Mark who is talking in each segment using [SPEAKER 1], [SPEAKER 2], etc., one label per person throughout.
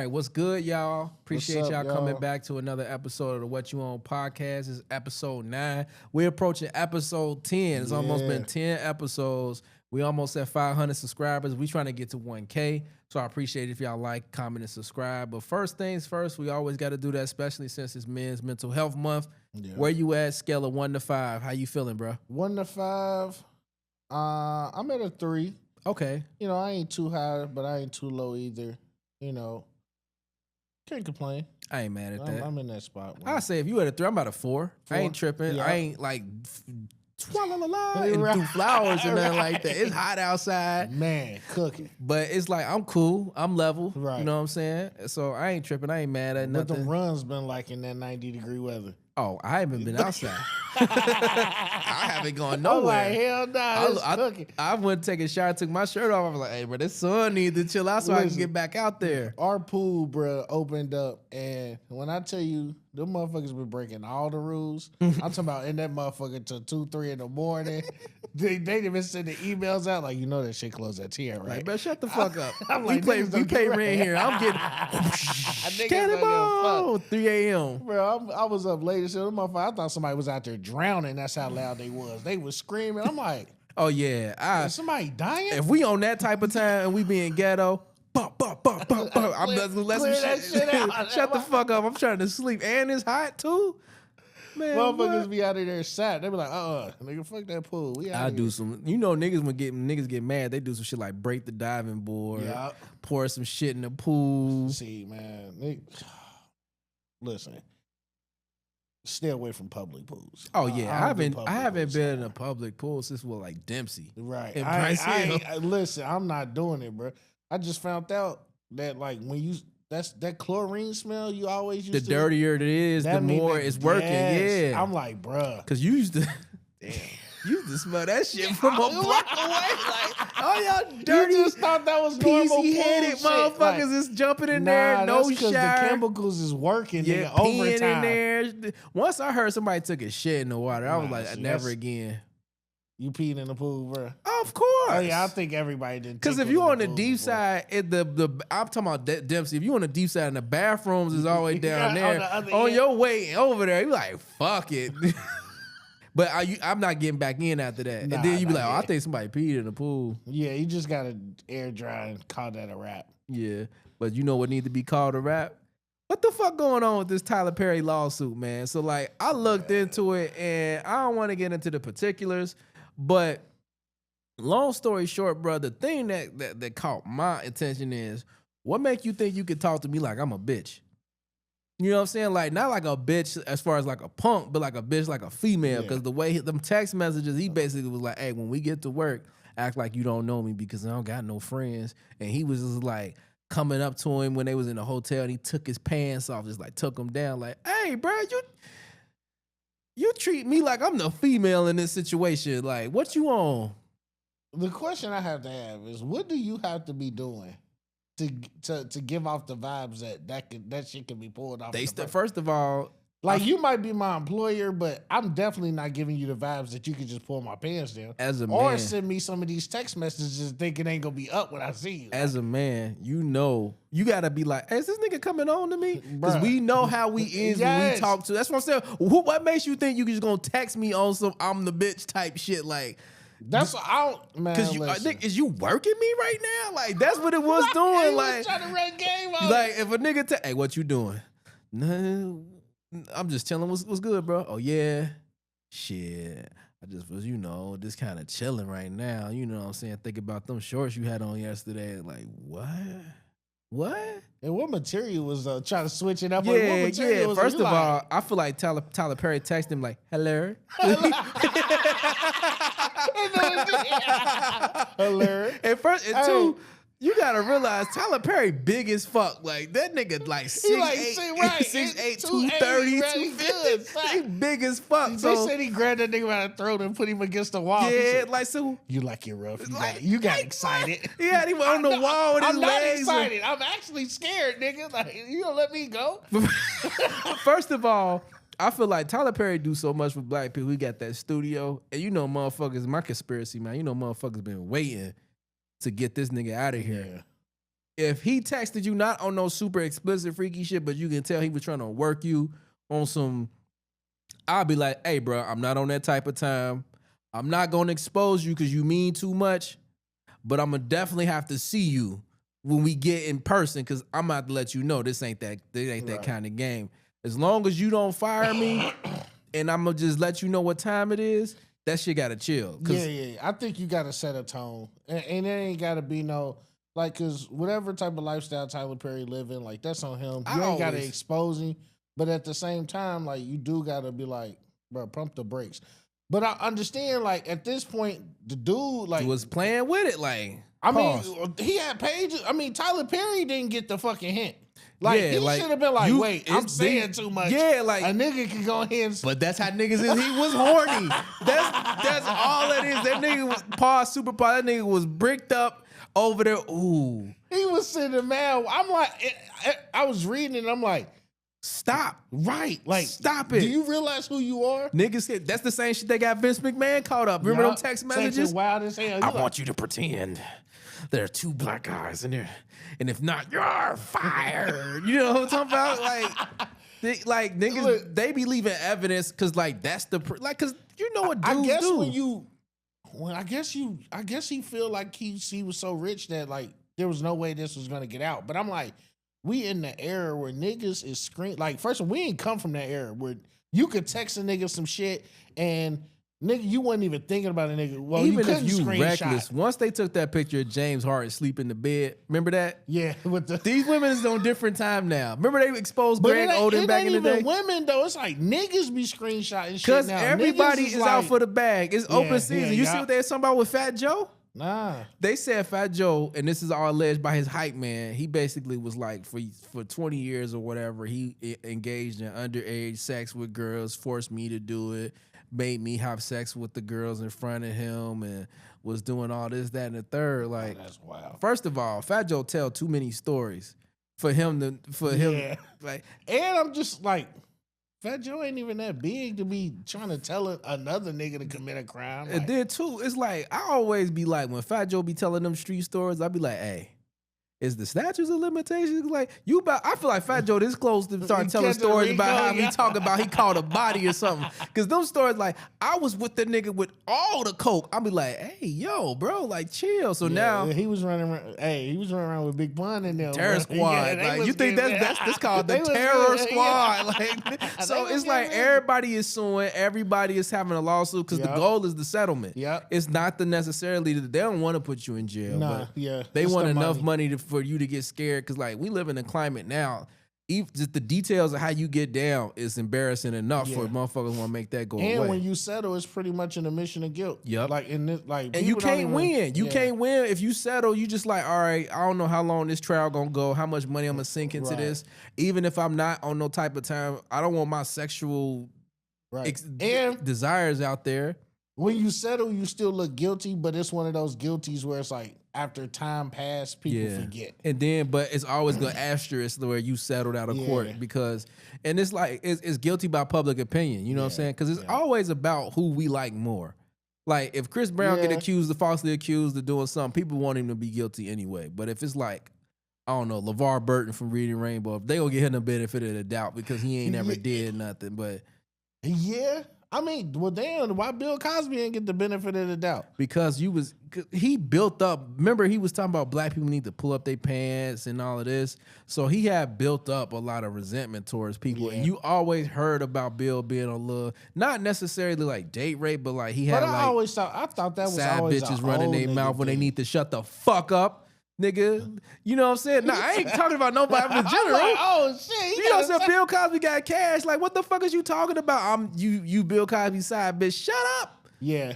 [SPEAKER 1] right, what's good, y'all? Appreciate y'all coming
[SPEAKER 2] y'all?
[SPEAKER 1] back to another episode of the What You On podcast. It's episode 9. We're approaching episode 10. It's almost been 10 episodes. We almost at 500 subscribers. We trying to get to 1K. So I appreciate it if y'all like, comment, and subscribe. But first things first, we always got to do that, especially since it's Men's Mental Health Month. Yeah. Where you at? Scale of 1 to 5. How you feeling, bro?
[SPEAKER 2] 1 to 5. I'm at a 3.
[SPEAKER 1] Okay.
[SPEAKER 2] You know, I ain't too high, but I ain't too low either. You know, can't complain.
[SPEAKER 1] I ain't mad at that.
[SPEAKER 2] I'm in that spot.
[SPEAKER 1] I say if you at a 3, I'm about a 4. I ain't tripping. Yeah. I ain't like and do flowers or nothing like that. It's hot outside.
[SPEAKER 2] Man, cooking.
[SPEAKER 1] But it's like I'm cool. I'm level.
[SPEAKER 2] Right.
[SPEAKER 1] You know what I'm saying? So I ain't tripping. I ain't mad at nothing.
[SPEAKER 2] What the runs been like in that 90-degree weather?
[SPEAKER 1] Oh, I haven't been outside. I haven't gone nowhere.
[SPEAKER 2] I'm like, hell nah,
[SPEAKER 1] I went to take a shower, took my shirt off. I was like, hey, bro, this sun needs to chill out so I can get back out there.
[SPEAKER 2] Our pool, bro, opened up. And when I tell you, them motherfuckers been breaking all the rules. I'm talking about in that motherfucker till 2, 3 in the morning. They even send the emails out like, you know that shit closed at 10, right?
[SPEAKER 1] Like, bro, shut the fuck up.
[SPEAKER 2] I'm like,
[SPEAKER 1] we pay rent here. I'm getting cannonball 3 a.m.
[SPEAKER 2] Bro, I was up late as hell. I thought somebody was out there drowning. That's how loud they was. They was screaming. I'm like,
[SPEAKER 1] oh yeah,
[SPEAKER 2] is somebody dying?
[SPEAKER 1] If we on that type of time and we being ghetto, I'm just let some shit out. Shut the fuck up. I'm trying to sleep, and it's hot too. Man,
[SPEAKER 2] motherfuckers be out of there sad. They be like, nigga, fuck that pool.
[SPEAKER 1] I do some, you know, niggas get mad. They do some shit like break the diving board, pour some shit in the pool.
[SPEAKER 2] See, man, listen. Stay away from public pools.
[SPEAKER 1] Oh yeah, I haven't been in a public pool since like Dempsey,
[SPEAKER 2] right? I listen, I'm not doing it, bro. I just found out that like when you that chlorine smell you always used
[SPEAKER 1] the dirtier it is, the more it's working. Yeah,
[SPEAKER 2] I'm like, bruh,
[SPEAKER 1] because you used to. Damn. You used to smell that shit from a block away. Like, oh, y'all dirty.
[SPEAKER 2] You just thought that was normal.
[SPEAKER 1] PC-headed motherfuckers like, is jumping in there. No shower.
[SPEAKER 2] The chemicals is working.
[SPEAKER 1] Yeah,
[SPEAKER 2] peeing
[SPEAKER 1] in there. Once I heard somebody took a shit in the water, I was like, never again.
[SPEAKER 2] You peed in the pool, bro?
[SPEAKER 1] Of course.
[SPEAKER 2] Oh yeah, I think everybody did.
[SPEAKER 1] Because if you on the deep side, I'm talking about Dempsey. If you on the deep side and the bathrooms is all the way down there, on your way over there, you like fuck it. But I'm not getting back in after that. And then you be like, I think somebody peed in the pool.
[SPEAKER 2] Yeah, you just got to air dry and call that a wrap.
[SPEAKER 1] Yeah, but you know what needs to be called a wrap? What the fuck going on with this Tyler Perry lawsuit, man? So, like, I looked into it, and I don't want to get into the particulars, but long story short, bro, the thing that caught my attention is, what make you think you could talk to me like I'm a bitch? You know what I'm saying? Like, not like a bitch as far as like a punk, but like a bitch like a female. Because the way them text messages, he basically was like, hey, when we get to work, act like you don't know me because I don't got no friends. And he was just like coming up to him when they was in the hotel and he took his pants off, just like took him down like, hey, bro, you treat me like I'm the female in this situation. Like, what you on?
[SPEAKER 2] The question I have to have is, what do you have to be doing to give off the vibes that shit can be pulled off?
[SPEAKER 1] First of all,
[SPEAKER 2] like, you might be my employer, but I'm definitely not giving you the vibes that you can just pull my pants down.
[SPEAKER 1] As a man,
[SPEAKER 2] or send me some of these text messages thinking ain't gonna be up when I see you.
[SPEAKER 1] As a man, you know you gotta be like, hey, is this nigga coming on to me? Because we know how we is when we talk to. That's what I'm saying. What makes you think you just gonna text me on some I'm the bitch type shit? Like,
[SPEAKER 2] that's what I don't, man.
[SPEAKER 1] Because I think, is you working me right now? Like, that's what it was doing. Like,
[SPEAKER 2] trying to run game on.
[SPEAKER 1] Like, if a nigga hey, what you doing? No, I'm just telling what's good, bro. Oh yeah, shit. I just was, just kind of chilling right now. You know what I'm saying? Think about them shorts you had on yesterday. Like, what?
[SPEAKER 2] And what material was trying to switch it up?
[SPEAKER 1] Yeah. First of all, I feel like Tyler Perry texted him like, hello.
[SPEAKER 2] Hello.
[SPEAKER 1] And two, you gotta realize Tyler Perry big as fuck. Like, that nigga like 6'8", 230, 250. He big as fuck.
[SPEAKER 2] They said he grabbed that nigga by the throat and put him against the wall.
[SPEAKER 1] Yeah, like, so
[SPEAKER 2] you like it rough. You got excited.
[SPEAKER 1] Yeah, he was on the wall with his legs.
[SPEAKER 2] I'm not excited. I'm actually scared, nigga. Like, you gonna let me go?
[SPEAKER 1] First of all, I feel like Tyler Perry do so much for black people. He got that studio. And motherfuckers, my conspiracy, man, motherfuckers been waiting to get this nigga out of here. if he texted you not on no super explicit freaky shit, but you can tell he was trying to work you on some, I'll be like, hey, bro, I'm not on that type of time. I'm not going to expose you because you mean too much, but I'm going to definitely have to see you when we get in person because I'm about to let you know this ain't that kind of game. As long as you don't fire me and I'm going to just let you know what time it is, that shit got to chill.
[SPEAKER 2] Yeah. I think you got to set a tone. And it ain't got to be no, like, because whatever type of lifestyle Tyler Perry living, like, that's on him. You ain't got to expose him. But at the same time, like, you do got to be like, bro, pump the brakes. But I understand, like, at this point, the dude, like,
[SPEAKER 1] he was playing with it, like,
[SPEAKER 2] I mean, he had pages. I mean, Tyler Perry didn't get the fucking hint. Like, he should have been like, wait, I'm saying too much.
[SPEAKER 1] Yeah, like,
[SPEAKER 2] a nigga can go ahead and...
[SPEAKER 1] But that's how niggas is. He was horny. That's all it is. That nigga was super pause. That nigga was bricked up over there. Ooh.
[SPEAKER 2] He was sitting mad. I'm like, I was reading it and I'm like,
[SPEAKER 1] stop.
[SPEAKER 2] Right. Like,
[SPEAKER 1] stop it.
[SPEAKER 2] Do you realize who you are?
[SPEAKER 1] Niggas, that's the same shit they got Vince McMahon caught up. Remember them text messages?
[SPEAKER 2] Wild as hell.
[SPEAKER 1] I want you to pretend there are two black guys in there. And if not, you're fired. You know what I'm talking about? Like, niggas, look, they be leaving evidence because, like, that's the, because you know what dudes do.
[SPEAKER 2] I guess he feel like he was so rich that, like, there was no way this was going to get out. But I'm like, we in the era where niggas is like, first of all, we ain't come from that era where you could text a nigga some shit and nigga, you wasn't even thinking about a nigga. Well,
[SPEAKER 1] even if you reckless, once they took that picture of James Harden sleeping in the bed, remember that?
[SPEAKER 2] Yeah.
[SPEAKER 1] These women is on different time now. Remember they exposed Greg Oden back in the day?
[SPEAKER 2] Women though, it's like niggas be screenshotting shit
[SPEAKER 1] because
[SPEAKER 2] now.
[SPEAKER 1] everybody is out for the bag. It's open season. You see what they're talking about with Fat Joe?
[SPEAKER 2] Nah.
[SPEAKER 1] They said Fat Joe, and this is all alleged by his hype man, he basically was like, for 20 years or whatever, he engaged in underage sex with girls, forced me to do it, made me have sex with the girls in front of him, and was doing all this, that, and the third. Like,
[SPEAKER 2] that's wild.
[SPEAKER 1] First of all, Fat Joe tell too many stories for him. Like,
[SPEAKER 2] and I'm just like, Fat Joe ain't even that big to be trying to tell another nigga to commit a crime.
[SPEAKER 1] Like, it did too. It's like, I always be like, when Fat Joe be telling them street stories, I be like, hey, is the statutes of limitations like you about? I feel like Fat Joe this close to start telling stories about how he talk about he caught a body or something. Because those stories like I was with the nigga with all the coke. I'll be like, hey, yo, bro, like chill. So now
[SPEAKER 2] he was running around. Hey, he was running around with Big Pun in there.
[SPEAKER 1] Terror Squad. Like you think that's called the Terror Squad? Like so it's like everybody is suing. Everybody is having a lawsuit because the goal is the settlement.
[SPEAKER 2] Yeah,
[SPEAKER 1] it's not the necessarily that they don't want to put you in jail.
[SPEAKER 2] Nah,
[SPEAKER 1] but they want enough money for you to get scared because like we live in a climate now, just the details of how you get down is embarrassing enough for motherfuckers want to make that go away.
[SPEAKER 2] And when you settle, it's pretty much an admission of guilt.
[SPEAKER 1] Yep.
[SPEAKER 2] Like in this, like,
[SPEAKER 1] and you can't win. You can't win if you settle. You just like, all right, I don't know how long this trial gonna go, how much money I'm gonna sink into this. Even if I'm not on no type of time, I don't want my sexual desires out there.
[SPEAKER 2] When you settle, you still look guilty, but it's one of those guilties where it's like after time passed, people forget.
[SPEAKER 1] And then, but it's always going to asterisk where you settled out of court because, and it's like, it's guilty by public opinion. You know what I'm saying? Because it's always about who we like more. Like if Chris Brown get falsely accused of doing something, people want him to be guilty anyway. But if it's like, I don't know, LeVar Burton from Reading Rainbow, they gonna get him the benefit of the doubt because he ain't never did nothing. But
[SPEAKER 2] yeah. I mean, well, damn, why Bill Cosby ain't get the benefit of the doubt?
[SPEAKER 1] Because he built up, remember he was talking about black people need to pull up their pants and all of this. So he had built up a lot of resentment towards people. And you always heard about Bill being a little, not necessarily like date rape, but like he had
[SPEAKER 2] I thought that was
[SPEAKER 1] sad
[SPEAKER 2] always
[SPEAKER 1] bitches running their mouth when they need to shut the fuck up. Nigga, you know what I'm saying? Nah, I ain't talking about nobody in general.
[SPEAKER 2] Like, oh shit!
[SPEAKER 1] You know what I'm saying? Bill Cosby got cash. Like, what the fuck is you talking about? You Bill Cosby side bitch. Shut up.
[SPEAKER 2] Yeah.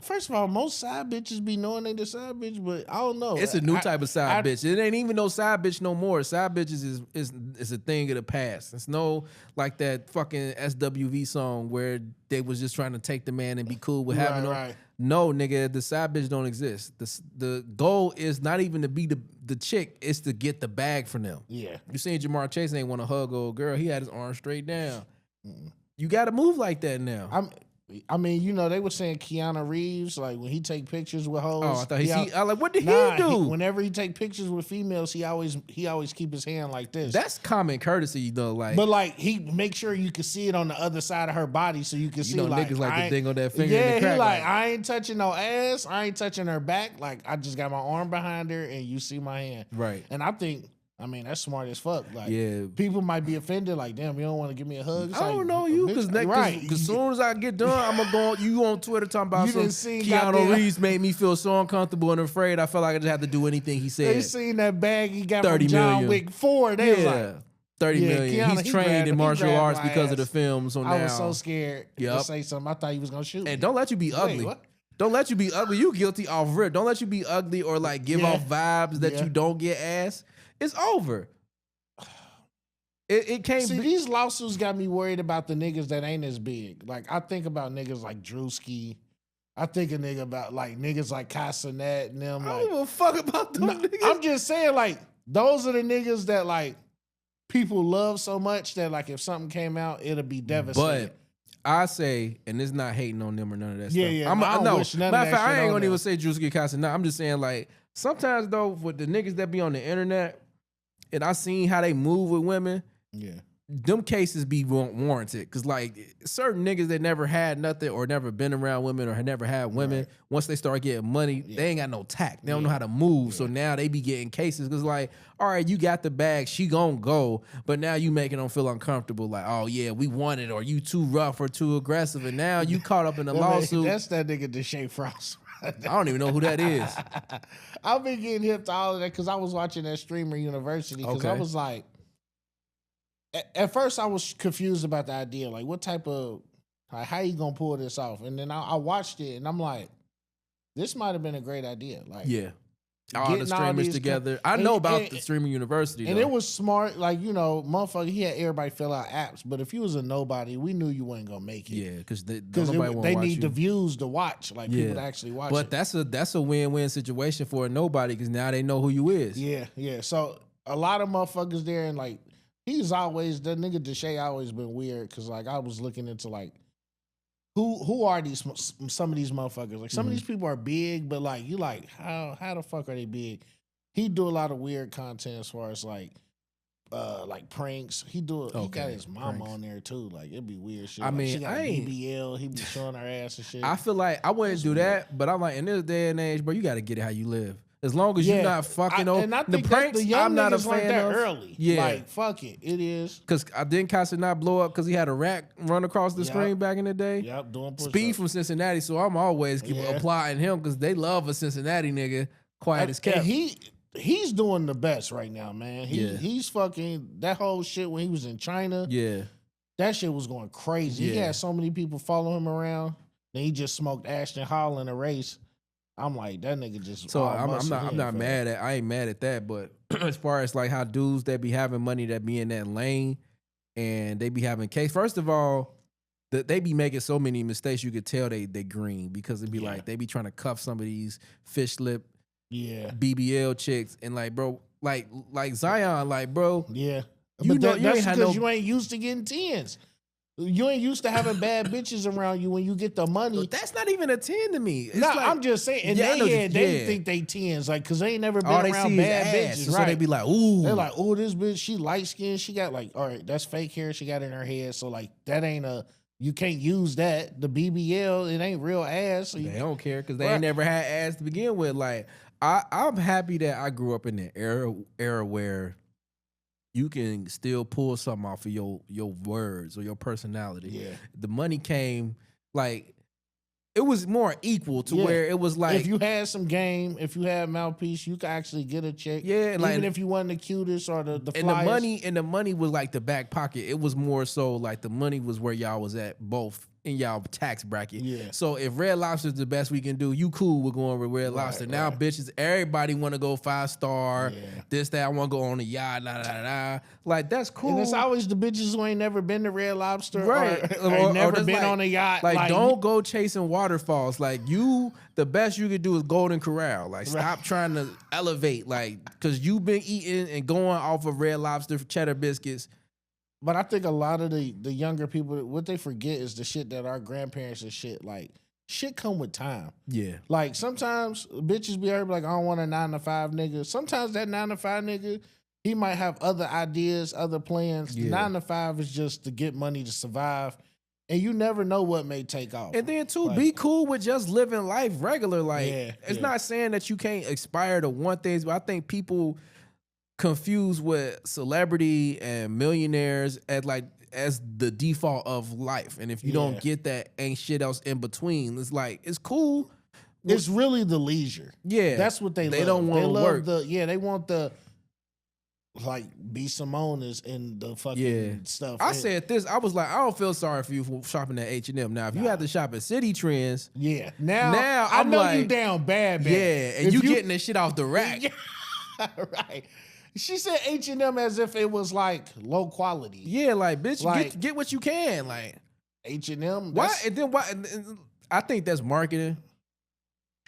[SPEAKER 2] First of all, most side bitches be knowing they the side bitch, but I don't know.
[SPEAKER 1] It's a new type of side bitch. It ain't even no side bitch no more. Side bitches is a thing of the past. It's no like that fucking SWV song where they was just trying to take the man and be cool with having them. No, nigga, the side bitch don't exist. The goal is not even to be the chick, it's to get the bag from them. Yeah. You seen Jamar Chase ain't want to hug old girl. He had his arm straight down. You got to move like that now.
[SPEAKER 2] I mean, you know, they were saying Keanu Reeves, like when he take pictures with hoes.
[SPEAKER 1] Oh, I thought I like, what did
[SPEAKER 2] nah,
[SPEAKER 1] he do?
[SPEAKER 2] Whenever he take pictures with females, he always keep his hand like this.
[SPEAKER 1] That's common courtesy, though. Like,
[SPEAKER 2] but like he make sure you can see it on the other side of her body, so you can see.
[SPEAKER 1] know,
[SPEAKER 2] like
[SPEAKER 1] niggas like to ding on that finger.
[SPEAKER 2] Yeah,
[SPEAKER 1] in the crack,
[SPEAKER 2] he like I ain't touching no ass. I ain't touching her back. Like I just got my arm behind her, and you see my hand.
[SPEAKER 1] Right.
[SPEAKER 2] And I think. I mean, that's smart as fuck. Like,
[SPEAKER 1] yeah.
[SPEAKER 2] People might be offended. Like, damn, you don't want to give me a hug. It's
[SPEAKER 1] I don't
[SPEAKER 2] like,
[SPEAKER 1] know you because
[SPEAKER 2] right.
[SPEAKER 1] as soon as I get done, I'm gonna go. You on Twitter talking about some Keanu Reeves made me feel so uncomfortable and afraid. I felt like I just had to do anything he said.
[SPEAKER 2] They seen that bag he got from John Wick 4. They was like,
[SPEAKER 1] 30 million.
[SPEAKER 2] Keanu,
[SPEAKER 1] He's trained in martial arts because of the film. So now
[SPEAKER 2] I was so scared to say something. I thought he was gonna shoot me.
[SPEAKER 1] And don't let you be ugly.
[SPEAKER 2] What?
[SPEAKER 1] Don't let you be ugly. You guilty off rip. Don't let you be ugly or like give off vibes that you don't get ass. It's over. It can't
[SPEAKER 2] see, these lawsuits got me worried about the niggas that ain't as big. Like, I think about niggas like Drewski. I think a nigga about like niggas like Casanet and them.
[SPEAKER 1] I don't give a fuck about them niggas.
[SPEAKER 2] I'm just saying, like, those are the niggas that like people love so much that like if something came out, it'll be devastating.
[SPEAKER 1] But I say, and it's not hating on them or none of that stuff.
[SPEAKER 2] Yeah,
[SPEAKER 1] I
[SPEAKER 2] don't
[SPEAKER 1] wish
[SPEAKER 2] none
[SPEAKER 1] matter
[SPEAKER 2] of
[SPEAKER 1] of fact,
[SPEAKER 2] that
[SPEAKER 1] I ain't gonna
[SPEAKER 2] them.
[SPEAKER 1] even say Drewski Casanet. I'm just saying, like, sometimes though, with the niggas that be on the internet, and I seen how they move with women.
[SPEAKER 2] Yeah.
[SPEAKER 1] Them cases be warranted because like certain niggas that never had nothing or never been around women or had never had women, once they start getting money, they ain't got no tact. They don't know how to move. So now they be getting cases because like, all right, you got the bag, she gonna go, but now you making them feel uncomfortable. Like, oh yeah, we want it, or you too rough or too aggressive, and now you caught up in a lawsuit.
[SPEAKER 2] That's that nigga Deshae Frost.
[SPEAKER 1] I don't even know who that is.
[SPEAKER 2] I've been getting hip to all of that because I was watching that Streamer University because I was like. At first, I was confused about the idea. Like, what type of, like, how you gonna pull this off? And then I watched it, and I'm like, this might have been a great idea. Like,
[SPEAKER 1] all the streamers together. I know about the Streamer University,
[SPEAKER 2] and
[SPEAKER 1] though.
[SPEAKER 2] it was smart. Like, you know, motherfucker, he had everybody fill out apps. But if you was a nobody, we knew you wasn't gonna make it.
[SPEAKER 1] Yeah, because they
[SPEAKER 2] need the views to watch, like people to actually watch.
[SPEAKER 1] But that's a win-win situation for a nobody because now they know who you is.
[SPEAKER 2] Yeah. So a lot of motherfuckers there, and like. He's always the nigga Deshae always been weird because like I was looking into like who are these some of these motherfuckers, like some of these people are big, but like you like how the fuck are they big? He do a lot of weird content as far as like pranks. He got his mama on there too. Like it'd be weird shit.
[SPEAKER 1] I mean,
[SPEAKER 2] she got BBL. He be showing her ass and shit.
[SPEAKER 1] I feel like I wouldn't do that, but I'm like in this day and age, bro, you got to get it how you live. As long as you're not fucking
[SPEAKER 2] and I think
[SPEAKER 1] the pranks,
[SPEAKER 2] the young
[SPEAKER 1] I'm not a
[SPEAKER 2] fan
[SPEAKER 1] fan of.
[SPEAKER 2] Early.
[SPEAKER 1] Yeah,
[SPEAKER 2] like fuck it, it is.
[SPEAKER 1] Because I didn't Casanat blow up because he had a rat run across the screen back in the day.
[SPEAKER 2] Yep, doing push-ups.
[SPEAKER 1] Speed from Cincinnati, so I'm always applying him because they love a Cincinnati nigga. Quiet as kept.
[SPEAKER 2] He's doing the best right now, man. He's fucking that whole shit when he was in China.
[SPEAKER 1] Yeah,
[SPEAKER 2] that shit was going crazy. He had so many people follow him around. Then he just smoked Ashton Hall in a race. I'm like, that nigga just.
[SPEAKER 1] So I'm not mad at. I ain't mad at that. But as far as like how dudes that be having money that be in that lane, and they be having case. First of all, they be making so many mistakes. You could tell they green because it'd be like they be trying to cuff some of these fish lip, BBL chicks, and like bro, like Zion, like bro,
[SPEAKER 2] yeah.
[SPEAKER 1] You know,
[SPEAKER 2] that's because you ain't used to getting tens. You ain't used to having bad bitches around you when you get the money.
[SPEAKER 1] That's not even a 10 to me.
[SPEAKER 2] No, I'm just saying. In their head, they think they 10s, like, because they ain't never been around bad bitches.
[SPEAKER 1] So they be like, ooh.
[SPEAKER 2] They're like, oh, this bitch, she light skinned. She got like, all right, that's fake hair she got in her head. So like, that ain't you can't use that. The BBL, it ain't real ass. So
[SPEAKER 1] they don't care because they ain't never had ass to begin with. Like, I'm happy that I grew up in the era where you can still pull something off of your words or your personality.
[SPEAKER 2] Yeah.
[SPEAKER 1] The money came, like, it was more equal to where it was like.
[SPEAKER 2] If you had some game, if you had mouthpiece, you could actually get a check.
[SPEAKER 1] Yeah.
[SPEAKER 2] Even if you wasn't the cutest or the
[SPEAKER 1] flyest. And the money was like the back pocket. It was more so like the money was where y'all was at both in y'all tax bracket.
[SPEAKER 2] Yeah.
[SPEAKER 1] So if Red Lobster's the best we can do, you cool with going with Red Lobster. Now bitches, everybody want to go 5-star. This, that, I want to go on the yacht, Like, that's cool.
[SPEAKER 2] And it's always the bitches who ain't never been to Red Lobster.
[SPEAKER 1] Right.
[SPEAKER 2] Or never been on a yacht.
[SPEAKER 1] Like, don't go chasing waterfalls. Like, the best you could do is Golden Corral. Like, stop trying to elevate. Like, because you've been eating and going off of Red Lobster cheddar biscuits
[SPEAKER 2] But I think a lot of the younger people, what they forget is the shit that our grandparents and shit, like, shit come with time.
[SPEAKER 1] Yeah.
[SPEAKER 2] Like, sometimes bitches be heard like, I don't want a 9-to-5 nigga. Sometimes that 9-to-5 nigga, he might have other ideas, other plans.
[SPEAKER 1] Yeah.
[SPEAKER 2] 9-to-5 is just to get money to survive. And you never know what may take off.
[SPEAKER 1] And then too,
[SPEAKER 2] Like,
[SPEAKER 1] be cool with just living life regular. Like,
[SPEAKER 2] Yeah,
[SPEAKER 1] it's
[SPEAKER 2] yeah.
[SPEAKER 1] not saying that you can't aspire to want things, but I think people confuse with celebrity and millionaires as the default of life. And if you don't
[SPEAKER 2] Yeah.
[SPEAKER 1] get that, ain't shit else in between. It's like, it's cool.
[SPEAKER 2] It's really the leisure.
[SPEAKER 1] Yeah.
[SPEAKER 2] That's what they love.
[SPEAKER 1] don't want
[SPEAKER 2] They
[SPEAKER 1] to
[SPEAKER 2] love
[SPEAKER 1] work.
[SPEAKER 2] they want the, like, B. Simone is in the fucking stuff.
[SPEAKER 1] I
[SPEAKER 2] And-
[SPEAKER 1] said this. I was like, I don't feel sorry for you for shopping at H&M. Now, if you have to shop at City Trends,
[SPEAKER 2] Yeah. Now I
[SPEAKER 1] I'm
[SPEAKER 2] know
[SPEAKER 1] like,
[SPEAKER 2] you down bad, man.
[SPEAKER 1] yeah, and
[SPEAKER 2] If
[SPEAKER 1] you getting this shit off the rack.
[SPEAKER 2] right. She said H&M as if it was like low quality.
[SPEAKER 1] Yeah, like, bitch,
[SPEAKER 2] Like-
[SPEAKER 1] get what you can. Like,
[SPEAKER 2] H&M.
[SPEAKER 1] why?
[SPEAKER 2] that's-
[SPEAKER 1] And then why? And I think that's marketing.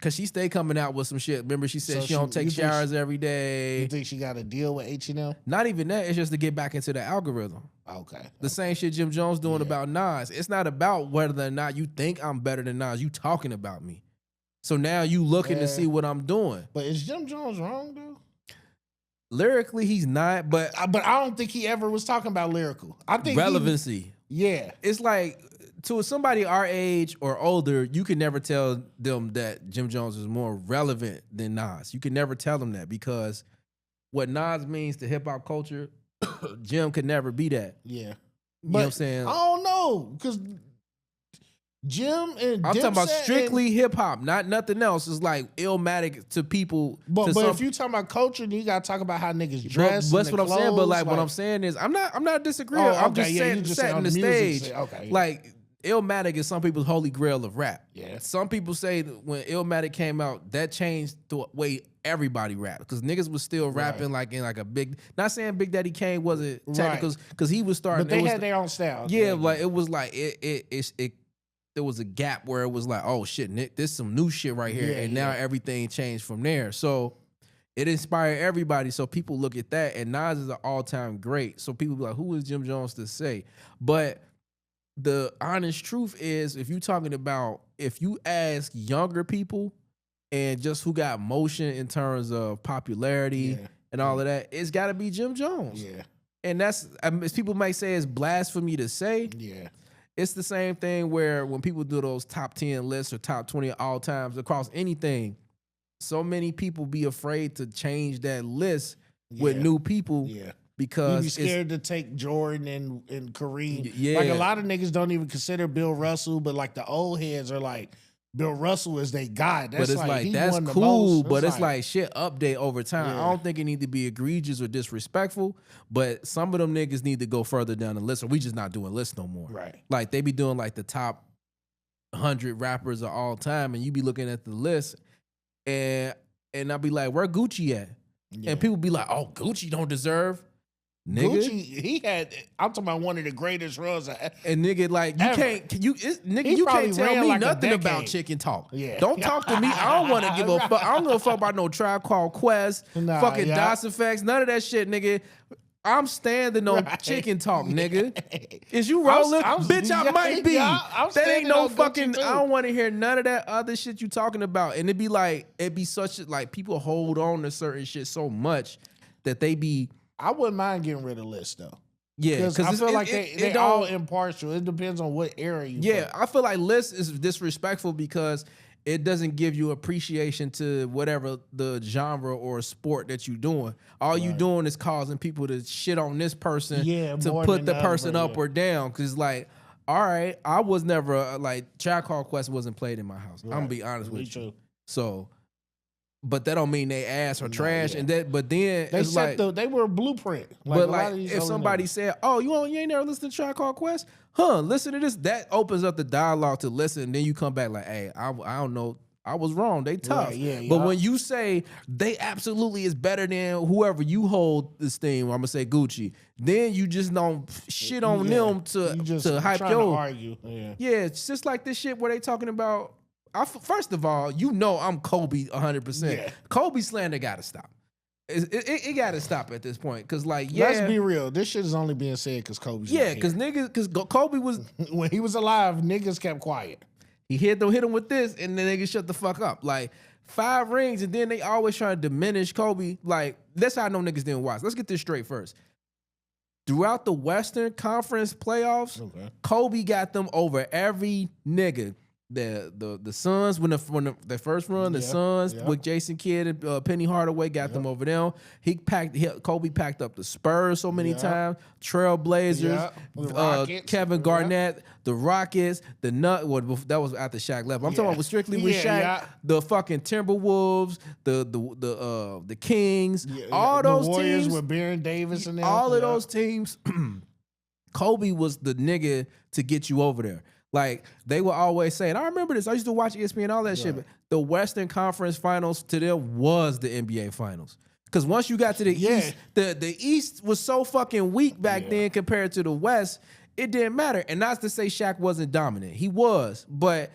[SPEAKER 1] Cause she stay coming out with some shit. Remember, she said
[SPEAKER 2] So
[SPEAKER 1] she don't
[SPEAKER 2] you
[SPEAKER 1] take
[SPEAKER 2] think
[SPEAKER 1] showers every
[SPEAKER 2] You
[SPEAKER 1] day.
[SPEAKER 2] think she got a deal with H&M?
[SPEAKER 1] Not even that. It's just to get back into the algorithm.
[SPEAKER 2] Okay.
[SPEAKER 1] The same shit Jim Jones doing
[SPEAKER 2] Yeah.
[SPEAKER 1] about Nas. It's not about whether or not you think I'm better than Nas. You talking about me. So now you looking to
[SPEAKER 2] Yeah.
[SPEAKER 1] see what I'm doing.
[SPEAKER 2] But is Jim Jones wrong though?
[SPEAKER 1] Lyrically, he's not, but
[SPEAKER 2] But I don't think he ever was talking about lyrical. I think
[SPEAKER 1] relevancy.
[SPEAKER 2] Yeah.
[SPEAKER 1] It's like to somebody our age or older, you can never tell them that Jim Jones is more relevant than Nas. You can never tell them that because what Nas means to hip hop culture, Jim could never be that.
[SPEAKER 2] Yeah.
[SPEAKER 1] You know what I'm saying?
[SPEAKER 2] I don't know. Because Jim and
[SPEAKER 1] I'm talking about
[SPEAKER 2] Dipset
[SPEAKER 1] strictly hip hop, not nothing else. It's like Illmatic to people.
[SPEAKER 2] But
[SPEAKER 1] to some,
[SPEAKER 2] if you talking about culture, then you gotta talk about how niggas dress.
[SPEAKER 1] that's
[SPEAKER 2] and
[SPEAKER 1] what
[SPEAKER 2] the
[SPEAKER 1] I'm saying. But
[SPEAKER 2] clothes,
[SPEAKER 1] like what I'm saying is, I'm not disagreeing.
[SPEAKER 2] Oh,
[SPEAKER 1] I'm
[SPEAKER 2] okay,
[SPEAKER 1] just
[SPEAKER 2] yeah,
[SPEAKER 1] saying,
[SPEAKER 2] you just
[SPEAKER 1] setting
[SPEAKER 2] on
[SPEAKER 1] the
[SPEAKER 2] the music
[SPEAKER 1] stage.
[SPEAKER 2] shit. Okay.
[SPEAKER 1] Like Illmatic is some people's holy grail of rap.
[SPEAKER 2] Yeah.
[SPEAKER 1] Some people say that when Illmatic came out, that changed the way everybody rap because niggas was still rapping like in like a big. Not saying Big Daddy Kane wasn't technical because he was starting.
[SPEAKER 2] But they
[SPEAKER 1] it was,
[SPEAKER 2] had their own style.
[SPEAKER 1] yeah, like it was like it. There was a gap where it was like, oh shit, Nick, this some new shit right here,
[SPEAKER 2] Yeah,
[SPEAKER 1] and now everything changed from there. So it inspired everybody. So people look at that, and Nas is an all-time great. So people be like, who is Jim Jones to say? But the honest truth is, if you ask younger people and just who got motion in terms of popularity and all of that, it's got to be Jim Jones.
[SPEAKER 2] Yeah.
[SPEAKER 1] And that's, as people might say, it's blasphemy to say.
[SPEAKER 2] Yeah.
[SPEAKER 1] It's the same thing where when people do those top 10 lists or top 20 all times across anything, so many people be afraid to change that list with new people because
[SPEAKER 2] you be scared to take Jordan and Kareem.
[SPEAKER 1] Yeah.
[SPEAKER 2] Like a lot of niggas don't even consider Bill Russell, but like the old heads are like, Bill Russell is their guy. That's
[SPEAKER 1] but it's like
[SPEAKER 2] he
[SPEAKER 1] that's
[SPEAKER 2] won the
[SPEAKER 1] cool,
[SPEAKER 2] most.
[SPEAKER 1] but it's like shit update over time.
[SPEAKER 2] Yeah.
[SPEAKER 1] I don't think it need to be egregious or disrespectful, but some of them niggas need to go further down the list, or we just not doing lists no more.
[SPEAKER 2] Right.
[SPEAKER 1] Like they be doing like the top 100 rappers of all time, and you be looking at the list, and I'll be like, where Gucci at?
[SPEAKER 2] Yeah.
[SPEAKER 1] And people be like, oh, Gucci don't deserve. Nigga.
[SPEAKER 2] Gucci, he had. I'm talking about one of the greatest runs.
[SPEAKER 1] And nigga, like you
[SPEAKER 2] Ever.
[SPEAKER 1] can't, you nigga,
[SPEAKER 2] He
[SPEAKER 1] you
[SPEAKER 2] probably
[SPEAKER 1] can't tell
[SPEAKER 2] ran
[SPEAKER 1] me
[SPEAKER 2] like a
[SPEAKER 1] nothing about
[SPEAKER 2] decade.
[SPEAKER 1] chicken talk.
[SPEAKER 2] Yeah.
[SPEAKER 1] Don't talk to me. I don't want to give a fuck. I don't give a fuck about no Tribe Called Quest,
[SPEAKER 2] Nah,
[SPEAKER 1] fucking
[SPEAKER 2] yeah.
[SPEAKER 1] DOS effects, none of that shit, nigga. I'm standing on
[SPEAKER 2] Right.
[SPEAKER 1] chicken talk, nigga. Is you rolling? Bitch, I might be.
[SPEAKER 2] Yeah, I'm
[SPEAKER 1] That ain't
[SPEAKER 2] standing
[SPEAKER 1] no
[SPEAKER 2] on Gucci
[SPEAKER 1] fucking.
[SPEAKER 2] too.
[SPEAKER 1] I don't want to hear none of that other shit you talking about. And it'd be such like people hold on to certain shit so much that they be.
[SPEAKER 2] I wouldn't mind getting rid of lists though.
[SPEAKER 1] Yeah,
[SPEAKER 2] Because I feel like they
[SPEAKER 1] don't-
[SPEAKER 2] all impartial. It depends on what era you.
[SPEAKER 1] Yeah,
[SPEAKER 2] from.
[SPEAKER 1] I feel like list is disrespectful because it doesn't give you appreciation to whatever the genre or sport that you're doing. All you doing is causing people to shit on this person
[SPEAKER 2] Yeah,
[SPEAKER 1] to
[SPEAKER 2] more
[SPEAKER 1] put
[SPEAKER 2] than
[SPEAKER 1] the
[SPEAKER 2] the
[SPEAKER 1] person
[SPEAKER 2] other,
[SPEAKER 1] up
[SPEAKER 2] yeah.
[SPEAKER 1] or down. Because like, all right, I was never like Tribe Called Quest wasn't played in my house. I'm gonna be honest
[SPEAKER 2] Me
[SPEAKER 1] with you.
[SPEAKER 2] too.
[SPEAKER 1] So, but that don't mean they ass or trash.
[SPEAKER 2] yeah.
[SPEAKER 1] And that, but then
[SPEAKER 2] They
[SPEAKER 1] it's
[SPEAKER 2] said
[SPEAKER 1] like.
[SPEAKER 2] they were a blueprint.
[SPEAKER 1] But
[SPEAKER 2] a lot
[SPEAKER 1] like,
[SPEAKER 2] of these
[SPEAKER 1] if
[SPEAKER 2] other
[SPEAKER 1] somebody
[SPEAKER 2] niggas.
[SPEAKER 1] said, "Oh, you ain't never listened to Tribe Called Quest?" Listen to this. That opens up the dialogue to listen. And then you come back like, "Hey, I don't know. I was wrong. They tough."
[SPEAKER 2] Right, yeah,
[SPEAKER 1] But
[SPEAKER 2] yeah.
[SPEAKER 1] when you say they absolutely is better than whoever you hold esteem, I'm gonna say Gucci. Then you just don't shit on
[SPEAKER 2] Yeah,
[SPEAKER 1] them to
[SPEAKER 2] you just
[SPEAKER 1] hype
[SPEAKER 2] trying to
[SPEAKER 1] your.
[SPEAKER 2] argue. Yeah.
[SPEAKER 1] Yeah, it's just like this shit where they talking about. First of all, you know I'm Kobe 100%.
[SPEAKER 2] Yeah.
[SPEAKER 1] Kobe slander gotta stop. it got to stop at this point because, like,
[SPEAKER 2] let's be real. This shit is only being said because Kobe's
[SPEAKER 1] because Kobe was
[SPEAKER 2] when he was alive, niggas kept quiet.
[SPEAKER 1] He hit him with this, and then niggas shut the fuck up. Like 5 rings, and then they always try to diminish Kobe. Like that's how I know niggas didn't watch. Let's get this straight first. Throughout the Western Conference playoffs, Kobe got them over every nigga. The Suns when the first run, the Suns with Jason Kidd and Penny Hardaway got them over them. Kobe packed up the Spurs so many times, Trailblazers, Kevin Garnett, the Rockets, the Nut. Well, that was after Shaq left. I'm talking about strictly with Shaq, the fucking Timberwolves, the Kings, all those
[SPEAKER 2] the Warriors
[SPEAKER 1] teams
[SPEAKER 2] with Baron Davis and them.
[SPEAKER 1] All of those teams. Kobe was the nigga to get you over there. Like, they would always say, and I remember this, I used to watch ESPN and all that shit, but the Western Conference Finals to them was the NBA Finals. Because once you got to the East, the East was so fucking weak back then compared to the West, it didn't matter. And not to say Shaq wasn't dominant. He was, but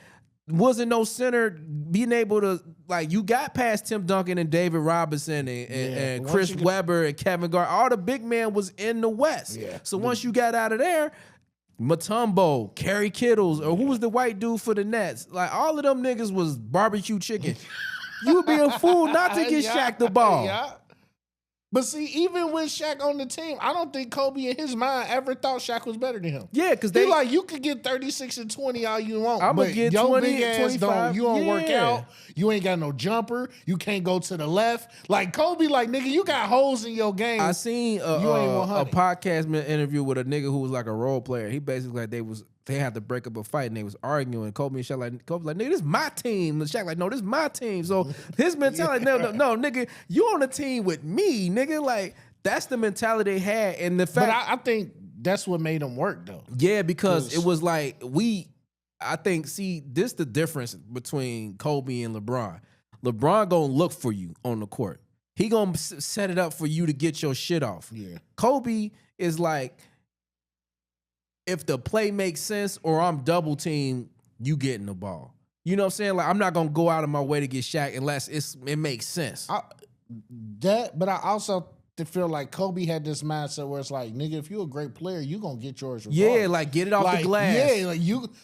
[SPEAKER 1] wasn't no center being able to, like, you got past Tim Duncan and David Robinson and Chris Webber and Kevin Garnett. All the big man was in the West. So once you got out of there, Mutombo, Kerry Kittles, or who was the white dude for the Nets? Like, all of them niggas was barbecue chicken. You would be a fool not to get Shaq the ball.
[SPEAKER 2] But see, even with Shaq on the team, I don't think Kobe in his mind ever thought Shaq was better than him.
[SPEAKER 1] Yeah, because
[SPEAKER 2] they like, you could get 36 and 20 all you want.
[SPEAKER 1] I'm gonna get 20 and 25.
[SPEAKER 2] You don't work out. You ain't got no jumper. You can't go to the left. Like Kobe, like, nigga, you got holes in your game.
[SPEAKER 1] I seen a podcast interview with a nigga who was like a role player. He basically like they had to break up a fight and they was arguing. Kobe and Shaq like, nigga, this is my team. And Shaq like, no, this is my team. So his mentality, no, nigga, you on the team with me, nigga. Like, that's the mentality they had. And the fact,
[SPEAKER 2] but I think that's what made them work though.
[SPEAKER 1] Yeah, because it was like I think, see, this the difference between Kobe and LeBron. LeBron gonna look for you on the court. He gonna set it up for you to get your shit off.
[SPEAKER 2] Yeah.
[SPEAKER 1] Kobe is like, if the play makes sense or I'm double teamed, you getting the ball. You know what I'm saying? Like, I'm not gonna go out of my way to get Shaq unless it makes sense.
[SPEAKER 2] But I also feel like Kobe had this mindset where it's like, nigga, if you're a great player, you gonna get yours regardless.
[SPEAKER 1] Yeah, like, get it off the glass.
[SPEAKER 2] Yeah, like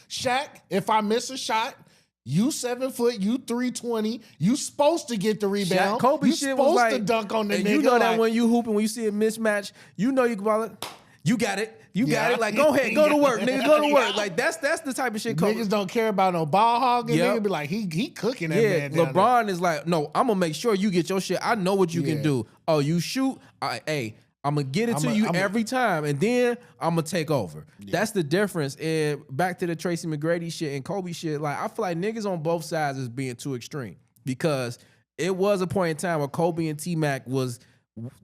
[SPEAKER 2] Shaq, if I miss a shot, you 7 foot, you 320, you supposed to get the rebound.
[SPEAKER 1] Kobe
[SPEAKER 2] you
[SPEAKER 1] shit
[SPEAKER 2] supposed
[SPEAKER 1] was like,
[SPEAKER 2] to dunk on the nigga.
[SPEAKER 1] You know that when you hooping, when you see a mismatch, you know you can ball it. You got it. You got it. Like, go ahead, go to work, nigga. Go to work. Like, that's the type of shit.
[SPEAKER 2] Niggas don't care about no ball hogging. Nigga be like, he cooking that man.
[SPEAKER 1] LeBron is like, no, I'm gonna make sure you get your shit. I know what you can do. Oh, you shoot. Hey, I'm gonna get it to you every time, and then I'm gonna take over. That's the difference. And back to the Tracy McGrady shit and Kobe shit. Like, I feel like niggas on both sides is being too extreme because it was a point in time where Kobe and T-Mac was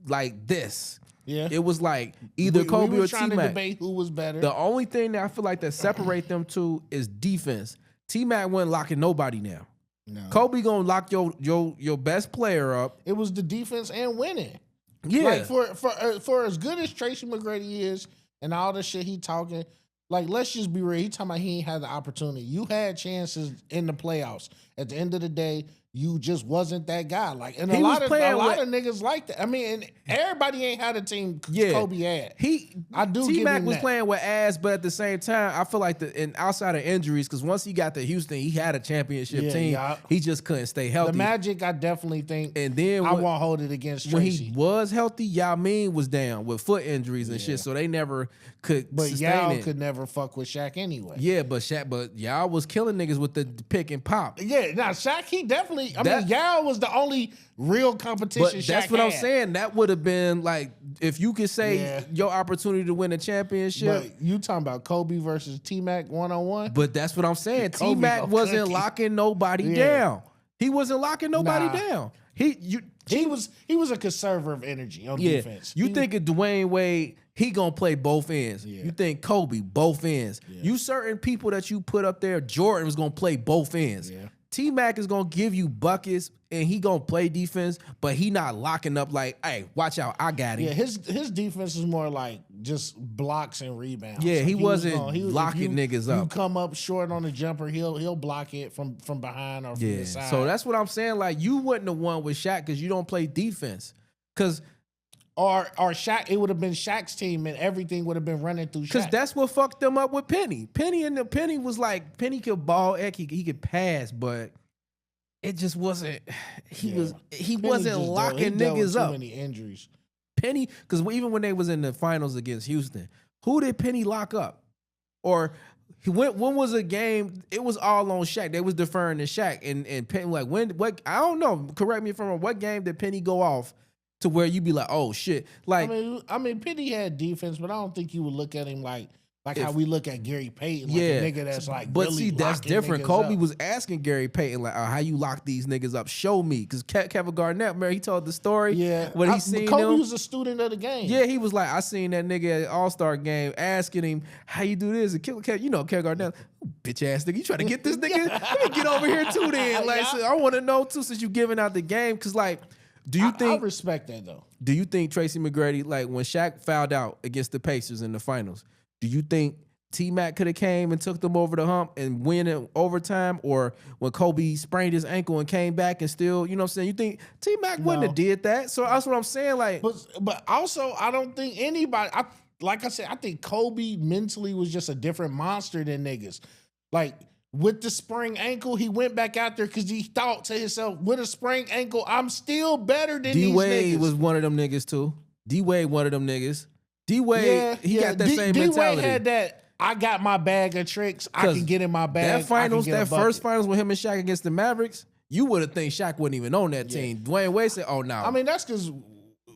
[SPEAKER 1] like this.
[SPEAKER 2] Yeah,
[SPEAKER 1] it was like either Kobe or T-Mac.
[SPEAKER 2] Trying to debate who was better.
[SPEAKER 1] The only thing that I feel like that separate them two is defense. T-Mac wasn't locking nobody now. No. Kobe gonna lock your best player up.
[SPEAKER 2] It was the defense and winning.
[SPEAKER 1] Yeah,
[SPEAKER 2] like for as good as Tracy McGrady is and all the shit he talking, like, let's just be real. He talking about he ain't had the opportunity. You had chances in the playoffs. At the end of the day, you just wasn't that guy. Like, and a lot of niggas like that. I mean, and everybody ain't had a team Kobe had.
[SPEAKER 1] T-Mac was playing with ass, but at the same time, I feel like and outside of injuries, because once he got to Houston, he had a championship team. Yeah. He just couldn't stay healthy.
[SPEAKER 2] The Magic, I definitely think.
[SPEAKER 1] And then
[SPEAKER 2] I won't hold it against Tracy.
[SPEAKER 1] When he was healthy, Yao Ming was down with foot injuries and shit, so they never could.
[SPEAKER 2] But
[SPEAKER 1] sustain
[SPEAKER 2] Yao
[SPEAKER 1] it.
[SPEAKER 2] could never fuck with Shaq anyway.
[SPEAKER 1] Yeah, but Yao was killing niggas with the pick and pop.
[SPEAKER 2] Yeah, now Shaq, he definitely. I mean, Yao was the only real competition. But
[SPEAKER 1] that's what I'm saying. That would have been like, if you could say your opportunity to win a championship.
[SPEAKER 2] But you talking about Kobe versus T-Mac 1-on-1?
[SPEAKER 1] But that's what I'm saying. T-Mac wasn't locking nobody down. He wasn't locking nobody down.
[SPEAKER 2] He was a conservator of energy on defense.
[SPEAKER 1] You think of Dwayne Wade, he gonna play both ends. Yeah. You think Kobe, both ends. Yeah. You certain people that you put up there, Jordan was gonna play both ends. Yeah. T-Mac is gonna give you buckets and he gonna play defense, but he not locking up like, hey, watch out, I got him.
[SPEAKER 2] Yeah, his defense is more like just blocks and rebounds.
[SPEAKER 1] Yeah, he wasn't locking niggas up.
[SPEAKER 2] You come up short on the jumper, he'll block it from behind or from the side.
[SPEAKER 1] So that's what I'm saying. Like, you wouldn't have won with Shaq because you don't play defense. Because
[SPEAKER 2] or Shaq, it would have been Shaq's team and everything would have been running through Shaq.
[SPEAKER 1] that's what fucked them up with Penny. Penny was like, Penny could ball, he could pass, but it just wasn't. He
[SPEAKER 2] Penny
[SPEAKER 1] wasn't locking niggas up.
[SPEAKER 2] Too many injuries.
[SPEAKER 1] Penny, because even when they was in the finals against Houston, who did Penny lock up? Or when was a game? It was all on Shaq. They was deferring to Shaq and Penny. Like what? I don't know. Correct me if I'm wrong. What game did Penny go off to where you be like, oh shit? Like
[SPEAKER 2] I mean, Penny had defense, but I don't think you would look at him like how we look at Gary Payton, like a nigga that's like.
[SPEAKER 1] But
[SPEAKER 2] really
[SPEAKER 1] see, that's different. Kobe
[SPEAKER 2] up.
[SPEAKER 1] was asking Gary Payton like, how you lock these niggas up? Show me, because Kevin Garnett, man, he told the story.
[SPEAKER 2] Yeah,
[SPEAKER 1] when he seen
[SPEAKER 2] Kobe
[SPEAKER 1] him.
[SPEAKER 2] was a student of the game.
[SPEAKER 1] Yeah, he was like, I seen that nigga at All-Star game asking him how you do this. And Kevin Garnett, bitch ass nigga, you trying to get this nigga? Let me get over here too. Then, like, so I want to know too, since you giving out the game, because like, do you think?
[SPEAKER 2] I respect that though.
[SPEAKER 1] Do you think Tracy McGrady, like when Shaq fouled out against the Pacers in the finals, do you think T-Mac could have came and took them over the hump and win in overtime? Or when Kobe sprained his ankle and came back and still, you know what I'm saying? You think T-Mac wouldn't have did that? So that's what I'm saying. Like,
[SPEAKER 2] but also, I don't think anybody, like I said, I think Kobe mentally was just a different monster than niggas. Like, with the sprained ankle, he went back out there because he thought to himself, with a sprained ankle, I'm still better than these niggas.
[SPEAKER 1] D-Wade was one of them niggas too. D-Wade one of them niggas. D-Wade, he got that same mentality.
[SPEAKER 2] D-Wade had that, I got my bag of tricks. I can get in my bag.
[SPEAKER 1] That first finals with him and Shaq against the Mavericks, you would have think Shaq wasn't even on that team. Dwayne Wade said, oh, no.
[SPEAKER 2] I mean, that's because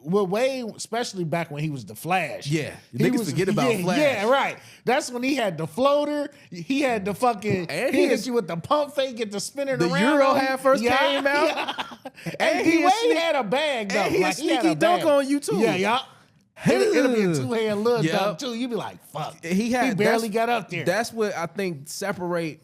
[SPEAKER 2] with Wade, especially back when he was the Flash.
[SPEAKER 1] Yeah. Niggas forget about Flash.
[SPEAKER 2] Yeah, right. That's when he had the floater. He had the fucking, he hit you with the pump fake, get the spinning around.
[SPEAKER 1] The Euro had first came out.
[SPEAKER 2] Yeah. And D-Wade had a bag, though.
[SPEAKER 1] And he had sneaky dunk on you, too.
[SPEAKER 2] Yeah. It'll be a two-hand little dunk, too. You be like, fuck. He barely got up there.
[SPEAKER 1] That's what I think separate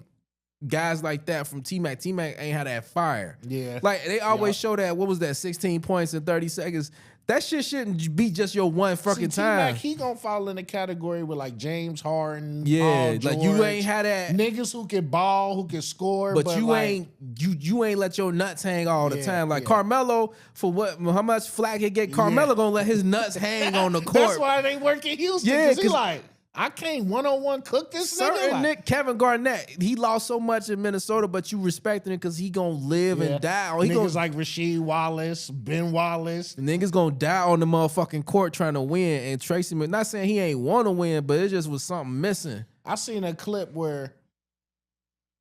[SPEAKER 1] guys like that from T-Mac. T-Mac ain't had that fire.
[SPEAKER 2] Yeah.
[SPEAKER 1] Like, they always show that, what was that, 16 points in 30 seconds. That shit shouldn't be just your one fucking time.
[SPEAKER 2] T-Mac, he gonna fall in the category with like James Harden.
[SPEAKER 1] Yeah,
[SPEAKER 2] Paul
[SPEAKER 1] like you ain't had that
[SPEAKER 2] niggas who can ball, who can score,
[SPEAKER 1] but you
[SPEAKER 2] like,
[SPEAKER 1] ain't let your nuts hang all the time. Like Carmelo, for how much flack he get, Carmelo gonna let his nuts hang on the court.
[SPEAKER 2] That's why they work in Houston. Yeah, because he like, I can't one-on-one cook this nigga.
[SPEAKER 1] Like, Kevin Garnett, he lost so much in Minnesota, but you respecting him because he gonna live and die. Or
[SPEAKER 2] niggas like Rasheed Wallace, Ben Wallace.
[SPEAKER 1] Niggas gonna die on the motherfucking court trying to win. And Tracy, not saying he ain't want to win, but it just was something missing.
[SPEAKER 2] I seen a clip where,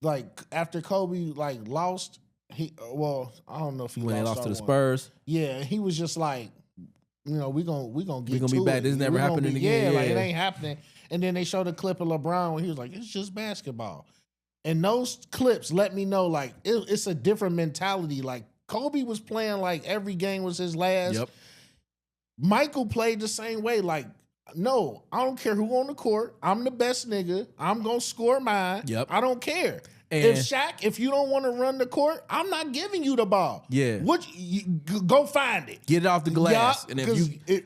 [SPEAKER 2] like, after Kobe like lost, I don't know if he
[SPEAKER 1] when they lost to the Spurs.
[SPEAKER 2] Yeah, he was just like, we gonna
[SPEAKER 1] be back. This never happening again.
[SPEAKER 2] Like it ain't happening. And then they showed a clip of LeBron when he was like, it's just basketball. And those clips let me know, like, it's a different mentality. Like, Kobe was playing like every game was his last.
[SPEAKER 1] Yep.
[SPEAKER 2] Michael played the same way. Like, no, I don't care who on the court. I'm the best nigga. I'm going to score mine.
[SPEAKER 1] Yep.
[SPEAKER 2] I don't care.
[SPEAKER 1] And
[SPEAKER 2] if you don't want to run the court, I'm not giving you the ball.
[SPEAKER 1] Yeah.
[SPEAKER 2] Go find it.
[SPEAKER 1] Get it off the glass.
[SPEAKER 2] Yeah, and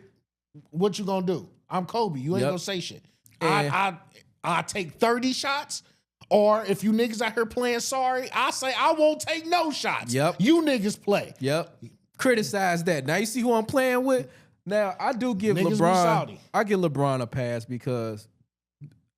[SPEAKER 2] what you going to do? I'm Kobe. You ain't going to say shit. I take 30 shots, or if you niggas out here playing sorry, I say I won't take no shots.
[SPEAKER 1] Yep.
[SPEAKER 2] You niggas play.
[SPEAKER 1] Yep. Criticize that. Now you see who I'm playing with? Now I do give
[SPEAKER 2] niggas
[SPEAKER 1] LeBron. I give LeBron a pass because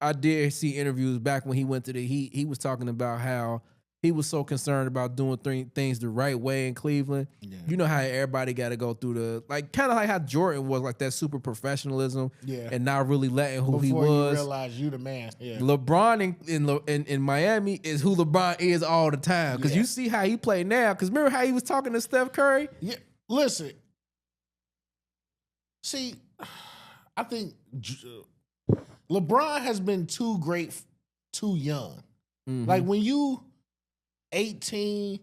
[SPEAKER 1] I did see interviews back when he went to the Heat. He was talking about how he was so concerned about doing things the right way in Cleveland. Yeah. You know how everybody got to go through kind of like how Jordan was, like that super professionalism, and not really letting who he was.
[SPEAKER 2] Before you realize you the man. Yeah.
[SPEAKER 1] LeBron in Miami is who LeBron is all the time, because you see how he play now. Because remember how he was talking to Steph Curry?
[SPEAKER 2] Yeah, listen. See, I think LeBron has been too great, too young. Mm-hmm. Like when you 18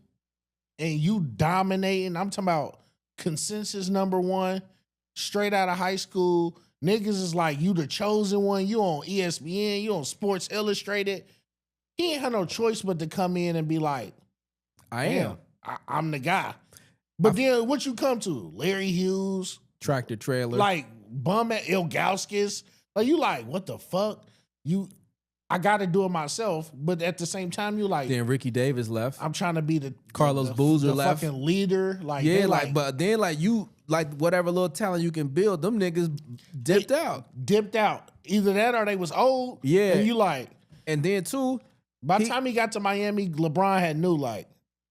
[SPEAKER 2] and you dominating, I'm talking about consensus number one, straight out of high school. Niggas is like, you the chosen one. You on ESPN, you on Sports Illustrated. He ain't had no choice but to come in and be like, I'm the guy. But then what you come to? Larry Hughes.
[SPEAKER 1] Tractor trailer.
[SPEAKER 2] Like bum at Ilgauskas. Like you like, what the fuck? I got to do it myself, but at the same time, you like.
[SPEAKER 1] Then Ricky Davis left.
[SPEAKER 2] I'm trying to be the
[SPEAKER 1] Carlos Boozer left.
[SPEAKER 2] Fucking leader. Like
[SPEAKER 1] but then like you like whatever little talent you can build, them niggas dipped out.
[SPEAKER 2] Dipped out. Either that or they was old.
[SPEAKER 1] Yeah.
[SPEAKER 2] And you like.
[SPEAKER 1] And then too,
[SPEAKER 2] by the time he got to Miami, LeBron had knew like,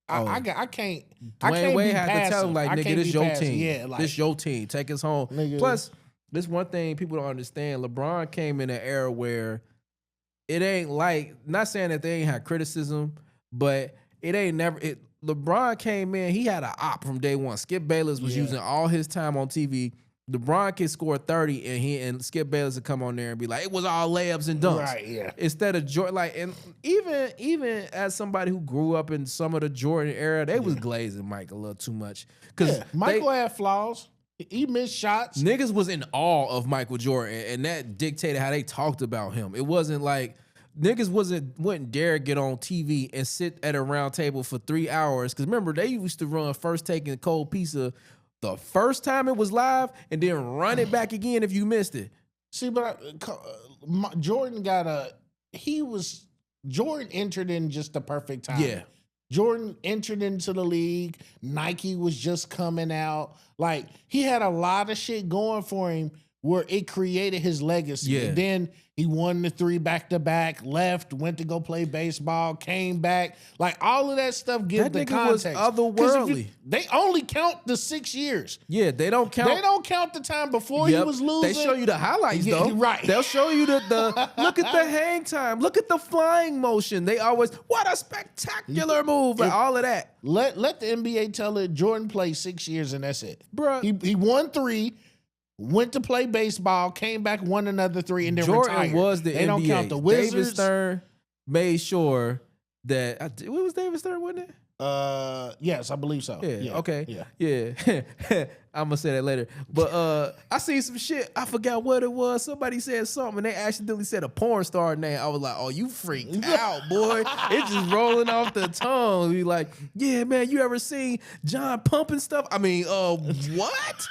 [SPEAKER 2] I can't.
[SPEAKER 1] Dwayne Wade had to tell him like, nigga, this your
[SPEAKER 2] passive.
[SPEAKER 1] team.
[SPEAKER 2] Yeah, like,
[SPEAKER 1] this your team. Take us home.
[SPEAKER 2] Nigga.
[SPEAKER 1] Plus, this one thing people don't understand. LeBron came in an era where it ain't like, not saying that they ain't had criticism, but it ain't never. LeBron came in, he had an op from day one. Skip Bayless was using all his time on TV. LeBron could score 30 and Skip Bayless would come on there and be like, it was all layups and dunks.
[SPEAKER 2] Right, yeah.
[SPEAKER 1] Instead of Jordan, like, and even as somebody who grew up in some of the Jordan era, they was glazing Mike a little too much. Because
[SPEAKER 2] Michael had flaws. He missed shots.
[SPEAKER 1] Niggas was in awe of Michael Jordan, and that dictated how they talked about him. It wasn't like niggas wouldn't dare get on TV and sit at a round table for 3 hours. Because remember, they used to run First Take and Cold Pizza the first time it was live, and then run it back again if you missed it.
[SPEAKER 2] See, but Jordan Jordan entered in just the perfect time.
[SPEAKER 1] Yeah.
[SPEAKER 2] Jordan entered into the league. Nike was just coming out. Like, he had a lot of shit going for him where it created his legacy.
[SPEAKER 1] Yeah.
[SPEAKER 2] And then he won the 3 back-to-back, left, went to go play baseball, came back. Like, all of that stuff gives
[SPEAKER 1] That
[SPEAKER 2] the
[SPEAKER 1] nigga
[SPEAKER 2] context.
[SPEAKER 1] was otherworldly.
[SPEAKER 2] They only count the 6 years.
[SPEAKER 1] Yeah, they don't count.
[SPEAKER 2] They don't count the time before he was losing.
[SPEAKER 1] They show you the highlights, though.
[SPEAKER 2] Right.
[SPEAKER 1] They'll show you the look at the hang time. Look at the flying motion. They always, what a spectacular move. Like, all of that.
[SPEAKER 2] Let the NBA tell it Jordan played 6 years and that's it.
[SPEAKER 1] Bruh.
[SPEAKER 2] He won 3, went to play baseball, came back, won another 3, and then
[SPEAKER 1] Jordan
[SPEAKER 2] retired.
[SPEAKER 1] was the
[SPEAKER 2] they
[SPEAKER 1] NBA.
[SPEAKER 2] Don't count the Wizards.
[SPEAKER 1] David Stern made sure that it was David Stern, wasn't it?
[SPEAKER 2] Yes, I believe so.
[SPEAKER 1] Yeah. Okay.
[SPEAKER 2] Yeah.
[SPEAKER 1] I'm gonna say that later. But I seen some shit. I forgot what it was. Somebody said something, and they accidentally said a porn star name. I was like, "Oh, you freaked out, boy!" It's just rolling off the tongue. Be like, "Yeah, man, you ever seen John pumping stuff?" I mean, what?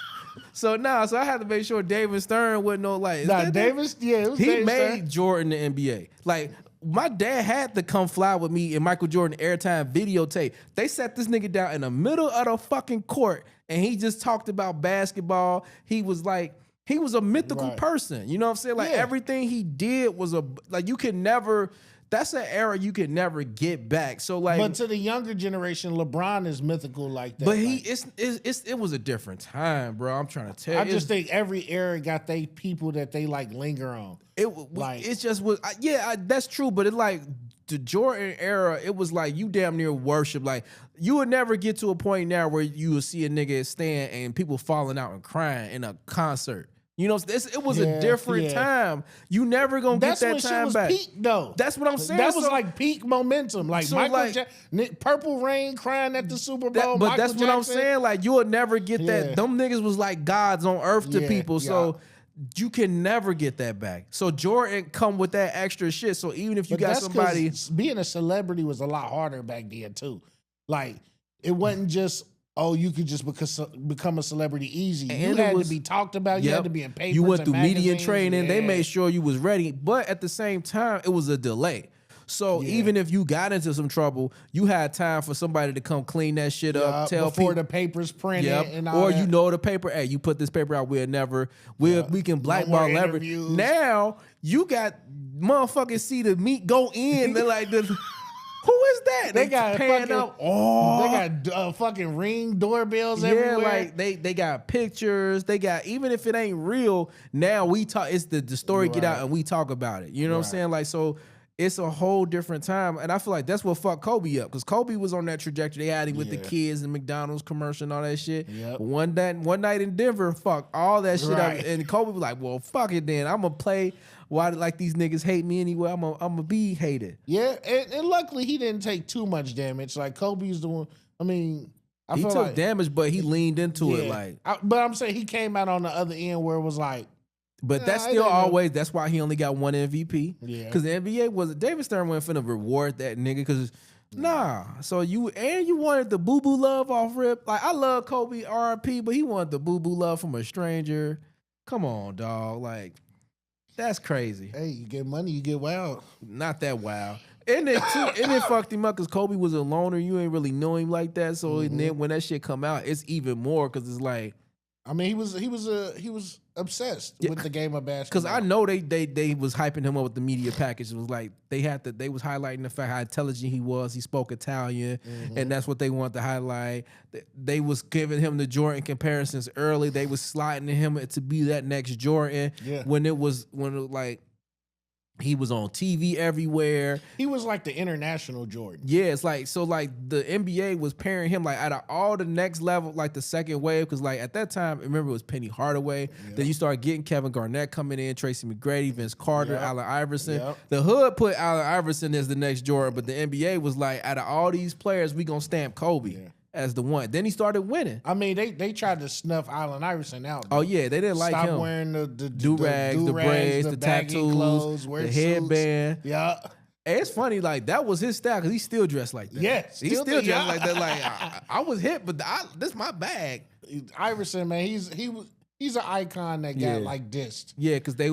[SPEAKER 1] So I had to make sure David Stern wasn't no like.
[SPEAKER 2] Davis. Yeah, it was
[SPEAKER 1] he
[SPEAKER 2] David
[SPEAKER 1] made
[SPEAKER 2] Stern.
[SPEAKER 1] Jordan the NBA. Like, my dad had to come fly with me in Michael Jordan airtime videotape. They sat this nigga down in the middle of the fucking court, and he just talked about basketball. He was a mythical person. You know what I'm saying? Like, everything he did was you can never. That's an era you can never get back. So like,
[SPEAKER 2] but to the younger generation, LeBron is mythical like that.
[SPEAKER 1] But it was a different time, bro. I'm trying to tell you.
[SPEAKER 2] I just think every era got they people that they like linger on.
[SPEAKER 1] It just was, that's true. But it like the Jordan era, it was like you damn near worship. Like, you would never get to a point now where you would see a nigga stand and people falling out and crying in a concert. You know, it was a different time. You never gonna get that time back.
[SPEAKER 2] Peak, though.
[SPEAKER 1] That's what I'm saying.
[SPEAKER 2] That was like peak momentum. Like, Michael Jackson, Purple Rain crying at the Super Bowl.
[SPEAKER 1] But that's what I'm saying. Like, you will never get that. Them niggas was like gods on earth to people. So you can never get that back. So Jordan come with that extra shit. So even if you got somebody,
[SPEAKER 2] being a celebrity was a lot harder back then too. Like, it wasn't just, oh, you could just become a celebrity easy.
[SPEAKER 1] And
[SPEAKER 2] you had to be talked about. You had to be in papers.
[SPEAKER 1] You went through media
[SPEAKER 2] magazines.
[SPEAKER 1] training. They made sure you was ready. But at the same time, it was a delay. So even if you got into some trouble, you had time for somebody to come clean that shit up. Tell
[SPEAKER 2] before
[SPEAKER 1] people
[SPEAKER 2] the papers printed and all
[SPEAKER 1] or
[SPEAKER 2] that.
[SPEAKER 1] you know the paper. Hey, you put this paper out. We can blackball every. Now you got motherfuckers see the meat go in. They're like who is that?
[SPEAKER 2] They got
[SPEAKER 1] pan up. Oh,
[SPEAKER 2] they got fucking Ring doorbells everywhere.
[SPEAKER 1] Like they got pictures. They got, even if it ain't real, now we talk. It's the story get out and we talk about it. You know what I'm saying? Like, so it's a whole different time, and I feel like that's what fucked Kobe up, because Kobe was on that trajectory. They had him with the kids and McDonald's commercial and all that shit.
[SPEAKER 2] Yep.
[SPEAKER 1] One night in Denver, fuck all that shit up, and Kobe was like, "Well, fuck it then. I'm gonna play." Why, like, these niggas hate me anyway? I'm gonna be hated.
[SPEAKER 2] Yeah, and luckily he didn't take too much damage. Like, Kobe's the one. I mean,
[SPEAKER 1] he took damage, but he leaned into it. Like,
[SPEAKER 2] but I'm saying he came out on the other end where it was like.
[SPEAKER 1] But that's still always. That's why he only got one MVP.
[SPEAKER 2] Yeah,
[SPEAKER 1] because the NBA was David Stern wasn't finna reward that nigga. Because so you wanted the boo boo love off rip. Like, I love Kobe R.I.P., but he wanted the boo boo love from a stranger. Come on, dog. Like. That's crazy.
[SPEAKER 2] Hey, you get money, you get wild.
[SPEAKER 1] Not that wild. And it fucked him up because Kobe was a loner. You ain't really know him like that. So then when that shit come out, it's even more because it's like,
[SPEAKER 2] I mean, he was obsessed with the game of basketball.
[SPEAKER 1] Because I know they was hyping him up with the media package. It was like they was highlighting the fact how intelligent he was. He spoke Italian, and that's what they wanted to highlight. They was giving him the Jordan comparisons early. They was sliding him to be that next Jordan.
[SPEAKER 2] Yeah.
[SPEAKER 1] When it was like he was on TV everywhere.
[SPEAKER 2] He was like the international Jordan.
[SPEAKER 1] Yeah, it's like so like the NBA was pairing him like out of all the next level, like the second wave, because like at that time, remember it was Penny Hardaway.
[SPEAKER 2] Yep.
[SPEAKER 1] Then you start getting Kevin Garnett coming in, Tracy McGrady, Vince Carter,
[SPEAKER 2] Yep.
[SPEAKER 1] Allen Iverson.
[SPEAKER 2] Yep.
[SPEAKER 1] The hood put Allen Iverson as the next Jordan, but the NBA was like, out of all these players, we gonna stamp Kobe as the one. Then he started winning.
[SPEAKER 2] I mean, they tried to snuff Allen Iverson out.
[SPEAKER 1] Oh yeah, they didn't like
[SPEAKER 2] Stop
[SPEAKER 1] him.
[SPEAKER 2] wearing the
[SPEAKER 1] Do-rags, the braids, the
[SPEAKER 2] baggy
[SPEAKER 1] tattoos,
[SPEAKER 2] clothes, wear
[SPEAKER 1] the
[SPEAKER 2] suits.
[SPEAKER 1] headband.
[SPEAKER 2] Yeah.
[SPEAKER 1] Hey, it's funny, like that was his style because he still dressed like that.
[SPEAKER 2] Yeah,
[SPEAKER 1] he still dressed like that. Like I was hit, but this my bag.
[SPEAKER 2] Iverson, man, he's an icon that got like dissed.
[SPEAKER 1] Yeah, because the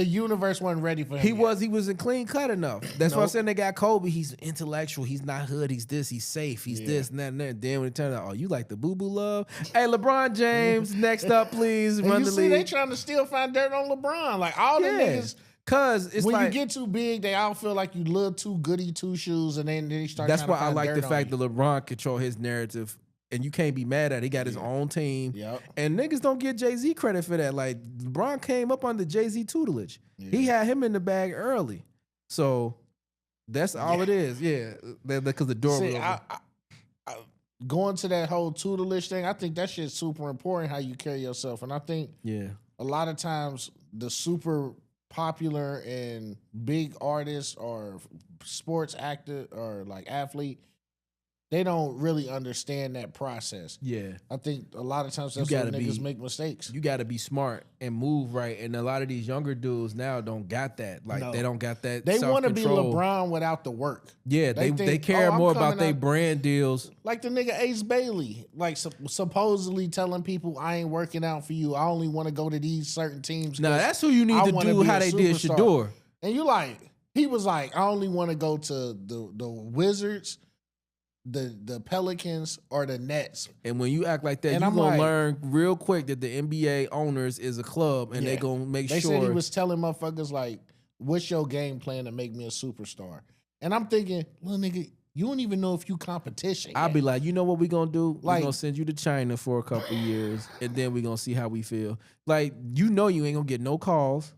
[SPEAKER 2] universe wasn't ready for him.
[SPEAKER 1] He wasn't clean cut enough. That's why I'm saying they got Kobe. He's intellectual. He's not hood. He's this. He's safe. He's this and that and that. Then when it turned out, oh, you like the boo boo love? Hey, LeBron James, next up, please.
[SPEAKER 2] And
[SPEAKER 1] Run
[SPEAKER 2] you
[SPEAKER 1] the
[SPEAKER 2] see,
[SPEAKER 1] league.
[SPEAKER 2] they trying to still find dirt on LeBron. Like all the niggas.
[SPEAKER 1] Cause it's
[SPEAKER 2] when
[SPEAKER 1] like,
[SPEAKER 2] you get too big, they all feel like you little too goody two shoes, and then they start.
[SPEAKER 1] That's
[SPEAKER 2] trying
[SPEAKER 1] why
[SPEAKER 2] to
[SPEAKER 1] I
[SPEAKER 2] find
[SPEAKER 1] like
[SPEAKER 2] dirt
[SPEAKER 1] the
[SPEAKER 2] on
[SPEAKER 1] fact
[SPEAKER 2] you.
[SPEAKER 1] that LeBron control his narrative, and you can't be mad at it. He got his own team, and niggas don't give Jay-Z credit for that. Like LeBron came up under Jay-Z tutelage. He had him in the bag early, so that's all it is. Yeah, because the door was open.
[SPEAKER 2] Going to that whole tutelage thing, I think that shit's super important. How you carry yourself, and I think a lot of times the super popular and big artists or sports actor or like athlete, they don't really understand that process. Yeah. I think a lot of times that's why niggas make mistakes.
[SPEAKER 1] You got to be smart and move right. And a lot of these younger dudes now don't got that. Like, they don't got that
[SPEAKER 2] They want to be
[SPEAKER 1] self-control.
[SPEAKER 2] LeBron without the work.
[SPEAKER 1] Yeah, they care more about their brand deals.
[SPEAKER 2] Like the nigga Ace Bailey, like supposedly telling people, I ain't working out for you. I only want to go to these certain teams.
[SPEAKER 1] Now, that's who you need to do how they did Shador.
[SPEAKER 2] And you like, he was like, I only want to go to the Wizards, the Pelicans, or the Nets.
[SPEAKER 1] And when you act like that, you're going to learn real quick that the NBA owners is a club, and they going to make sure.
[SPEAKER 2] They said he was telling motherfuckers, like, what's your game plan to make me a superstar? And I'm thinking, little nigga, you don't even know if you competition yet.
[SPEAKER 1] I'll be like, you know what we going to do?
[SPEAKER 2] Like,
[SPEAKER 1] we're going to send you to China for a couple years, and then we going to see how we feel. Like, you know you ain't going to get no calls.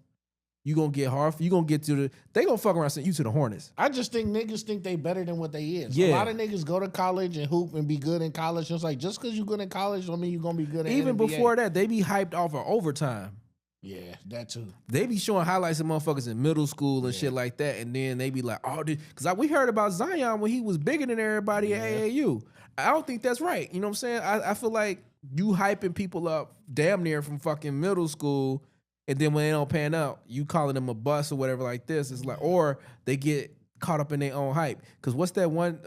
[SPEAKER 1] You gonna get hard. You gonna get to the. They gonna fuck around send you to the Hornets.
[SPEAKER 2] I just think niggas think they better than what they is.
[SPEAKER 1] Yeah.
[SPEAKER 2] A lot of niggas go to college and hoop and be good in college. It's like just because you good in college don't mean you gonna be good in
[SPEAKER 1] Even
[SPEAKER 2] NBA.
[SPEAKER 1] before that, they be hyped off of overtime.
[SPEAKER 2] Yeah, that too.
[SPEAKER 1] They be showing highlights of motherfuckers in middle school and shit like that, and then they be like, "Oh, because we heard about Zion when he was bigger than everybody at AAU." I don't think that's right. You know what I'm saying? I feel like you hyping people up damn near from fucking middle school. And then when they don't pan out, you calling them a bust or whatever like this. It's like, or they get caught up in their own hype. Because what's that one,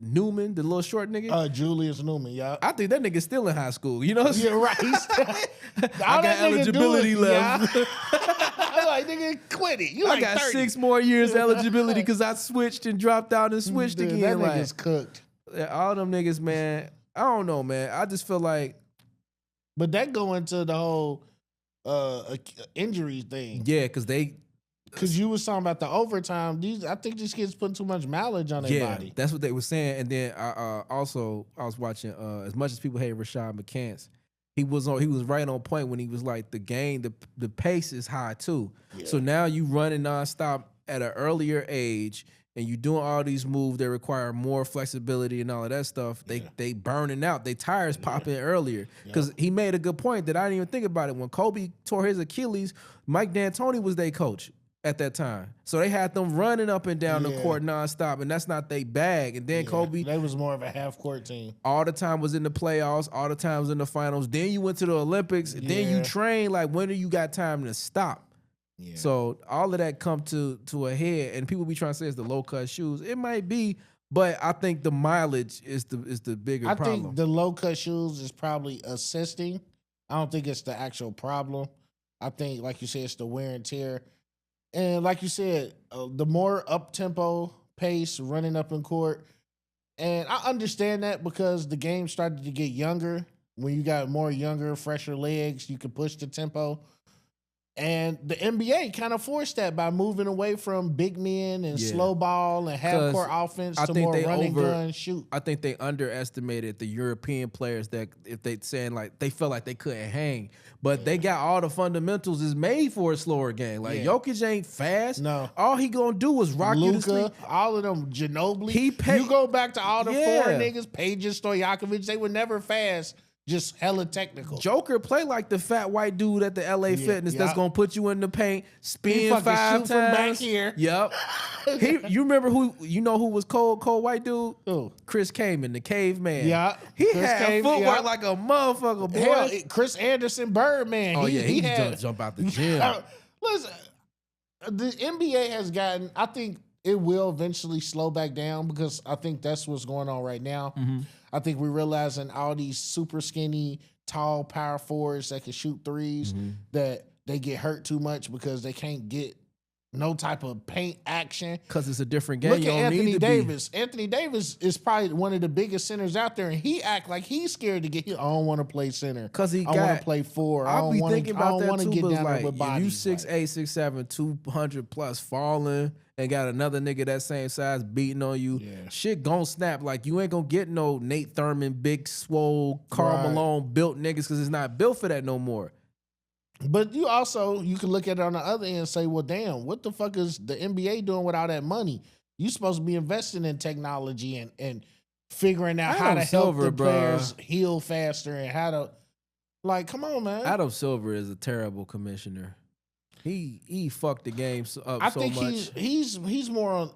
[SPEAKER 1] Newman, the little short nigga?
[SPEAKER 2] Julius Newman, yeah.
[SPEAKER 1] I think that nigga's still in high school. You know what I'm saying?
[SPEAKER 2] Yeah, right.
[SPEAKER 1] I got eligibility left.
[SPEAKER 2] I'm like, nigga, quit it. You
[SPEAKER 1] I got
[SPEAKER 2] 30.
[SPEAKER 1] 6 more years eligibility because I switched and dropped out and switched again.
[SPEAKER 2] That
[SPEAKER 1] like,
[SPEAKER 2] nigga's cooked.
[SPEAKER 1] All them niggas, man. I don't know, man. I just feel like.
[SPEAKER 2] But that go into the whole injury thing.
[SPEAKER 1] Yeah, because
[SPEAKER 2] you was talking about the overtime. I think these kids putting too much mileage on their body.
[SPEAKER 1] That's what they were saying. And then I was watching as much as people hate Rashad McCants, he was right on point when he was like the pace is high too. Yeah. So now you running nonstop at an earlier age. And you doing all these moves that require more flexibility and all of that stuff. They burning out. They tires popping earlier. Because he made a good point that I didn't even think about it. When Kobe tore his Achilles, Mike D'Antoni was their coach at that time. So they had them running up and down the court nonstop, and that's not their bag. And then Kobe,
[SPEAKER 2] they was more of a half-court team.
[SPEAKER 1] All the time was in the playoffs, all the time was in the finals. Then you went to the Olympics. Then you train. Like, when do you got time to stop? Yeah. So all of that come to a head, and people be trying to say it's the low cut shoes. It might be, but I think the mileage is the bigger problem.
[SPEAKER 2] I think the low cut shoes is probably assisting. I don't think it's the actual problem. I think, like you said, it's the wear and tear. And like you said, the more up tempo pace running up in court, and I understand that because the game started to get younger. when you got more younger, fresher legs, you can push the tempo. And the NBA kind of forced that by moving away from big men and slow ball and half-court offense to more running gun shoot.
[SPEAKER 1] I think they underestimated the European players that if they saying like they felt like they couldn't hang, but they got all the fundamentals is made for a slower game. Like Jokic ain't fast.
[SPEAKER 2] No,
[SPEAKER 1] all he gonna do is rock you to sleep.
[SPEAKER 2] All of them, Ginobili. You go back to all the foreign niggas, Pages, Stojakovic. They were never fast. Just hella technical.
[SPEAKER 1] Joker play like the fat white dude at the LA Fitness that's gonna put you in the paint, spin 5 times
[SPEAKER 2] from back here.
[SPEAKER 1] Yep. You remember who was cold white dude?
[SPEAKER 2] Who?
[SPEAKER 1] Chris Kaman, the caveman.
[SPEAKER 2] Yeah.
[SPEAKER 1] He had footwork like a motherfucker, boy.
[SPEAKER 2] Hell, Chris Anderson, Birdman.
[SPEAKER 1] Oh he had jump out the gym.
[SPEAKER 2] Listen, the NBA has gotten. I think it will eventually slow back down because I think that's what's going on right now.
[SPEAKER 1] Mm-hmm.
[SPEAKER 2] I think we're realizing all these super skinny, tall power forwards that can shoot threes that they get hurt too much because they can't get no type of paint action.
[SPEAKER 1] Because it's a different game.
[SPEAKER 2] Look at Anthony Davis. Anthony Davis is probably one of the biggest centers out there, and he act like he's scared to get here. I don't want to play center.
[SPEAKER 1] Because I
[SPEAKER 2] want to play 4.
[SPEAKER 1] I'll be thinking about that too,
[SPEAKER 2] get down
[SPEAKER 1] like,
[SPEAKER 2] with bodies.
[SPEAKER 1] If you 6'8", 6'7", 200 plus falling and got another nigga that same size beating on you, shit gon' snap. Like, you ain't gonna get no Nate Thurman, big, swole, Karl Malone built niggas because it's not built for that no more.
[SPEAKER 2] But you can look at it on the other end and say, well, damn, what the fuck is the NBA doing with all that money? You supposed to be investing in technology and figuring out how to help the players heal faster and how to, like, come on, man.
[SPEAKER 1] Adam Silver is a terrible commissioner. He fucked the game up
[SPEAKER 2] I
[SPEAKER 1] so
[SPEAKER 2] think
[SPEAKER 1] much.
[SPEAKER 2] he's more on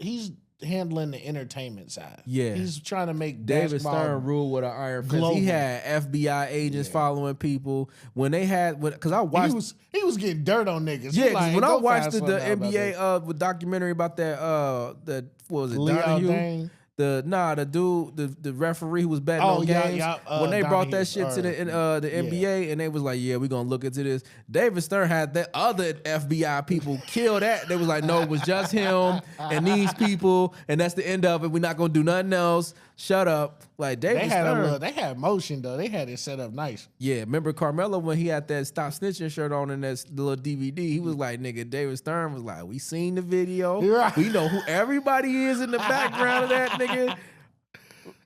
[SPEAKER 2] handling the entertainment side.
[SPEAKER 1] Yeah,
[SPEAKER 2] he's trying to make
[SPEAKER 1] David Stern rule with an iron fist. He had FBI agents following people when they had because I watched.
[SPEAKER 2] He was getting dirt on niggas.
[SPEAKER 1] Yeah, like, when I watched the NBA with documentary about that what was it, Donahue? The dude, the referee who was betting on games. When they brought that shit to the NBA and they was like, yeah, we're gonna look into this. David Stern had that other FBI people kill that. They was like, no, it was just him and these people, and that's the end of it. We're not gonna do nothing else. Shut up. Like David Stern.
[SPEAKER 2] They had motion though. They had it set up nice.
[SPEAKER 1] Yeah, remember Carmelo when he had that Stop Snitching shirt on in that little DVD? He was like, nigga, David Stern was like, we seen the video.
[SPEAKER 2] Right.
[SPEAKER 1] We know who everybody is in the background of that, nigga.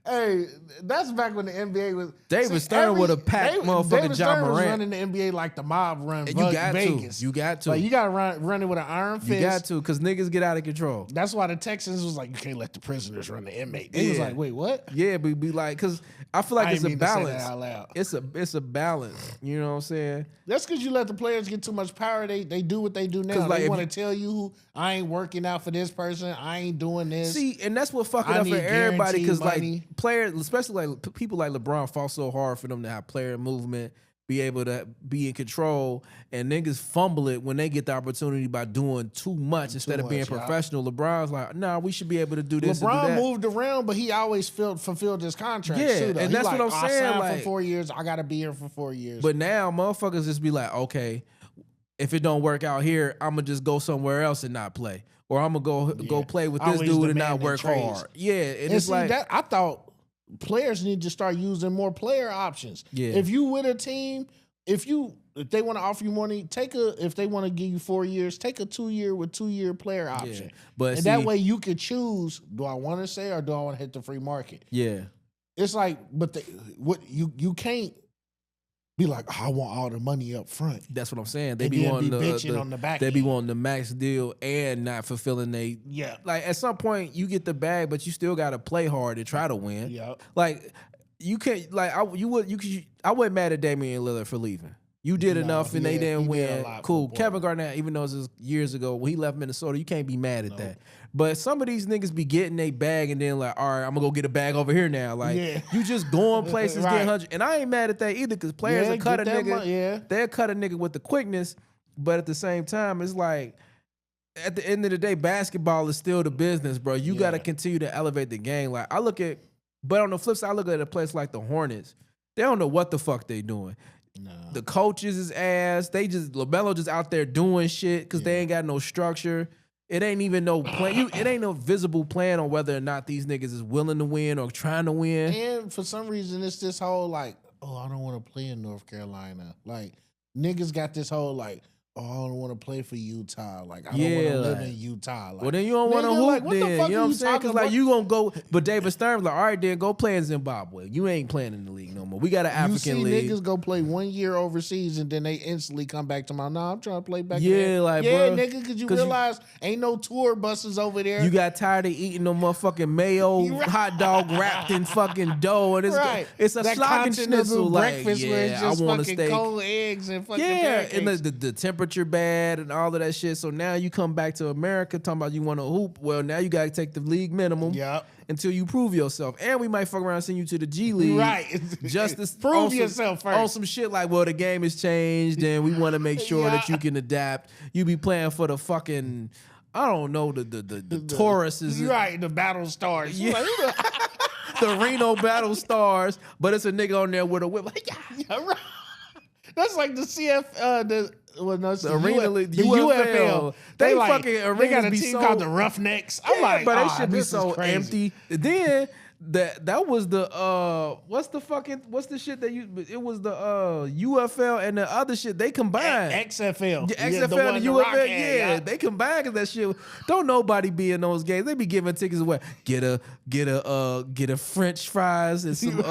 [SPEAKER 2] Hey, that's back when the NBA was.
[SPEAKER 1] David Stern would have packed motherfucking John Morant.
[SPEAKER 2] Was running the NBA like the mob run.
[SPEAKER 1] And you got
[SPEAKER 2] Vegas.
[SPEAKER 1] To. You got to.
[SPEAKER 2] Like, you got to run it with an iron fist.
[SPEAKER 1] You got to, because niggas get out of control.
[SPEAKER 2] That's why the Texans was like, you can't let the prisoners run the inmate. They was like, wait, what?
[SPEAKER 1] Yeah, but be like, because I feel like it's a balance.
[SPEAKER 2] To say that out loud.
[SPEAKER 1] It's a balance. You know what I'm saying?
[SPEAKER 2] That's because you let the players get too much power. They do what they do now. Like, they want to tell you, I ain't working out for this person. I ain't doing this.
[SPEAKER 1] See, and that's what fucking up for everybody. Because like players, especially like people like LeBron, fought so hard for them to have player movement, be able to be in control, and niggas fumble it when they get the opportunity by doing too much instead of being professional. LeBron's like, nah, we should be able to do this.
[SPEAKER 2] LeBron
[SPEAKER 1] and do that.
[SPEAKER 2] moved around, but he always fulfilled his contract.
[SPEAKER 1] Yeah,
[SPEAKER 2] too,
[SPEAKER 1] and that's what I'm saying.
[SPEAKER 2] I signed
[SPEAKER 1] like,
[SPEAKER 2] for 4 years. I got to be here for 4 years.
[SPEAKER 1] But now motherfuckers just be like, okay, if it don't work out here, I'm gonna just go somewhere else and not play, or I'm gonna go play with this dude and not work hard. Yeah, and it's
[SPEAKER 2] see,
[SPEAKER 1] like
[SPEAKER 2] that, I thought players need to start using more player options.
[SPEAKER 1] Yeah.
[SPEAKER 2] If you with a team, if they want to offer you money, if they want to give you 4 years, take a 2-year with 2-year player option.
[SPEAKER 1] Yeah. But
[SPEAKER 2] and that way you could choose, do I want to stay or do I want to hit the free market?
[SPEAKER 1] Yeah.
[SPEAKER 2] It's like, but you can't be like, oh, I want all the money up front.
[SPEAKER 1] That's what I'm saying. They be wanting
[SPEAKER 2] bitching on the back.
[SPEAKER 1] They be wanting the max deal and not fulfilling like at some point you get the bag, but you still gotta play hard to try to win.
[SPEAKER 2] Yeah.
[SPEAKER 1] Like you can't like I wasn't mad at Damian Lillard for leaving. You did enough and they didn't win. Cool. Kevin Garnett, even though it was years ago when he left Minnesota, you can't be mad at that. But some of these niggas be getting a bag and then like, all right, I'm gonna go get a bag over here now. Like you just going places, getting 100. And I ain't mad at that either because players will cut a nigga. They'll cut a nigga with the quickness, but at the same time, it's like at the end of the day, basketball is still the business, bro. You gotta continue to elevate the game. Like but on the flip side, I look at a place like the Hornets. They don't know what the fuck they doing.
[SPEAKER 2] No.
[SPEAKER 1] The coaches is ass. LaMelo just out there doing shit because they ain't got no structure. It ain't even no plan. It ain't no visible plan on whether or not these niggas is willing to win or trying to win.
[SPEAKER 2] And for some reason, it's this whole like oh, I don't want to play in North Carolina. Like niggas got this whole like, oh, I don't want to play for Utah. Like I don't want to live in Utah. Like,
[SPEAKER 1] well, then you don't want to
[SPEAKER 2] nigga,
[SPEAKER 1] hoop
[SPEAKER 2] like, what the
[SPEAKER 1] then.
[SPEAKER 2] fuck
[SPEAKER 1] You know
[SPEAKER 2] are
[SPEAKER 1] what I'm
[SPEAKER 2] you
[SPEAKER 1] saying? Because
[SPEAKER 2] talking
[SPEAKER 1] like
[SPEAKER 2] about?
[SPEAKER 1] you gonna go, but David Stern's like, all right, then go play in Zimbabwe. You ain't playing in the league no more. We got an
[SPEAKER 2] You
[SPEAKER 1] African
[SPEAKER 2] see
[SPEAKER 1] league.
[SPEAKER 2] niggas go play 1 year overseas and then they instantly come back to my. Nah, I'm trying to play back.
[SPEAKER 1] Yeah,
[SPEAKER 2] in there.
[SPEAKER 1] like,
[SPEAKER 2] yeah,
[SPEAKER 1] bro,
[SPEAKER 2] nigga, because you realize ain't no tour buses over there.
[SPEAKER 1] You got tired of eating no motherfucking mayo hot dog wrapped in fucking dough, and it's a
[SPEAKER 2] that
[SPEAKER 1] schnitzel. Like,
[SPEAKER 2] breakfast where it's
[SPEAKER 1] yeah,
[SPEAKER 2] just
[SPEAKER 1] I want a
[SPEAKER 2] fucking
[SPEAKER 1] steak.
[SPEAKER 2] cold eggs and fucking
[SPEAKER 1] Yeah,
[SPEAKER 2] pancakes.
[SPEAKER 1] and the temperature bad and all of that shit. So now you come back to America talking about you want to hoop. Well, now you got to take the league minimum until you prove yourself. And we might fuck around and send you to the G League.
[SPEAKER 2] Right.
[SPEAKER 1] Just to
[SPEAKER 2] prove yourself first.
[SPEAKER 1] On some shit like, well, the game has changed and we want to make sure that you can adapt. You be playing for the fucking, I don't know, the Tauruses.
[SPEAKER 2] Right, the Battle Stars.
[SPEAKER 1] Yeah. The Reno Battle Stars. But it's a nigga on there with a whip. Like,
[SPEAKER 2] yeah, right. That's like the the
[SPEAKER 1] Arena League,
[SPEAKER 2] the
[SPEAKER 1] UFL. They fucking
[SPEAKER 2] they got
[SPEAKER 1] arenas
[SPEAKER 2] a
[SPEAKER 1] be
[SPEAKER 2] team
[SPEAKER 1] so
[SPEAKER 2] called the Roughnecks. I'm like,
[SPEAKER 1] but they should be so
[SPEAKER 2] crazy.
[SPEAKER 1] empty. Then that was the what's the shit that it was the UFL and the other shit they combined.
[SPEAKER 2] XFL.
[SPEAKER 1] Yeah, XFL and UFL, yeah, they combined cause that shit. Don't nobody be in those games. They be giving tickets away. Get a French fries and some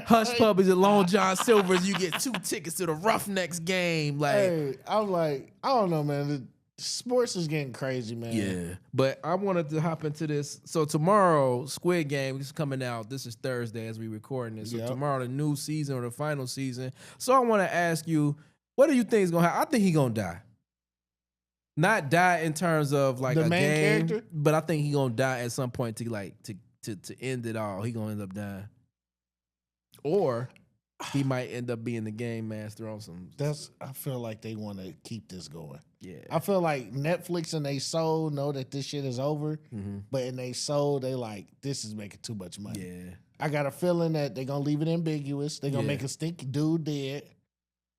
[SPEAKER 1] Hush Puppies and Long John Silvers. You get 2 tickets to the Roughnecks game. Like,
[SPEAKER 2] hey, I'm like, I don't know, man. Sports is getting crazy, man.
[SPEAKER 1] Yeah, but I wanted to hop into this. So tomorrow, Squid Game is coming out. This is Thursday as we recording this. So tomorrow, the new season or the final season. So I want to ask you, what do you think is gonna happen? I think he gonna die. Not die in terms of like
[SPEAKER 2] the
[SPEAKER 1] a
[SPEAKER 2] main
[SPEAKER 1] game,
[SPEAKER 2] character,
[SPEAKER 1] but I think he gonna die at some point to end it all. He gonna end up dying, or he might end up being the game master on some.
[SPEAKER 2] I feel like they want to keep this going.
[SPEAKER 1] Yeah,
[SPEAKER 2] I feel like Netflix and they soul know that this shit is over, but in they soul they like this is making too much money.
[SPEAKER 1] Yeah,
[SPEAKER 2] I got a feeling that they're gonna leave it ambiguous. They're gonna make us think dude dead.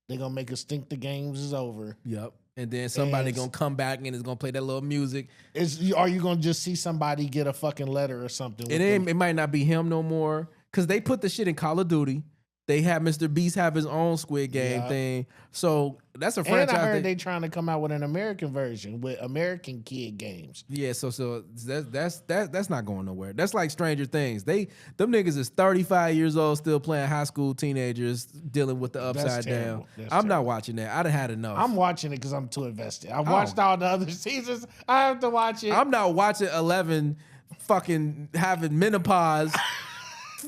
[SPEAKER 2] They're gonna make us think the games is over.
[SPEAKER 1] Yep. And then somebody gonna come back and is gonna play that little music.
[SPEAKER 2] Are you gonna just see somebody get a fucking letter or something?
[SPEAKER 1] It might not be him no more because they put the shit in Call of Duty. They have Mr. Beast have his own Squid Game thing. So that's a franchise.
[SPEAKER 2] And I heard they trying to come out with an American version with American kid games.
[SPEAKER 1] Yeah, so that's not going nowhere. That's like Stranger Things. Them niggas is 35 years old still playing high school teenagers dealing with the upside down. I'm not watching that. I done had enough.
[SPEAKER 2] I'm watching it because I'm too invested. I've watched all the other seasons. I have to watch it.
[SPEAKER 1] I'm not watching 11 fucking having menopause.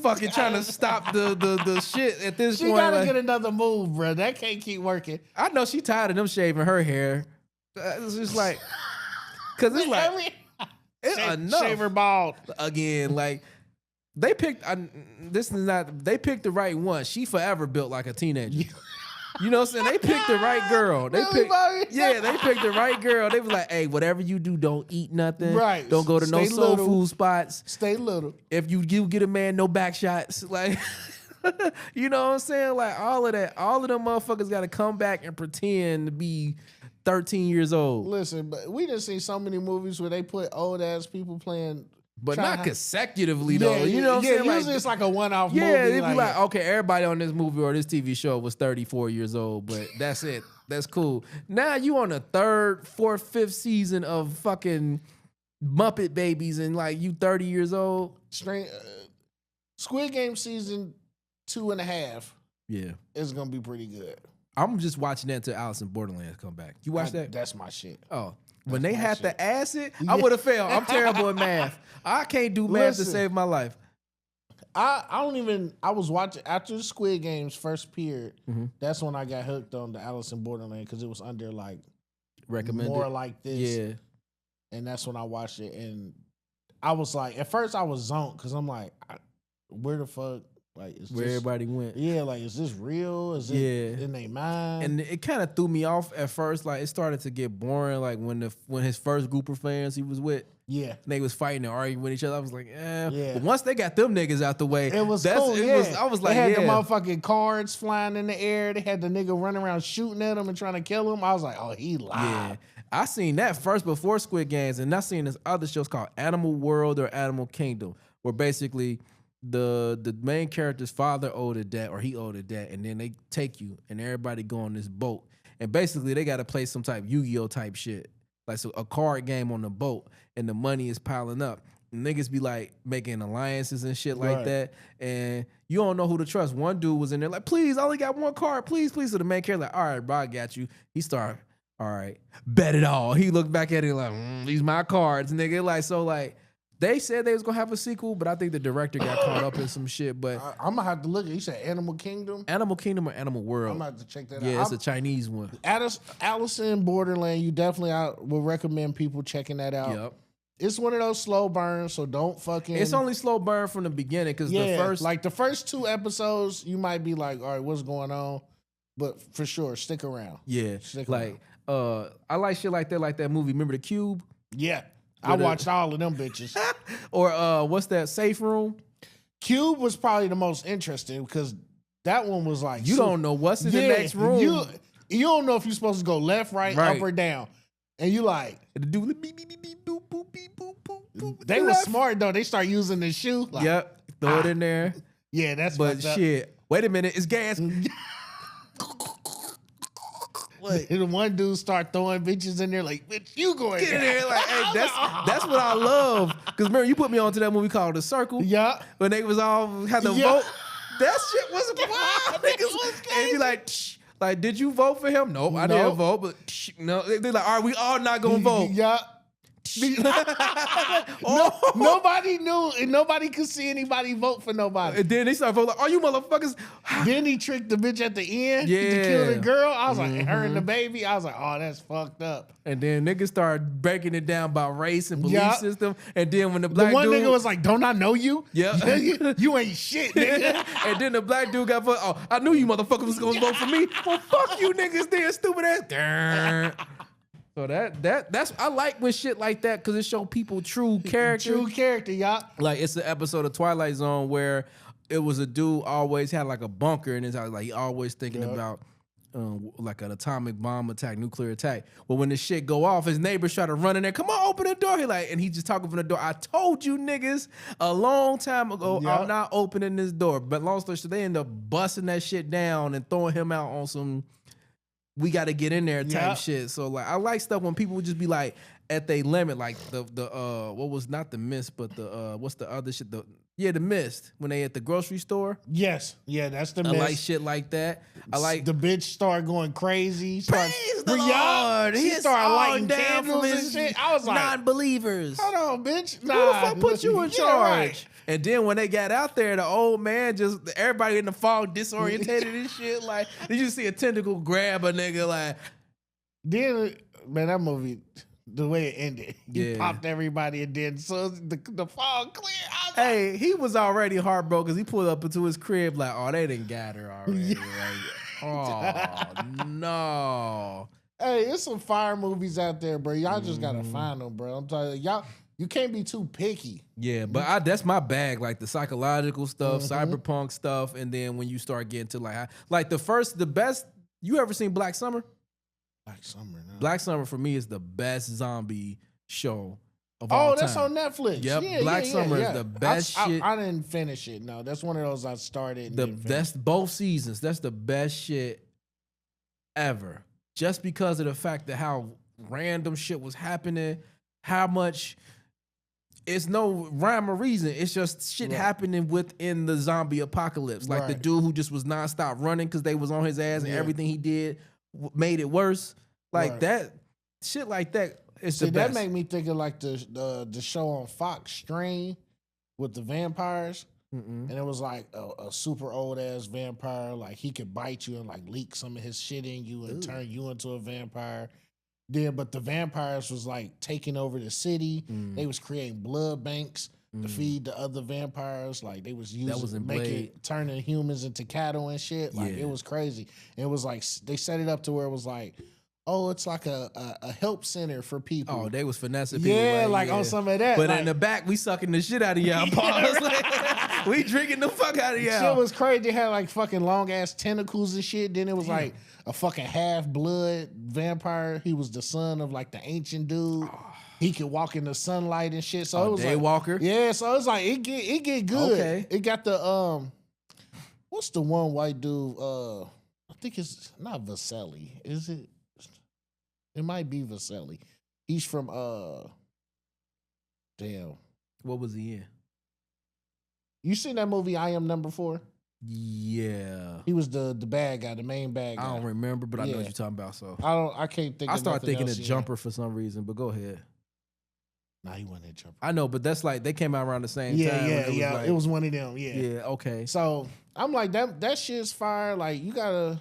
[SPEAKER 1] Fucking trying to stop the shit at this point.
[SPEAKER 2] She gotta get another move, bro. That can't keep working.
[SPEAKER 1] I know she tired of them shaving her hair. It's just like, cause it's like it's enough.
[SPEAKER 2] Shave her bald
[SPEAKER 1] again. Like they picked. They picked the right one. She forever built like a teenager. You know what I'm saying? They picked the right girl. They picked the right girl. They was like, hey, whatever you do, don't eat nothing.
[SPEAKER 2] Right.
[SPEAKER 1] Don't go to no soul food spots.
[SPEAKER 2] Stay little.
[SPEAKER 1] If you get a man, no back shots. Like, you know what I'm saying? Like all of that. All of them motherfuckers got to come back and pretend to be 13 years old.
[SPEAKER 2] Listen, but we done seen so many movies where they put old ass people playing.
[SPEAKER 1] But not consecutively though. You know what I'm saying?
[SPEAKER 2] Usually it's like a one-off movie.
[SPEAKER 1] Yeah, it'd be like, okay, everybody on this movie or this TV show was 34 years old, but that's it. That's cool. Now you on the 3rd, 4th, 5th season of fucking Muppet Babies and like you 30 years old.
[SPEAKER 2] Squid Game season 2.5.
[SPEAKER 1] Yeah.
[SPEAKER 2] It's gonna be pretty good.
[SPEAKER 1] I'm just watching that until Alice in Borderlands come back. You watch that?
[SPEAKER 2] That's my shit.
[SPEAKER 1] Oh. When they had the acid, I would have failed. I'm terrible at math. I can't do math to save my life.
[SPEAKER 2] I was watching after the Squid Game's first period. That's when I got hooked on the Alice in Borderland because it was under like
[SPEAKER 1] recommended
[SPEAKER 2] more like this.
[SPEAKER 1] Yeah.
[SPEAKER 2] And that's when I watched it. And I was like, at first I was zoned because I'm like, where the fuck? Like,
[SPEAKER 1] where everybody went.
[SPEAKER 2] Yeah, like, is this real? Is it in their mind?
[SPEAKER 1] And it kind of threw me off at first. Like, it started to get boring. Like, when his first group of fans he was with, they was fighting and arguing with each other. I was like, yeah. But once they got them niggas out the way,
[SPEAKER 2] it was cool.
[SPEAKER 1] I was like,
[SPEAKER 2] they had the motherfucking cards flying in the air. They had the nigga running around shooting at him and trying to kill him. I was like, oh, he lied.
[SPEAKER 1] Yeah. I seen that first before Squid Games, and I seen this other shows called Animal World or Animal Kingdom, where basically the main character's father owed a debt, or he owed a debt, and then they take you and everybody go on this boat, and basically they got to play some type Yu-Gi-Oh type shit, like so a card game on the boat, and the money is piling up. Niggas be like making alliances and shit like that, and you don't know who to trust. One dude was in there like, please, I only got one card, please. So the main character like, all right, bro, I got you. He started, all right, bet it all. He looked back at it like, these my cards, nigga. Like, so like, they said they was gonna have a sequel, but I think the director got caught up in some shit. But
[SPEAKER 2] I'm gonna have to look at. You said Animal Kingdom.
[SPEAKER 1] Animal Kingdom or Animal World?
[SPEAKER 2] I'm gonna have to check that out.
[SPEAKER 1] Yeah, it's a Chinese one.
[SPEAKER 2] Alice in Borderland. You definitely would recommend people checking that out.
[SPEAKER 1] Yep.
[SPEAKER 2] It's one of those slow burns, so don't fucking.
[SPEAKER 1] It's only slow burn from the beginning because
[SPEAKER 2] the first 2 episodes, you might be like, all right, what's going on? But for sure, stick around.
[SPEAKER 1] Yeah,
[SPEAKER 2] stick
[SPEAKER 1] like
[SPEAKER 2] around.
[SPEAKER 1] I like shit like that movie. Remember The Cube?
[SPEAKER 2] Yeah, I watched all of them bitches.
[SPEAKER 1] Or what's that, Safe Room?
[SPEAKER 2] Cube was probably the most interesting because that one was like
[SPEAKER 1] you don't know what's in the next room.
[SPEAKER 2] You don't know if you're supposed to go left, right, up, or down, and you like. They were smart though. They start using the shoe. Like,
[SPEAKER 1] yep, throw it in there.
[SPEAKER 2] Yeah, that's.
[SPEAKER 1] But shit. Wait a minute, it's gas.
[SPEAKER 2] The one dude start throwing bitches in there like, bitch, you going
[SPEAKER 1] get in there like, hey, that's what I love. Because remember, you put me onto that movie called The Circle.
[SPEAKER 2] Yeah,
[SPEAKER 1] when they was all had to vote. That shit was wild. Niggas and be like, did you vote for him? Nope, I didn't vote. But no, they're like, all right, we all not gonna vote.
[SPEAKER 2] Yeah. Nobody knew, and nobody could see anybody vote for nobody.
[SPEAKER 1] And then they start voting like, "Oh, you motherfuckers!"
[SPEAKER 2] Then he tricked the bitch at the end to kill the girl. I was like, her and the baby. I was like, "Oh, that's fucked up."
[SPEAKER 1] And then niggas started breaking it down by race and belief system. And then when the black
[SPEAKER 2] one
[SPEAKER 1] dude
[SPEAKER 2] nigga was like, "Don't I know you?
[SPEAKER 1] Yeah,
[SPEAKER 2] you ain't shit, nigga."
[SPEAKER 1] And then the black dude got voted. Oh, I knew you motherfuckers was gonna vote for me. Well, fuck you niggas, then stupid ass. So that's I like when shit like that because it show people true character.
[SPEAKER 2] True character, y'all.
[SPEAKER 1] Like it's an episode of Twilight Zone where it was a dude always had like a bunker in his house. Like he always thinking about like an atomic bomb attack, nuclear attack. But when the shit go off, his neighbors try to run in there. Come on, open the door. He like, and he just talking from the door. I told you niggas a long time ago, I'm not opening this door. But long story short, they end up busting that shit down and throwing him out on some. We got to get in there type shit. So like, I like stuff when people would just be like at their limit, like the what was not the mist, but the what's the other shit? The mist when they at the grocery store.
[SPEAKER 2] Yes, yeah, that's the mist.
[SPEAKER 1] I like shit like that. I like
[SPEAKER 2] the bitch start going crazy.
[SPEAKER 1] Praise the Lord.
[SPEAKER 2] He started lighting candles and shit. I was like,
[SPEAKER 1] non-believers.
[SPEAKER 2] Hold on, bitch.
[SPEAKER 1] Who the fuck put you in charge? Right. And then when they got out there, the old man just everybody in the fog disorientated and shit. Like, did you see a tentacle grab a nigga? Like,
[SPEAKER 2] then man, that movie, the way it ended, he popped everybody, and then so the fog cleared.
[SPEAKER 1] Hey, he was already heartbroken because he pulled up into his crib like, oh, they didn't got her already. Like, oh no.
[SPEAKER 2] Hey, there's some fire movies out there, bro. Y'all just gotta find them, bro. I'm telling y'all. You can't be too picky.
[SPEAKER 1] Yeah, but that's my bag, like the psychological stuff, cyberpunk stuff, and then when you start getting to like the best. You ever seen Black Summer?
[SPEAKER 2] Black Summer, no.
[SPEAKER 1] Black Summer for me is the best zombie show of all time.
[SPEAKER 2] Oh, that's on Netflix.
[SPEAKER 1] Yep,
[SPEAKER 2] yeah,
[SPEAKER 1] Black Summer is the best shit.
[SPEAKER 2] I didn't finish it. No, that's one of those I started.
[SPEAKER 1] That's both seasons. That's the best shit ever. Just because of the fact that how random shit was happening, how much. It's no rhyme or reason. It's just shit happening within the zombie apocalypse. Like the dude who just was nonstop running because they was on his ass and everything he did made it worse. Like that shit like that. It's the best.
[SPEAKER 2] That made me think of like the show on Fox, Strain, with the vampires. And it was like a super old ass vampire. Like he could bite you and like leak some of his shit in you and turn you into a vampire. Yeah, but the vampires was like taking over the city. They was creating blood banks to feed the other vampires. Like they was using turning humans into cattle and shit. Like it was crazy. And it was like they set it up to where it was like, oh, it's like a help center for people.
[SPEAKER 1] Oh, they was finessing people.
[SPEAKER 2] Yeah, like on some of that.
[SPEAKER 1] But
[SPEAKER 2] like,
[SPEAKER 1] in the back, we sucking the shit out of y'all. Like, we drinking the fuck out of y'all.
[SPEAKER 2] Shit was crazy. They had like fucking long ass tentacles and shit. Then it was like a fucking half blood vampire. He was the son of like the ancient dude. He could walk in the sunlight and shit. So it was like,
[SPEAKER 1] Daywalker.
[SPEAKER 2] yeah, so it's like it get good.
[SPEAKER 1] Okay.
[SPEAKER 2] It got the what's the one white dude? I think it's not Vaselli. Is it? It might be Vaselli. He's from damn.
[SPEAKER 1] What was he in?
[SPEAKER 2] You seen that movie I Am Number 4?
[SPEAKER 1] Yeah.
[SPEAKER 2] He was the bad guy, the main bad guy.
[SPEAKER 1] I don't remember, but I know
[SPEAKER 2] Yeah.
[SPEAKER 1] what you're talking about. So
[SPEAKER 2] I can't think
[SPEAKER 1] I
[SPEAKER 2] of
[SPEAKER 1] started
[SPEAKER 2] nothing
[SPEAKER 1] thinking
[SPEAKER 2] else
[SPEAKER 1] of
[SPEAKER 2] he
[SPEAKER 1] Jumper for some reason, but go ahead.
[SPEAKER 2] Nah, he wasn't in Jumper.
[SPEAKER 1] I know, but that's like they came out around the same
[SPEAKER 2] Yeah,
[SPEAKER 1] time.
[SPEAKER 2] yeah.
[SPEAKER 1] Like,
[SPEAKER 2] It was one of them. Yeah.
[SPEAKER 1] yeah, okay.
[SPEAKER 2] So I'm like that shit's fire. Like you gotta.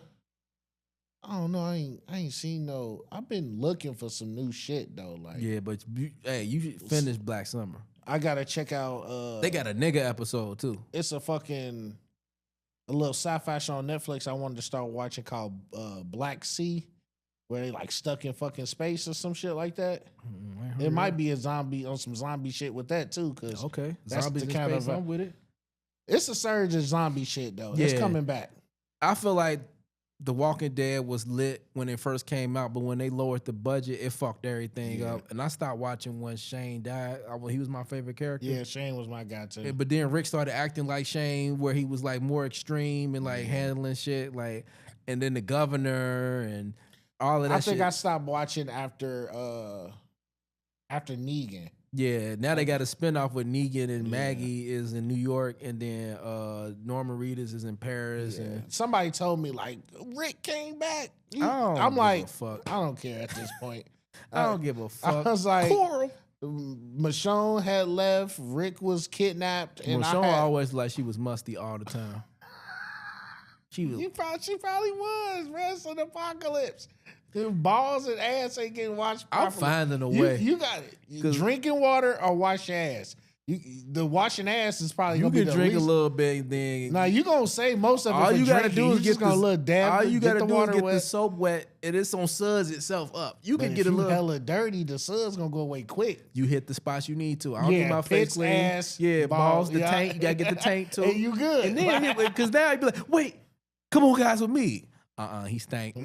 [SPEAKER 2] I don't know. I ain't seen no. I've been looking for some new shit though. Like
[SPEAKER 1] Yeah, but you should finish Black Summer.
[SPEAKER 2] I gotta check out.
[SPEAKER 1] They got a nigga episode too.
[SPEAKER 2] It's a little sci-fi show on Netflix I wanted to start watching called Black Sea, where they like stuck in fucking space or some shit like that. It might be a zombie on some zombie shit with that too, cause
[SPEAKER 1] Okay,
[SPEAKER 2] that's
[SPEAKER 1] zombies
[SPEAKER 2] the
[SPEAKER 1] in
[SPEAKER 2] kind
[SPEAKER 1] space.
[SPEAKER 2] of
[SPEAKER 1] I'm with it.
[SPEAKER 2] it's a surge of zombie shit though. It's
[SPEAKER 1] Yeah.
[SPEAKER 2] coming back.
[SPEAKER 1] I feel like The Walking Dead was lit when it first came out, but when they lowered the budget, it fucked everything
[SPEAKER 2] Yeah.
[SPEAKER 1] up. And I stopped watching when Shane died. He was my favorite character.
[SPEAKER 2] Yeah, Shane was my guy too.
[SPEAKER 1] But then Rick started acting like Shane, where he was like more extreme and like handling shit, like, and then the governor and all of that.
[SPEAKER 2] I think
[SPEAKER 1] shit.
[SPEAKER 2] I stopped watching after Negan.
[SPEAKER 1] Yeah, now they got a spinoff with Negan and Maggie is in New York, and then Norman Reedus is in Paris.
[SPEAKER 2] Yeah.
[SPEAKER 1] And
[SPEAKER 2] Somebody told me like Rick came back.
[SPEAKER 1] don't
[SPEAKER 2] I'm
[SPEAKER 1] give
[SPEAKER 2] like,
[SPEAKER 1] a fuck.
[SPEAKER 2] I don't care at this point.
[SPEAKER 1] I don't give a fuck.
[SPEAKER 2] I was like,
[SPEAKER 1] Coral.
[SPEAKER 2] Michonne had left. Rick was kidnapped, and
[SPEAKER 1] Michonne always like she was musty all the time. She was.
[SPEAKER 2] She probably was. Rest of the apocalypse. The balls and ass ain't getting washed properly.
[SPEAKER 1] I'm finding a way.
[SPEAKER 2] You got it. Drinking water or wash your ass. The washing ass is probably
[SPEAKER 1] You
[SPEAKER 2] gonna be
[SPEAKER 1] can
[SPEAKER 2] the
[SPEAKER 1] drink
[SPEAKER 2] least.
[SPEAKER 1] a little bit, then
[SPEAKER 2] Now you gonna say most of it.
[SPEAKER 1] all
[SPEAKER 2] for
[SPEAKER 1] you gotta
[SPEAKER 2] drinking.
[SPEAKER 1] do is
[SPEAKER 2] You
[SPEAKER 1] get
[SPEAKER 2] just gonna
[SPEAKER 1] the
[SPEAKER 2] little dab.
[SPEAKER 1] all you gotta
[SPEAKER 2] get the
[SPEAKER 1] do is
[SPEAKER 2] water
[SPEAKER 1] get
[SPEAKER 2] wet.
[SPEAKER 1] the soap wet, and it's on suds itself up. You
[SPEAKER 2] But
[SPEAKER 1] can
[SPEAKER 2] if
[SPEAKER 1] get a
[SPEAKER 2] you
[SPEAKER 1] little.
[SPEAKER 2] hella dirty, the suds gonna go away quick.
[SPEAKER 1] You hit the spots you need to. I don't
[SPEAKER 2] Yeah,
[SPEAKER 1] get my face
[SPEAKER 2] pits,
[SPEAKER 1] clean.
[SPEAKER 2] ass,
[SPEAKER 1] Yeah, balls, the
[SPEAKER 2] yeah.
[SPEAKER 1] tank. You gotta get the tank too.
[SPEAKER 2] And you good.
[SPEAKER 1] And then because now you be like, wait, come on, guys, with me. He stank.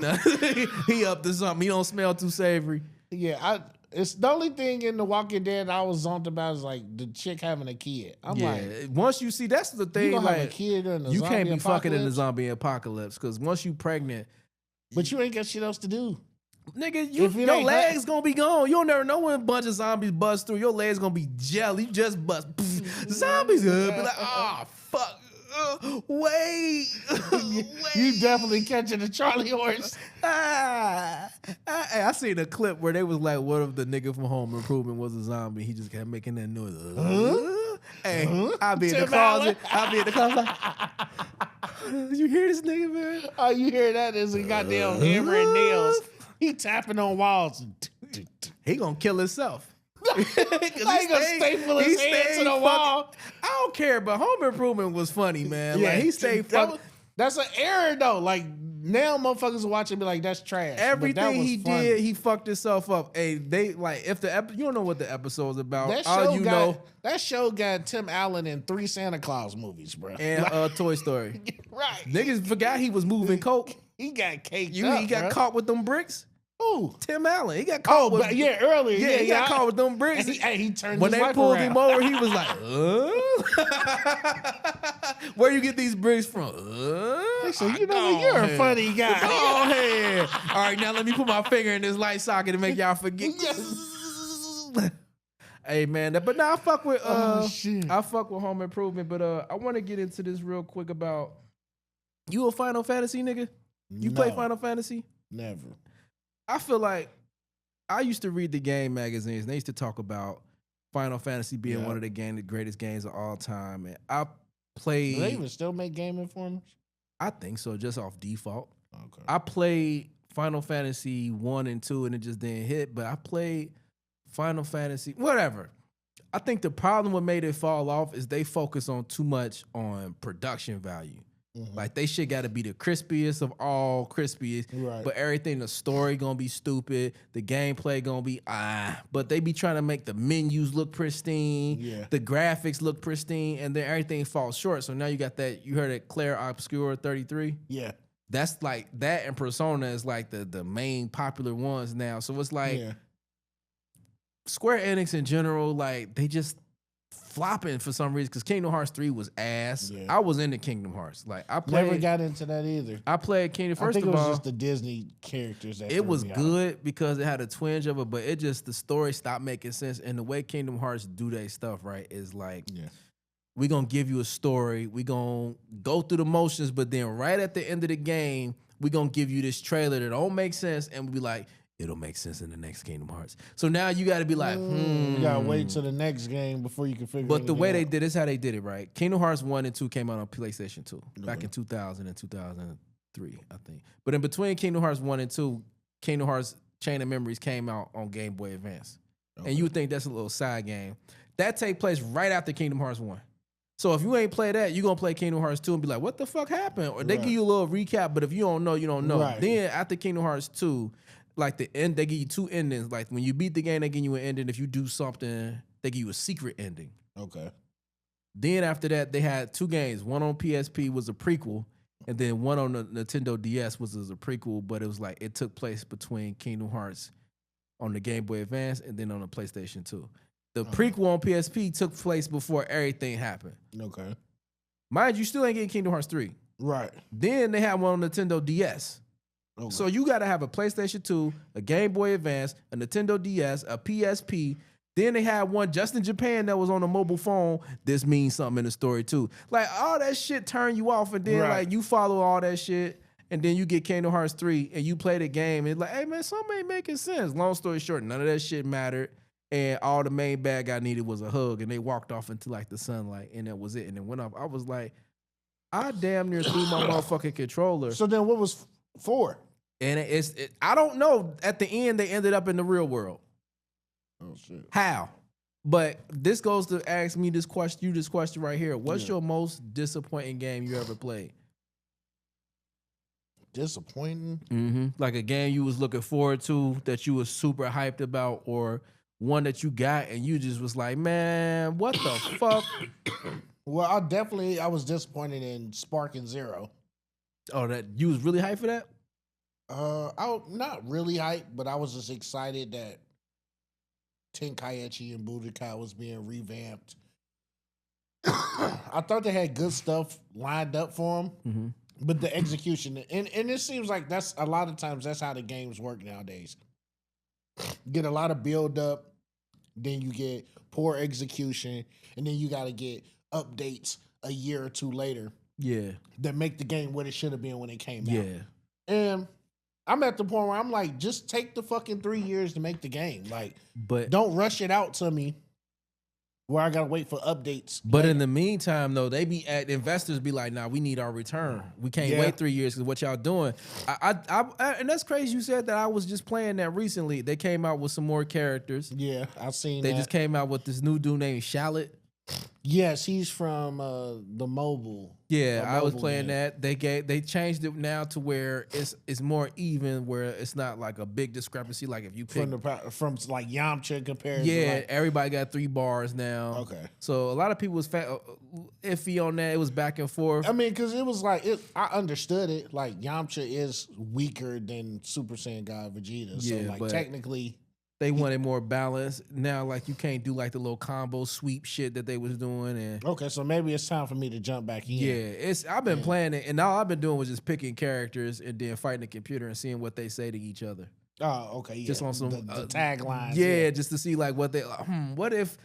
[SPEAKER 1] He up to something. He don't smell too savory.
[SPEAKER 2] Yeah, it's the only thing in The Walking Dead I was zoned about is like the chick having a kid. I'm like,
[SPEAKER 1] once you see, that's the
[SPEAKER 2] you
[SPEAKER 1] thing.
[SPEAKER 2] gonna
[SPEAKER 1] Like,
[SPEAKER 2] have a kid in the
[SPEAKER 1] you
[SPEAKER 2] zombie
[SPEAKER 1] can't be fucking in the
[SPEAKER 2] apocalypse?
[SPEAKER 1] zombie apocalypse because once you pregnant,
[SPEAKER 2] But you ain't got shit else to do.
[SPEAKER 1] nigga,
[SPEAKER 2] If it
[SPEAKER 1] your
[SPEAKER 2] ain't
[SPEAKER 1] legs gonna be gone. You'll never know when a bunch of zombies bust through. Your legs gonna be jelly. You just bust. Zombies good. Be like, oh fuck. Wait.
[SPEAKER 2] You definitely catching the Charlie horse.
[SPEAKER 1] I seen a clip where they was like, what if the nigga from Home Improvement was a zombie? He just kept making that noise. Hey, I'll be in the
[SPEAKER 2] Tim
[SPEAKER 1] closet.
[SPEAKER 2] Allen.
[SPEAKER 1] I'll be in the closet. Like, you hear this nigga, man?
[SPEAKER 2] All you hear that is a goddamn hammer and nails. He tapping on walls.
[SPEAKER 1] He gonna kill himself.
[SPEAKER 2] He gonna staple his head to the wall.
[SPEAKER 1] I don't care, but Home Improvement was funny, man. Like he stayed fucking.
[SPEAKER 2] That's an error though. Like now, motherfuckers watch it and be like, "That's trash." But that
[SPEAKER 1] Everything
[SPEAKER 2] was
[SPEAKER 1] he
[SPEAKER 2] funny.
[SPEAKER 1] did, he fucked himself up. Hey, they like if you don't know what the episode's about.
[SPEAKER 2] That
[SPEAKER 1] All
[SPEAKER 2] show
[SPEAKER 1] you
[SPEAKER 2] got
[SPEAKER 1] know,
[SPEAKER 2] that show got Tim Allen in 3 Santa Claus movies, bro.
[SPEAKER 1] and Toy Story.
[SPEAKER 2] Right,
[SPEAKER 1] Niggas forgot he was moving coke.
[SPEAKER 2] he got caked
[SPEAKER 1] He
[SPEAKER 2] up.
[SPEAKER 1] got
[SPEAKER 2] bro.
[SPEAKER 1] caught with them bricks.
[SPEAKER 2] Ooh.
[SPEAKER 1] Tim Allen, he got caught
[SPEAKER 2] Oh,
[SPEAKER 1] with.
[SPEAKER 2] but yeah, earlier.
[SPEAKER 1] Yeah, he got caught with them bricks.
[SPEAKER 2] He turned
[SPEAKER 1] When
[SPEAKER 2] his
[SPEAKER 1] they
[SPEAKER 2] life
[SPEAKER 1] pulled
[SPEAKER 2] around.
[SPEAKER 1] him over, he was like, where you get these bricks from?
[SPEAKER 2] They said, you know what? You're a funny guy.
[SPEAKER 1] Go ahead. All right, now let me put my finger in this light socket and make y'all forget. Hey man, but now I fuck with
[SPEAKER 2] shit.
[SPEAKER 1] I fuck with Home Improvement, but I want to get into this real quick about you a Final Fantasy nigga? You play
[SPEAKER 2] No.
[SPEAKER 1] Final Fantasy?
[SPEAKER 2] Never.
[SPEAKER 1] I feel like I used to read the game magazines and they used to talk about Final Fantasy being one of the greatest games of all time. And I played.
[SPEAKER 2] Do they even still make Game Informers?
[SPEAKER 1] I think so, just off default.
[SPEAKER 2] Okay.
[SPEAKER 1] I played Final Fantasy 1 and 2 and it just didn't hit, but I played Final Fantasy, whatever. I think the problem what made it fall off is they focus on too much on production value.
[SPEAKER 2] Mhm.
[SPEAKER 1] Like they shit got to be the crispiest of all crispiest,
[SPEAKER 2] Right.
[SPEAKER 1] but everything, the story gonna be stupid, the gameplay gonna be but they be trying to make the menus look pristine,
[SPEAKER 2] Yeah.
[SPEAKER 1] the graphics look pristine, and then everything falls short. So now you got that, you heard it, Claire Obscure 33?
[SPEAKER 2] Yeah.
[SPEAKER 1] That's like, that and Persona is like the main popular ones now. So it's like,
[SPEAKER 2] Yeah.
[SPEAKER 1] Square Enix in general, like they just flopping for some reason because Kingdom Hearts 3 was ass.
[SPEAKER 2] Yeah.
[SPEAKER 1] I was into Kingdom Hearts. Like I
[SPEAKER 2] Never
[SPEAKER 1] played,
[SPEAKER 2] got into that either.
[SPEAKER 1] I played Kingdom. First
[SPEAKER 2] I think
[SPEAKER 1] of
[SPEAKER 2] it was
[SPEAKER 1] all,
[SPEAKER 2] just the Disney characters that
[SPEAKER 1] it
[SPEAKER 2] threw
[SPEAKER 1] was
[SPEAKER 2] me off.
[SPEAKER 1] good because it had a twinge of it, but it just the story stopped making sense. And the way Kingdom Hearts do their stuff, right, is like we gonna give you a story, we gonna go through the motions, but then right at the end of the game, we gonna give you this trailer that don't make sense, and we be like, it'll make sense in the next Kingdom Hearts. So now you got to be like,
[SPEAKER 2] You gotta wait till the next game before you can figure.
[SPEAKER 1] But the way they
[SPEAKER 2] out.
[SPEAKER 1] did it's how they did it, right? Kingdom Hearts 1 and 2 came out on PlayStation 2 back in 2000 and 2003, I think. But in between Kingdom Hearts 1 and 2, Kingdom Hearts Chain of Memories came out on Game Boy Advance. And you would think that's a little side game. That take place right after Kingdom Hearts 1. So if you ain't play that, you're going to play Kingdom Hearts 2 and be like, what the fuck happened? Or they give you a little recap, but if you don't know, you don't know.
[SPEAKER 2] Right.
[SPEAKER 1] Then after Kingdom Hearts 2, like the end, they give you two endings. Like when you beat the game, they give you an ending. If you do something, they give you a secret ending.
[SPEAKER 2] Okay.
[SPEAKER 1] Then after that, they had two games. One on PSP was a prequel, and then one on the Nintendo DS was a prequel, but it was like it took place between Kingdom Hearts on the Game Boy Advance and then on the PlayStation 2. The prequel on PSP took place before everything happened.
[SPEAKER 2] Okay.
[SPEAKER 1] Mind you, still ain't getting Kingdom Hearts 3.
[SPEAKER 2] Right.
[SPEAKER 1] Then they had one on Nintendo DS. Okay. So you got to have a PlayStation 2, a Game Boy Advance, a Nintendo DS, a PSP. Then they had one just in Japan that was on a mobile phone. This means something in the story too. Like all that shit turn you off, and then like you follow all that shit, and then you get Kingdom Hearts 3 and you play the game, and it's like, hey man, something ain't making sense. Long story short, none of that shit mattered. And all the main bad guy needed was a hug, and they walked off into like the sunlight, and that was it. And it went off. I was like, I damn near threw my motherfucking controller.
[SPEAKER 2] So then, what was for?
[SPEAKER 1] And I don't know. At the end, they ended up in the real world.
[SPEAKER 2] Oh shit!
[SPEAKER 1] How? But this goes to ask me this question. This question right here. What's your most disappointing game you ever played?
[SPEAKER 2] Disappointing?
[SPEAKER 1] Mm-hmm. Like a game you was looking forward to that you was super hyped about, or one that you got and you just was like, man, what the fuck?
[SPEAKER 2] Well, I was disappointed in Sparking Zero.
[SPEAKER 1] Oh, that you was really hyped for that?
[SPEAKER 2] I not really hyped, but I was just excited that Tenkaichi and Budokai was being revamped. I thought they had good stuff lined up for them, but the execution and it seems like that's a lot of times that's how the games work nowadays. Get a lot of build up, then you get poor execution, and then you got to get updates a year or two later.
[SPEAKER 1] Yeah,
[SPEAKER 2] that make the game what it should have been when it came out.
[SPEAKER 1] Yeah,
[SPEAKER 2] and I'm at the point where I'm like, just take the fucking 3 years to make the game. Like,
[SPEAKER 1] but
[SPEAKER 2] don't rush it out to me where I gotta wait for updates.
[SPEAKER 1] But in the meantime, though, investors be like, nah, we need our return. We can't wait 3 years because what y'all doing. And that's crazy you said that. I was just playing that recently. They came out with some more characters.
[SPEAKER 2] Yeah, I've seen
[SPEAKER 1] They
[SPEAKER 2] that.
[SPEAKER 1] just came out with this new dude named Shallot.
[SPEAKER 2] Yes, he's from the mobile.
[SPEAKER 1] Yeah, I was
[SPEAKER 2] mobile
[SPEAKER 1] playing
[SPEAKER 2] game.
[SPEAKER 1] that. They changed it now to where it's more even, where it's not like a big discrepancy. Like if you pick
[SPEAKER 2] from like Yamcha compared.
[SPEAKER 1] Yeah,
[SPEAKER 2] to like,
[SPEAKER 1] everybody got 3 bars now.
[SPEAKER 2] Okay.
[SPEAKER 1] So a lot of people was iffy on that. It was back and forth.
[SPEAKER 2] I mean, because it was like I understood it. Like Yamcha is weaker than Super Saiyan God Vegeta. So
[SPEAKER 1] Yeah,
[SPEAKER 2] like
[SPEAKER 1] but
[SPEAKER 2] technically,
[SPEAKER 1] they wanted more balance. Now, like you can't do like the little combo sweep shit that they was doing. And
[SPEAKER 2] okay, so maybe it's time for me to jump back in.
[SPEAKER 1] yeah, I've been playing it, and all I've been doing was just picking characters and then fighting the computer and seeing what they say to each other.
[SPEAKER 2] Oh, okay, yeah.
[SPEAKER 1] Just on some
[SPEAKER 2] the taglines.
[SPEAKER 1] Yeah, just to see like what they what if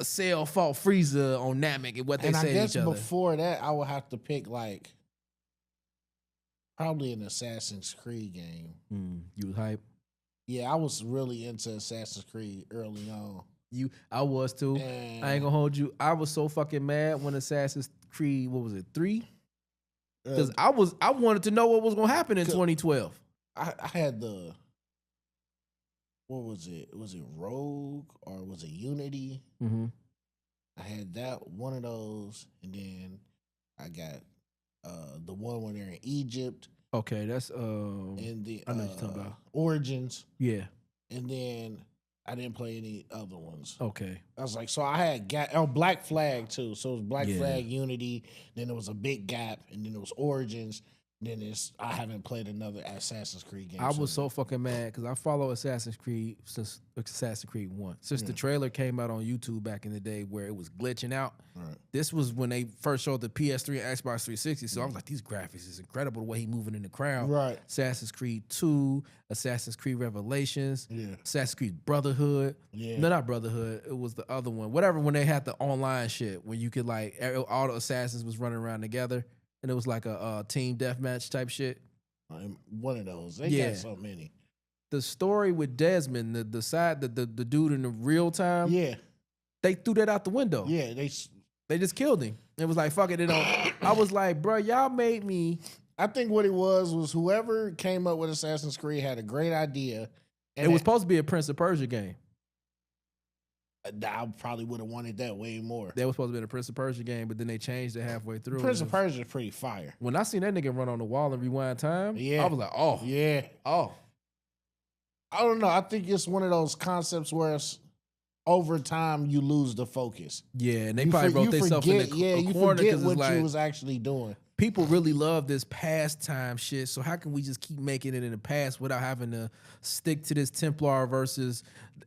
[SPEAKER 1] Cell fought Frieza on Namek and what they say to each other.
[SPEAKER 2] Before that, I would have to pick like probably an Assassin's Creed game.
[SPEAKER 1] You was hype?
[SPEAKER 2] Yeah, I was really into Assassin's Creed early on.
[SPEAKER 1] I was too.
[SPEAKER 2] And
[SPEAKER 1] I ain't gonna hold you. I was so fucking mad when Assassin's Creed, what was it, 3? Because I wanted to know what was gonna happen in 2012.
[SPEAKER 2] I had the, what was it? Was it Rogue or was it Unity?
[SPEAKER 1] Mm-hmm.
[SPEAKER 2] I had one of those, and then I got the one when they're in Egypt.
[SPEAKER 1] Okay, that's
[SPEAKER 2] and the
[SPEAKER 1] I know what you're talking about.
[SPEAKER 2] Origins.
[SPEAKER 1] Yeah.
[SPEAKER 2] And then I didn't play any other ones.
[SPEAKER 1] Okay.
[SPEAKER 2] I was like, so I had Black Flag too. So it was Black Flag, Unity, then there was a big gap, and then it was Origins, then I haven't played another Assassin's Creed game.
[SPEAKER 1] I was
[SPEAKER 2] since
[SPEAKER 1] so fucking mad because I follow Assassin's Creed since Assassin's Creed 1. Since the trailer came out on YouTube back in the day where it was glitching out.
[SPEAKER 2] Right.
[SPEAKER 1] This was when they first showed the PS3 and Xbox 360. So I was like, these graphics is incredible the way he moving in the crowd.
[SPEAKER 2] Right.
[SPEAKER 1] Assassin's Creed 2, Assassin's Creed Revelations,
[SPEAKER 2] Yeah.
[SPEAKER 1] Assassin's Creed Brotherhood.
[SPEAKER 2] Yeah.
[SPEAKER 1] No, not Brotherhood. It was the other one. Whatever, when they had the online shit where you could like, all the assassins was running around together. And it was like a team deathmatch type shit.
[SPEAKER 2] One of those. They got so many.
[SPEAKER 1] The story with Desmond, the dude in the real time,
[SPEAKER 2] Yeah.
[SPEAKER 1] they threw that out the window.
[SPEAKER 2] Yeah.
[SPEAKER 1] They just killed him. It was like, fuck it. I was like, bro, y'all made me.
[SPEAKER 2] I think what it was whoever came up with Assassin's Creed had a great idea. And
[SPEAKER 1] It was supposed to be a Prince of Persia game.
[SPEAKER 2] I probably would have wanted that way more.
[SPEAKER 1] That was supposed to be a Prince of Persia game, but then they changed it halfway through.
[SPEAKER 2] Prince of Persia is pretty fire.
[SPEAKER 1] When I seen that nigga run on the wall and rewind time,
[SPEAKER 2] Yeah.
[SPEAKER 1] I was like, oh.
[SPEAKER 2] Yeah.
[SPEAKER 1] Oh.
[SPEAKER 2] I don't know. I think it's one of those concepts where it's, over time you lose the focus.
[SPEAKER 1] Yeah, and they probably wrote themselves in a corner because
[SPEAKER 2] what
[SPEAKER 1] it's like,
[SPEAKER 2] you was actually doing.
[SPEAKER 1] people really love this pastime shit. So how can we just keep making it in the past without having to stick to this Templar versus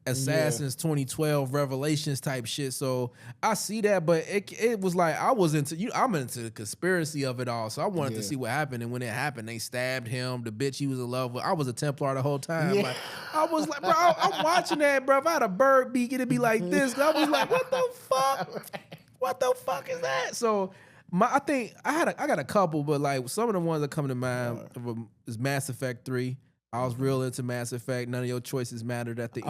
[SPEAKER 1] Assassins 2012 Revelations type shit? So I see that, but it was like I'm into the conspiracy of it all. So I wanted to see what happened. And when it happened, they stabbed him. The bitch he was in love with. I was a Templar the whole time.
[SPEAKER 2] Yeah.
[SPEAKER 1] Like I was like, bro, I'm watching that, bro. If I had a bird beak, it'd be like this. I was like, what the fuck? What the fuck is that? So I think I got a couple, but like some of the ones that come to mind is Mass Effect 3. I was real into Mass Effect. None of your choices mattered at the end.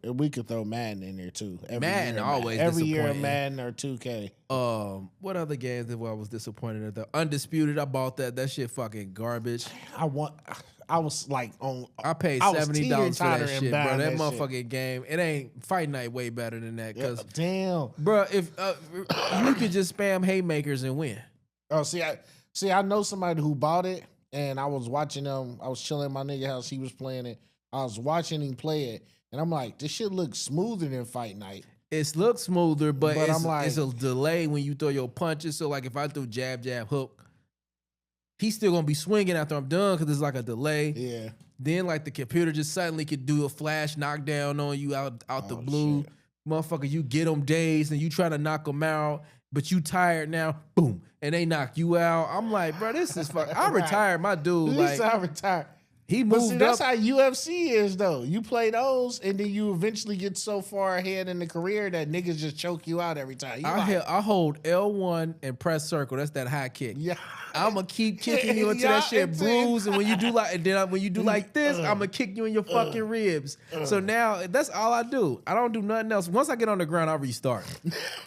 [SPEAKER 2] I mean, we could throw Madden in there too.
[SPEAKER 1] Madden always
[SPEAKER 2] every year
[SPEAKER 1] disappointing.
[SPEAKER 2] Madden or 2K.
[SPEAKER 1] What other games that I was disappointed at? The Undisputed, I bought that. That shit fucking garbage.
[SPEAKER 2] I was like on.
[SPEAKER 1] I paid $70 for that shit, bro. That motherfucking game. It ain't Fight Night way better than that. Cause
[SPEAKER 2] damn,
[SPEAKER 1] bro, if you could just spam haymakers and win.
[SPEAKER 2] Oh, I know somebody who bought it, and I was watching them. I was chilling at my nigga house. He was playing it. I was watching him play it, and I'm like, this shit looks smoother than Fight Night.
[SPEAKER 1] It looks smoother, but it's,
[SPEAKER 2] I'm like,
[SPEAKER 1] it's a delay when you throw your punches. So like if I throw jab, jab, hook, he's still gonna be swinging after I'm done because it's like a delay.
[SPEAKER 2] Yeah.
[SPEAKER 1] Then like the computer just suddenly could do a flash knockdown on you out the blue.
[SPEAKER 2] Shit.
[SPEAKER 1] Motherfucker, you get them dazed and you try to knock them out, but you tired now, boom, and they knock you out. I'm like, bro, this is fuck. I retired my dude.
[SPEAKER 2] At
[SPEAKER 1] Like
[SPEAKER 2] least I retired.
[SPEAKER 1] he
[SPEAKER 2] But
[SPEAKER 1] moved
[SPEAKER 2] see,
[SPEAKER 1] up.
[SPEAKER 2] that's how UFC is, though. You play those, and then you eventually get so far ahead in the career that niggas just choke you out every time.
[SPEAKER 1] I hold L1 and press circle. That's that high kick.
[SPEAKER 2] Yeah.
[SPEAKER 1] I'm gonna keep kicking you until that shit bruise, and when you do like this, I'm gonna kick you in your fucking ribs. So now that's all I do. I don't do nothing else. Once I get on the ground, I restart.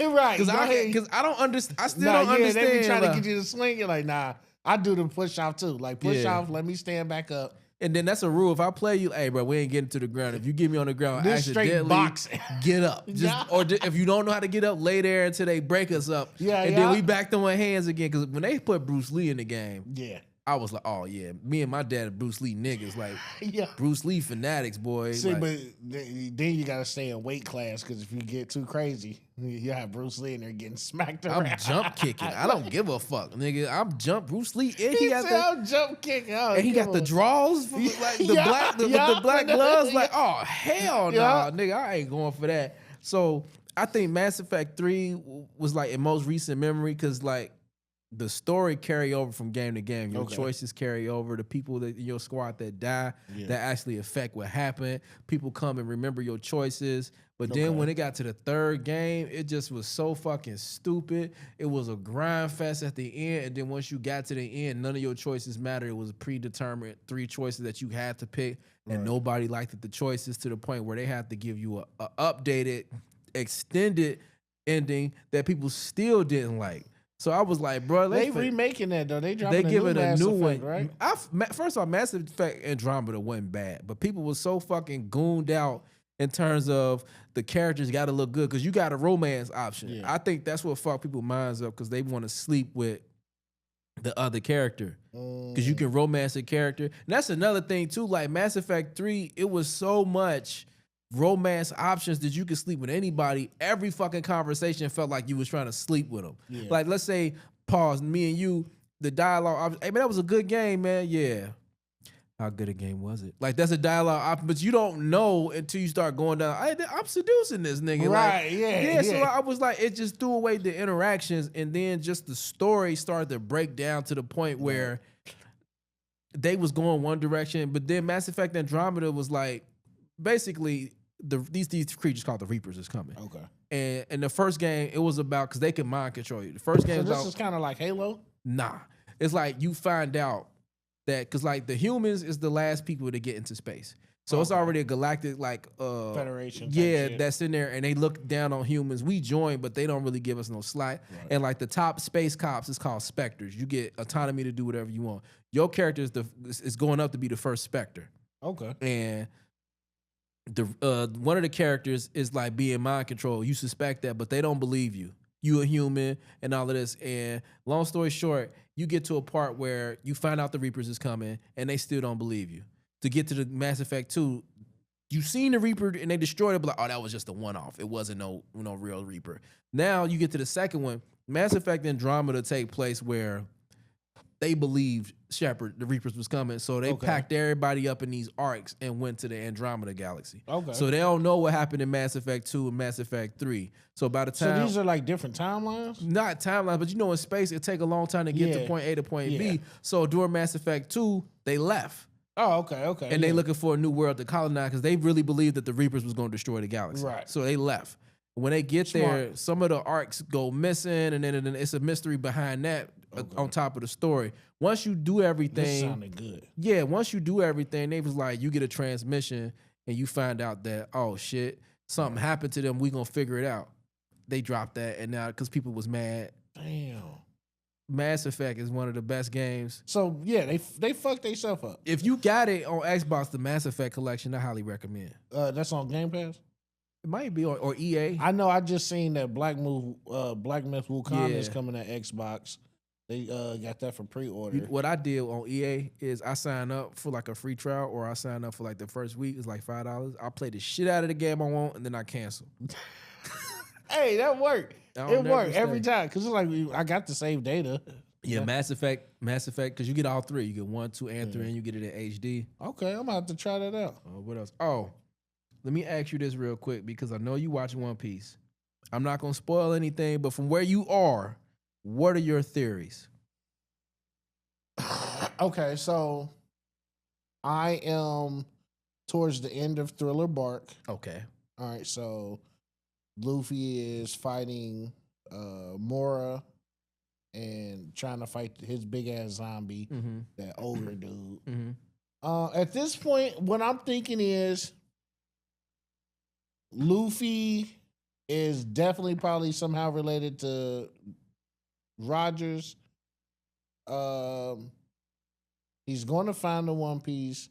[SPEAKER 2] Right.
[SPEAKER 1] Because I don't understand. I still don't
[SPEAKER 2] They
[SPEAKER 1] understand.
[SPEAKER 2] be trying to get you to swing. You're like, nah. I do the push off too. Like push off. Let me stand back up.
[SPEAKER 1] And then that's a rule. If I play you, hey, bro, we ain't getting to the ground. If you get me on the ground,
[SPEAKER 2] This straight
[SPEAKER 1] accidentally
[SPEAKER 2] boxing.
[SPEAKER 1] get up. If you don't know how to get up, lay there until they break us up.
[SPEAKER 2] Yeah,
[SPEAKER 1] and then we back to our hands again. Because when they put Bruce Lee in the game,
[SPEAKER 2] Yeah.
[SPEAKER 1] I was like, oh yeah, me and my dad are Bruce Lee niggas, like
[SPEAKER 2] Yeah.
[SPEAKER 1] Bruce Lee fanatics, boy.
[SPEAKER 2] See,
[SPEAKER 1] like,
[SPEAKER 2] but then you gotta stay in weight class because if you get too crazy, you have Bruce Lee in there getting smacked around.
[SPEAKER 1] I'm jump kicking. I don't give a fuck, nigga. I'm jump Bruce Lee. And
[SPEAKER 2] He said, I'm jump kicking.
[SPEAKER 1] and he got the draws, from, like the black gloves. Like, oh hell no, nigga, I ain't going for that. So I think Mass Effect 3 was like in most recent memory because like the story carry over from game to game. Your choices carry over. The people that in your squad that die that actually affect what happened. People come and remember your choices. But then when it got to the third game, it just was so fucking stupid. It was a grind fest at the end. And then once you got to the end, none of your choices mattered. It was predetermined 3 choices that you had to pick. And nobody liked the choices to the point where they had to give you a updated, extended ending that people still didn't like. So I was like, bro,
[SPEAKER 2] they remaking that though. They give it
[SPEAKER 1] a new
[SPEAKER 2] one,
[SPEAKER 1] one,
[SPEAKER 2] right?
[SPEAKER 1] First of all, Mass Effect Andromeda wasn't bad, but people were so fucking gooned out in terms of the characters got to look good because you got a romance option.
[SPEAKER 2] Yeah.
[SPEAKER 1] I think that's what fucked people's minds up because they want to sleep with the other character because you can romance a character. And that's another thing too. Like Mass Effect 3, it was so much romance options that you could sleep with anybody. Every fucking conversation felt like you was trying to sleep with them.
[SPEAKER 2] Yeah.
[SPEAKER 1] Like let's say, pause, me and you, the dialogue. Hey man, that was a good game, man. Yeah. How good a game was it? Like that's a dialogue, but you don't know until you start going down. I'm seducing this nigga,
[SPEAKER 2] Right?
[SPEAKER 1] Like,
[SPEAKER 2] Yeah.
[SPEAKER 1] So I was like, it just threw away the interactions, and then just the story started to break down to the point where they was going one direction, but then Mass Effect Andromeda was like, basically these creatures called the Reapers is coming.
[SPEAKER 2] Okay.
[SPEAKER 1] And in the first game, it was about because they can mind control you. The first game,
[SPEAKER 2] So this is kind of like Halo.
[SPEAKER 1] Nah, it's like you find out that because like the humans is the last people to get into space, so it's already a galactic like
[SPEAKER 2] Federation.
[SPEAKER 1] Yeah,
[SPEAKER 2] shit.
[SPEAKER 1] that's in there, and they look down on humans. We join, but they don't really give us no slack.
[SPEAKER 2] Right.
[SPEAKER 1] And like the top space cops is called Spectres. You get autonomy to do whatever you want. Your character is going up to be the first Spectre.
[SPEAKER 2] Okay.
[SPEAKER 1] And the one of the characters is like being mind control. You suspect that, but they don't believe you. You a human and all of this. And long story short, you get to a part where you find out the Reapers is coming and they still don't believe you. To get to the Mass Effect 2, you seen the Reaper and they destroyed it, but like, oh, that was just a one-off. It wasn't no real Reaper. Now you get to the second one, Mass Effect Andromeda take place where they believed Shepard, the Reapers was coming, so they packed everybody up in these arcs and went to the Andromeda galaxy.
[SPEAKER 2] Okay.
[SPEAKER 1] So they don't know what happened in Mass Effect 2 and Mass Effect 3. So by the time...
[SPEAKER 2] So these are like different timelines?
[SPEAKER 1] Not timelines, but you know in space, it take a long time to get to point A to point B. So during Mass Effect 2, they left.
[SPEAKER 2] Oh, okay.
[SPEAKER 1] And they looking for a new world to colonize because they really believed that the Reapers was going to destroy the galaxy.
[SPEAKER 2] Right.
[SPEAKER 1] So they left. When they get there, some of the arcs go missing, and then it's a mystery behind that on top of the story. Once you do everything,
[SPEAKER 2] this sounded good.
[SPEAKER 1] Yeah, once you do everything, they was like, you get a transmission, and you find out that oh shit, something happened to them. We gonna figure it out. They dropped that, and now because people was mad.
[SPEAKER 2] Damn.
[SPEAKER 1] Mass Effect is one of the best games.
[SPEAKER 2] So yeah, they fucked themselves up.
[SPEAKER 1] If you got it on Xbox, the Mass Effect collection, I highly recommend.
[SPEAKER 2] That's on Game Pass.
[SPEAKER 1] It might be on or EA.
[SPEAKER 2] I know. I just seen that Black Myth Wukong is coming to Xbox. They got that for pre-order.
[SPEAKER 1] What I did on EA is I signed up for like a free trial, or I signed up for like the first week. It's like $5. I play the shit out of the game I want, and then I cancel.
[SPEAKER 2] Hey, that worked. It worked every time because it's like I got the save data.
[SPEAKER 1] Yeah, Mass Effect, because you get all three. You get 1, 2, and 3, and you get it in HD.
[SPEAKER 2] Okay, I'm gonna have to try that out.
[SPEAKER 1] What else? Oh, let me ask you this real quick because I know you watch One Piece. I'm not gonna spoil anything, but from where you are, what are your theories?
[SPEAKER 2] Okay, so I am towards the end of Thriller Bark.
[SPEAKER 1] Okay.
[SPEAKER 2] All right, so Luffy is fighting Mora and trying to fight his big ass zombie, that ogre dude. At this point, what I'm thinking is Luffy is definitely probably somehow related to Rogers. He's going to find the One Piece.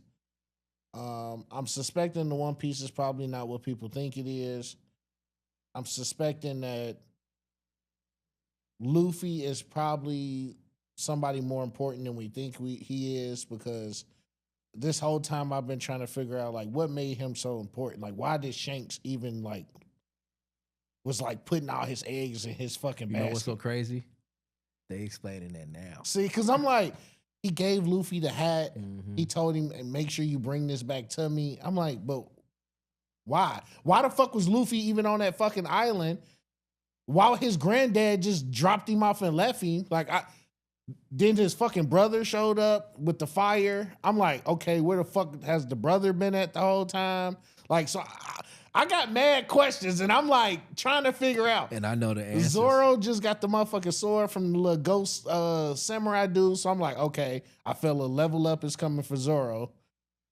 [SPEAKER 2] I'm suspecting the One Piece is probably not what people think it is. I'm suspecting that Luffy is probably somebody more important than we think he is, because this whole time I've been trying to figure out like what made him so important. Like why did Shanks even like was like putting all his eggs in his fucking basket?
[SPEAKER 1] You know what's so crazy? They explaining that now.
[SPEAKER 2] See, because I'm like, he gave Luffy the hat. He told him, make sure you bring this back to me. I'm like, but why? Why the fuck was Luffy even on that fucking island while his granddad just dropped him off and left him? Like, then his fucking brother showed up with the fire. I'm like, okay, where the fuck has the brother been at the whole time? Like, so I got mad questions, and I'm like trying to figure out.
[SPEAKER 1] And I know the answer.
[SPEAKER 2] Zoro just got the motherfucking sword from the little ghost samurai dude. So I'm like, okay, I feel a level up is coming for Zoro.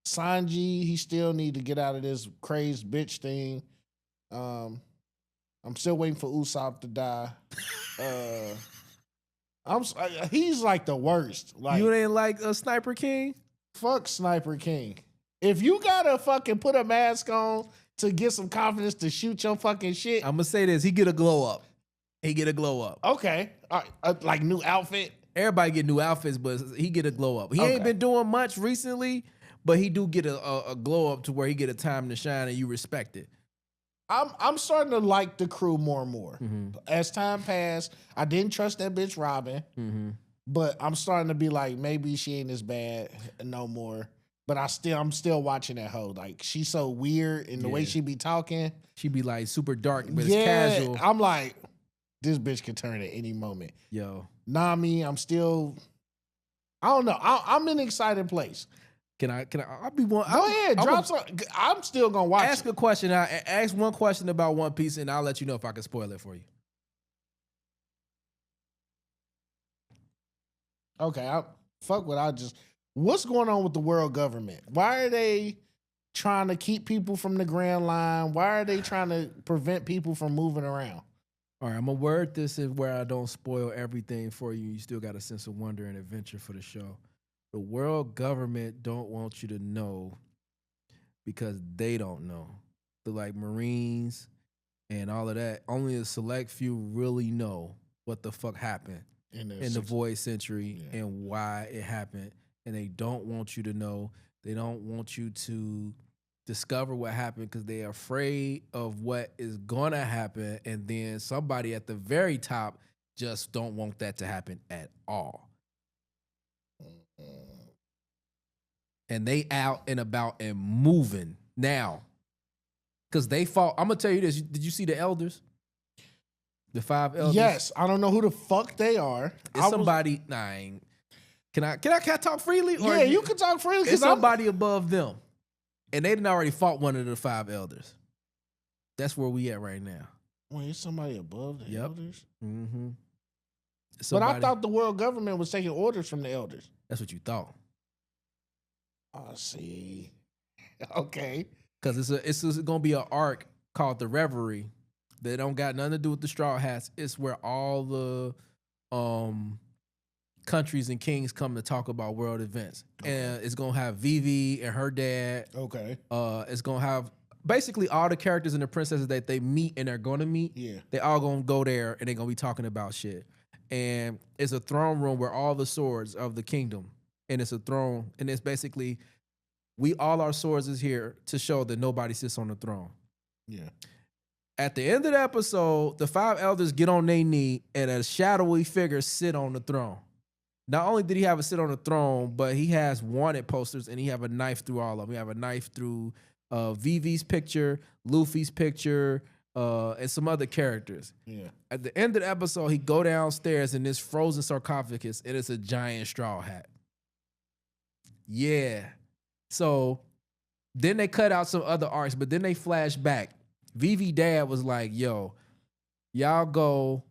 [SPEAKER 2] Sanji, he still need to get out of this crazed bitch thing. I'm still waiting for Usopp to die. He's like the worst. Like,
[SPEAKER 1] you ain't like a Sniper King?
[SPEAKER 2] Fuck Sniper King. If you gotta fucking put a mask on to get some confidence to shoot your fucking shit,
[SPEAKER 1] I'm gonna say this: he get a glow up. He get a glow up.
[SPEAKER 2] Okay, like new outfit.
[SPEAKER 1] Everybody get new outfits, but he get a glow up. He ain't been doing much recently, but he do get a glow up to where he get a time to shine, and you respect it.
[SPEAKER 2] I'm starting to like the crew more and more. As time passed, I didn't trust that bitch Robin. But I'm starting to be like, maybe she ain't as bad no more. But I'm still watching that hoe. Like, she's so weird in the way
[SPEAKER 1] Yeah.
[SPEAKER 2] she be talking.
[SPEAKER 1] She be like super dark, but
[SPEAKER 2] Yeah,
[SPEAKER 1] it's casual.
[SPEAKER 2] I'm like, this bitch can turn at any moment.
[SPEAKER 1] Yo,
[SPEAKER 2] Nami, I'm still, I don't know. I'm in an excited place.
[SPEAKER 1] can I? I'll be one.
[SPEAKER 2] Go ahead, drop some. I'm still gonna watch
[SPEAKER 1] Ask
[SPEAKER 2] it.
[SPEAKER 1] a question. Ask one question about One Piece, and I'll let you know if I can spoil it for you.
[SPEAKER 2] Okay, what's going on with the world government? Why are they trying to keep people from the Grand Line? Why are they trying to prevent people from moving around?
[SPEAKER 1] All right, I'm gonna word this in where I don't spoil everything for you. You still got a sense of wonder and adventure for the show. The world government don't want you to know because they don't know. The like Marines and all of that. Only a select few really know what the fuck happened in the Void Century and why it happened. And they don't want you to know. They don't want you to discover what happened because they're afraid of what is gonna happen. And then somebody at the very top just don't want that to happen at all. And they out and about and moving now. Because they fought. I'm gonna tell you this. Did you see the elders? The 5 elders?
[SPEAKER 2] Yes, I don't know who the fuck they are.
[SPEAKER 1] It's somebody. Can I talk freely? Or
[SPEAKER 2] yeah, you can talk freely.
[SPEAKER 1] It's somebody above them, and they didn't already fought one of the 5 elders. That's where we at right now.
[SPEAKER 2] Wait, it's somebody above the elders.
[SPEAKER 1] Mm-hmm.
[SPEAKER 2] But I thought the world government was taking orders from the elders.
[SPEAKER 1] That's what you thought.
[SPEAKER 2] I see. Okay.
[SPEAKER 1] Because it's gonna be an arc called the Reverie. They don't got nothing to do with the Straw Hats. It's where all the countries and kings come to talk about world events. Okay. And it's gonna have Vivi and her dad.
[SPEAKER 2] Okay.
[SPEAKER 1] It's gonna have basically all the characters and the princesses that they meet and they're gonna meet.
[SPEAKER 2] Yeah.
[SPEAKER 1] They all gonna go there and they're gonna be talking about shit. And it's a throne room where all the swords of the kingdom, and it's a throne, and it's basically all our swords is here to show that nobody sits on the throne.
[SPEAKER 2] Yeah.
[SPEAKER 1] At the end of the episode, the 5 elders get on their knee and a shadowy figure sit on the throne. Not only did he have a sit on the throne, but he has wanted posters and he have a knife through all of them. He have a knife through Vivi's picture, Luffy's picture, and some other characters.
[SPEAKER 2] Yeah.
[SPEAKER 1] At the end of the episode, he go downstairs in this frozen sarcophagus and it's a giant straw hat. Yeah. So then they cut out some other arcs, but then they flash back. Vivi dad was like, yo, y'all go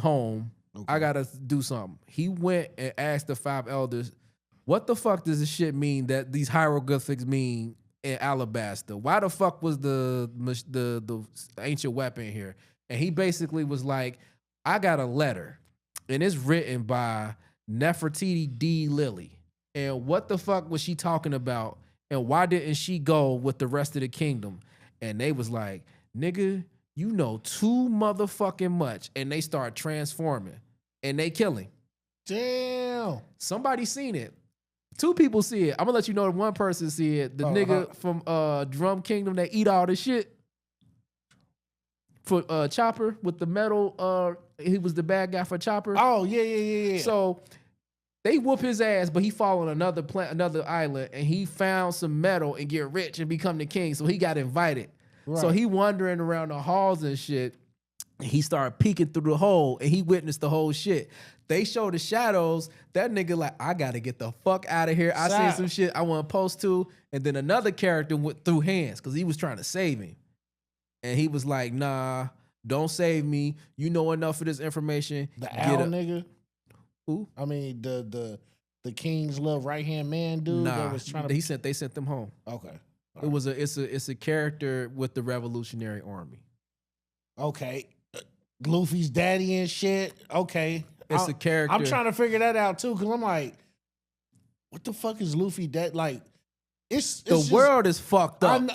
[SPEAKER 1] home. Okay. I got to do something. He went and asked the 5 elders, what the fuck does this shit mean that these hieroglyphics mean in Alabasta? Why the fuck was the ancient weapon here? And he basically was like, I got a letter, and it's written by Nefertiti D. Lilly. And what the fuck was she talking about? And why didn't she go with the rest of the kingdom? And they was like, nigga, you know too motherfucking much. And they start transforming. And they kill him.
[SPEAKER 2] Damn.
[SPEAKER 1] Somebody seen it. 2 people see it. I'm gonna let you know that one person see it. The nigga from Drum Kingdom that eat all the shit. For Chopper with the metal, he was the bad guy for Chopper.
[SPEAKER 2] Oh, yeah.
[SPEAKER 1] So they whoop his ass, but he fall on another island, and he found some metal and get rich and become the king. So he got invited. Right. So he wandering around the halls and shit. And he started peeking through the hole, and he witnessed the whole shit. They show the shadows. That nigga like, I gotta get the fuck out of here. I seen some shit I want to post to, and then another character went through hands because he was trying to save him, and he was like, nah, don't save me. You know enough of this information.
[SPEAKER 2] The owl nigga. Who? I mean, the king's little right hand man dude that was trying to.
[SPEAKER 1] They sent them home.
[SPEAKER 2] Okay,
[SPEAKER 1] it's a character with the Revolutionary Army.
[SPEAKER 2] Okay, Luffy's daddy and shit. Okay,
[SPEAKER 1] it's a character.
[SPEAKER 2] I'm trying to figure that out too because I'm like, what the fuck is Luffy dad like? It's
[SPEAKER 1] the world is fucked up.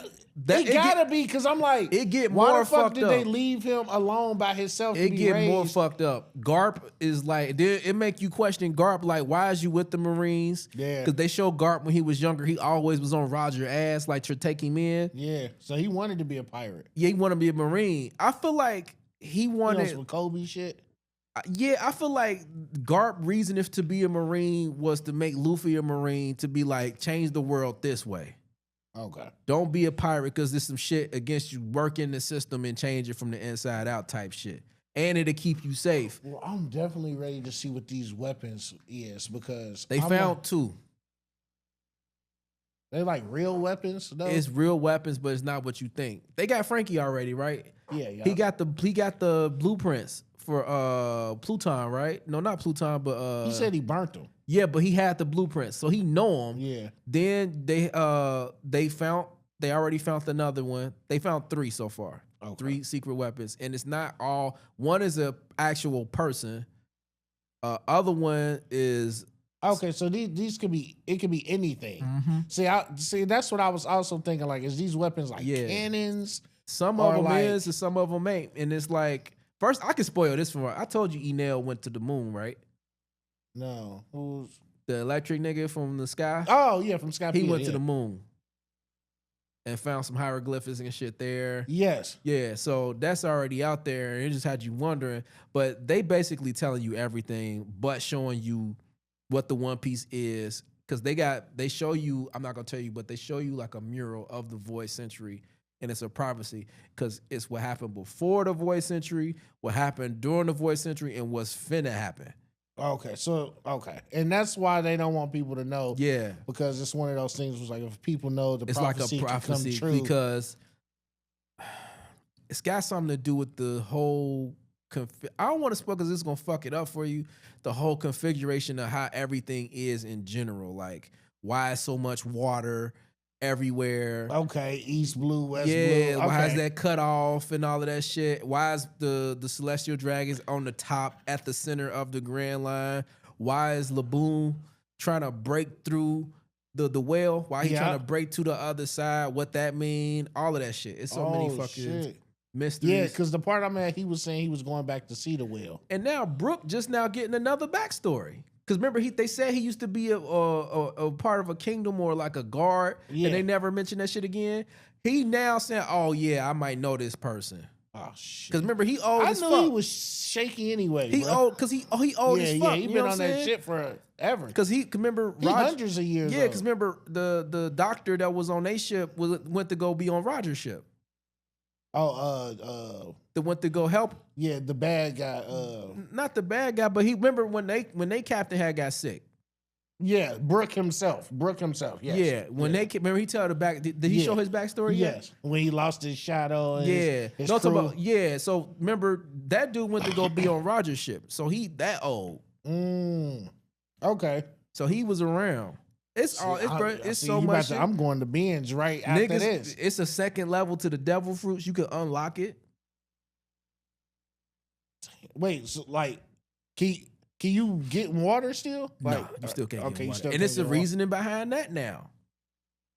[SPEAKER 2] It gotta be because I'm like,
[SPEAKER 1] it get more
[SPEAKER 2] why the fuck
[SPEAKER 1] fucked
[SPEAKER 2] did
[SPEAKER 1] up.
[SPEAKER 2] they leave him alone by himself?
[SPEAKER 1] It get more fucked up. Garp is like, it make you question Garp. Like, why is you with the Marines?
[SPEAKER 2] Yeah,
[SPEAKER 1] because they show Garp when he was younger. He always was on Roger's ass, like to take him in.
[SPEAKER 2] Yeah, so he wanted to be a pirate.
[SPEAKER 1] Yeah, he wanted to be a Marine. I feel like he wanted
[SPEAKER 2] some Kobe shit.
[SPEAKER 1] Yeah, I feel like Garp reason if to be a Marine was to make Luffy a Marine to be like change the world this way.
[SPEAKER 2] Okay.
[SPEAKER 1] Don't be a pirate because there's some shit against you. Work in the system and change it from the inside out type shit. And it'll keep you safe.
[SPEAKER 2] Well, I'm definitely ready to see what these weapons is because
[SPEAKER 1] They found two.
[SPEAKER 2] They like real weapons, though.
[SPEAKER 1] It's real weapons, but it's not what you think. They got Frankie already, right?
[SPEAKER 2] Yeah, yeah.
[SPEAKER 1] He got the blueprints for Pluton, right? No, not Pluton, but
[SPEAKER 2] he said he burnt them.
[SPEAKER 1] yeah, but he had the blueprints, so he know them.
[SPEAKER 2] Yeah.
[SPEAKER 1] Then they already found another one. They found 3 so far.
[SPEAKER 2] Okay.
[SPEAKER 1] 3 secret weapons, and it's not all. One is a actual person. Other one is
[SPEAKER 2] Okay, so these could be anything.
[SPEAKER 1] Mm-hmm.
[SPEAKER 2] See, that's what I was also thinking. Like, is these weapons like cannons?
[SPEAKER 1] Some of them is, and some of them ain't. And it's like, first I can spoil this for. I told you Enel went to the moon, right?
[SPEAKER 2] No, who's
[SPEAKER 1] The electric nigga from the sky.
[SPEAKER 2] Oh yeah, from Sky.
[SPEAKER 1] He went to the moon and found some hieroglyphics and shit there.
[SPEAKER 2] Yes.
[SPEAKER 1] Yeah, so that's already out there, and it just had you wondering. But they basically telling you everything, but showing you what the One Piece is, because they show you. I'm not gonna tell you, but they show you like a mural of the Void Century, and it's a privacy because it's what happened before the Void Century, what happened during the Void Century, and what's finna happen.
[SPEAKER 2] Okay, and that's why they don't want people to know.
[SPEAKER 1] Yeah,
[SPEAKER 2] because it's one of those things. Was like if people know the
[SPEAKER 1] it's
[SPEAKER 2] prophecy,
[SPEAKER 1] like a prophecy
[SPEAKER 2] can come true.
[SPEAKER 1] because it's got something to do with the whole. I don't want to spoil because it's gonna fuck it up for you. The whole configuration of how everything is in general, like why is so much water everywhere?
[SPEAKER 2] Okay, East Blue, West Blue.
[SPEAKER 1] Yeah,
[SPEAKER 2] Okay.
[SPEAKER 1] why is that cut off and all of that shit? Why is the Celestial Dragons on the top at the center of the Grand Line? Why is Laboon trying to break through the whale? Why he trying to break to the other side? What that mean? All of that shit. It's so many fucking mysteries.
[SPEAKER 2] Yeah, because the part I'm at, he was saying he was going back to see the whale.
[SPEAKER 1] And now Brook just now getting another backstory. Because remember, they said he used to be a part of a kingdom or like a guard, and they never mentioned that shit again. He now saying, "Oh yeah, I might know this person."
[SPEAKER 2] Oh shit!
[SPEAKER 1] Because remember, he old as fuck.
[SPEAKER 2] I knew he was shaky anyway.
[SPEAKER 1] He old because he old as fuck.
[SPEAKER 2] Yeah, he been on that shit forever.
[SPEAKER 1] Because he remember
[SPEAKER 2] hundreds of years.
[SPEAKER 1] Yeah, because remember the doctor that was on their ship went to go be on Roger's ship. That went to go help.
[SPEAKER 2] Yeah, the bad guy.
[SPEAKER 1] Not the bad guy, but he remember when they captain had got sick.
[SPEAKER 2] Yeah, Brook himself. Yes.
[SPEAKER 1] Yeah, when they remember he told the back. Did he show his backstory?
[SPEAKER 2] Yes, when he lost his shadow. And his
[SPEAKER 1] no,
[SPEAKER 2] crew.
[SPEAKER 1] So remember that dude went to go be on Roger's ship. So he that old.
[SPEAKER 2] Okay.
[SPEAKER 1] So he was around. It's so much.
[SPEAKER 2] I'm going to binge right after this.
[SPEAKER 1] It's a second level to the devil fruits. You can unlock it.
[SPEAKER 2] Wait, so like, can you get water still? Like,
[SPEAKER 1] no, you still can't get water.
[SPEAKER 2] And
[SPEAKER 1] it's the reasoning behind that now.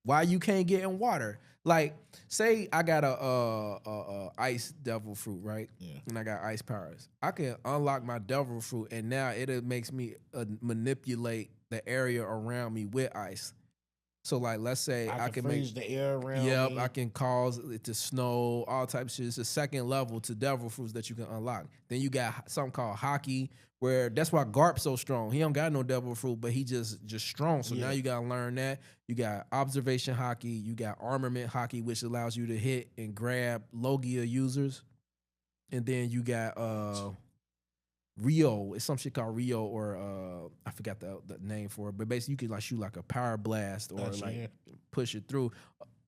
[SPEAKER 1] Why you can't get in water? Like, say I got a ice devil fruit, right?
[SPEAKER 2] Yeah.
[SPEAKER 1] And I got ice powers. I can unlock my devil fruit, and now it makes me manipulate the area around me with ice. So, like, let's say I can
[SPEAKER 2] freeze the air around me.
[SPEAKER 1] Yep, I can cause it to snow, all types of shit. It's a second level to devil fruits that you can unlock. Then you got something called hockey, where that's why Garp's so strong. He don't got no devil fruit, but he just strong. So now you gotta learn that. You got observation hockey, you got armament hockey, which allows you to hit and grab Logia users. And then you got Rio. It's some shit called Rio, or I forgot the name for it. But basically you can like shoot like a power blast or push it through.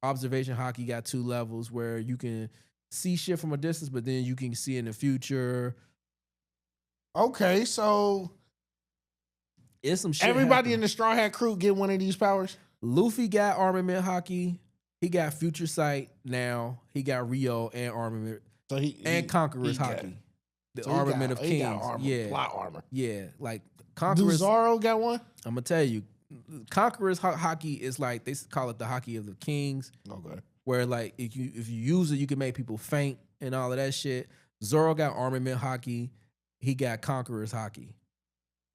[SPEAKER 1] Observation hockey got 2 levels where you can see shit from a distance, but then you can see in the future.
[SPEAKER 2] Okay, so
[SPEAKER 1] it's some shit.
[SPEAKER 2] Everybody in the Straw Hat crew get one of these powers?
[SPEAKER 1] Luffy got armament hockey. He got future sight now. He got Rio and armament.
[SPEAKER 2] So
[SPEAKER 1] Conqueror's hockey. The armament of kings.
[SPEAKER 2] Plot armor.
[SPEAKER 1] Yeah, like Conqueror's.
[SPEAKER 2] Do Zoro got one?
[SPEAKER 1] I'm gonna tell you, Conqueror's hockey is like they call it the hockey of the kings.
[SPEAKER 2] Okay.
[SPEAKER 1] Where like if you use it, you can make people faint and all of that shit. Zoro got armament hockey. He got Conqueror's hockey.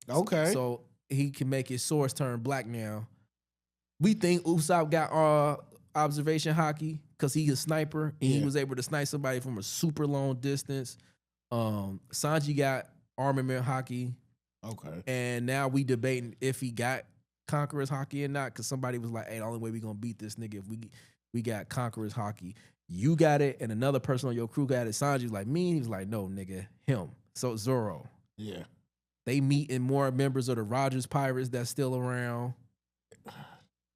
[SPEAKER 2] Okay.
[SPEAKER 1] So he can make his swords turn black now. We think Usopp got observation hockey because he's a sniper and he was able to snipe somebody from a super long distance. Sanji got armament hockey,
[SPEAKER 2] Okay.
[SPEAKER 1] and now we debating if he got conquerors hockey or not. Because somebody was like, "Hey, the only way we gonna beat this nigga if we got conquerors hockey. You got it, and another person on your crew got it." Sanji was like, "Me," and he was like, "No, nigga, him." So Zoro.
[SPEAKER 2] Yeah.
[SPEAKER 1] They meet in more members of the Rogers Pirates that's still around.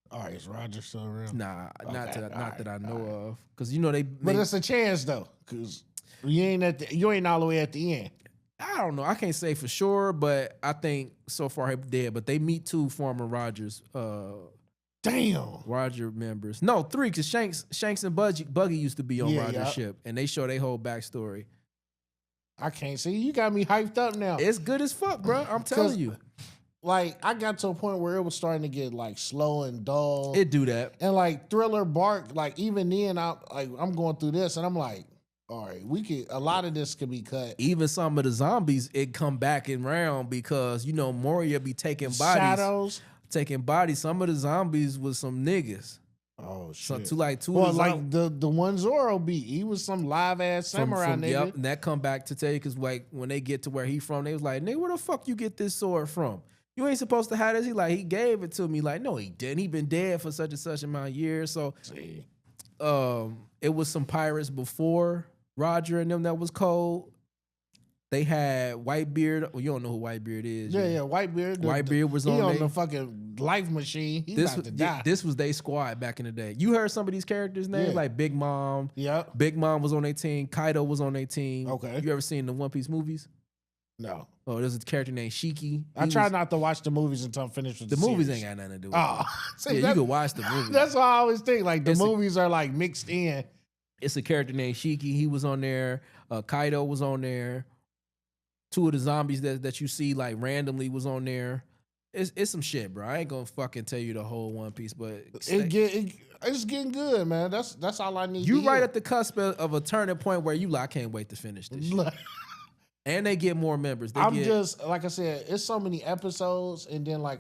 [SPEAKER 2] All right, is Roger still around?
[SPEAKER 1] Nah, not
[SPEAKER 2] Okay,
[SPEAKER 1] that I know
[SPEAKER 2] all right.
[SPEAKER 1] of. Because you know they
[SPEAKER 2] But it's a chance though, because you ain't all the way at the end.
[SPEAKER 1] I don't know. I can't say for sure, but I think so far he's dead. But they meet two former Rogers
[SPEAKER 2] Damn.
[SPEAKER 1] Roger members. No, three, because Shanks and Buggy used to be on
[SPEAKER 2] Yeah,
[SPEAKER 1] Roger's
[SPEAKER 2] yeah.
[SPEAKER 1] ship, and they show their whole backstory.
[SPEAKER 2] I can't see. You got me hyped up now.
[SPEAKER 1] It's good as fuck, bro. I'm telling you.
[SPEAKER 2] Like, I got to a point where it was starting to get like slow and dull.
[SPEAKER 1] It do that.
[SPEAKER 2] And like Thriller Bark, like even then I'm going through this and I'm like, all right, a lot of this could be cut.
[SPEAKER 1] Even some of the zombies, it come back and round because, you know, Moria be taking bodies.
[SPEAKER 2] Shadows.
[SPEAKER 1] Taking bodies. Some of the zombies was some niggas.
[SPEAKER 2] Oh shit.
[SPEAKER 1] Two
[SPEAKER 2] well, like the one Zoro beat, he was some live ass samurai nigga.
[SPEAKER 1] Yep, and that come back to tell you because like when they get to where he from, they was like, "Nigga, where the fuck you get this sword from? You ain't supposed to have this." He gave it to me. Like, no, he didn't. He been dead for such and such amount of years. So, it was some pirates before Roger and them that was cold. They had Whitebeard. Well, you don't know who Whitebeard is.
[SPEAKER 2] Yeah, Whitebeard.
[SPEAKER 1] Whitebeard was
[SPEAKER 2] he
[SPEAKER 1] on
[SPEAKER 2] the fucking life machine. He about to die.
[SPEAKER 1] This was their squad back in the day. You heard some of these characters' names, like Big Mom.
[SPEAKER 2] Yep.
[SPEAKER 1] Big Mom was on their team. Kaido was on their team.
[SPEAKER 2] Okay.
[SPEAKER 1] You ever seen the One Piece movies?
[SPEAKER 2] No.
[SPEAKER 1] Oh, there's a character named Shiki.
[SPEAKER 2] I try not to watch the movies until I'm finished with the
[SPEAKER 1] movies.
[SPEAKER 2] series.
[SPEAKER 1] Ain't got nothing to do with
[SPEAKER 2] it.
[SPEAKER 1] See, you can watch the movies.
[SPEAKER 2] That's what I always think. Like the movies are like mixed in.
[SPEAKER 1] It's a character named Shiki. He was on there. Kaido was on there. Two of the zombies that you see like randomly was on there. It's some shit, bro. I ain't gonna fucking tell you the whole One Piece, but
[SPEAKER 2] it's getting good, man. That's all I need.
[SPEAKER 1] You right at the cusp of a turning point where you like, I can't wait to finish this shit. And they get more members.
[SPEAKER 2] Just like I said, it's so many episodes, and then like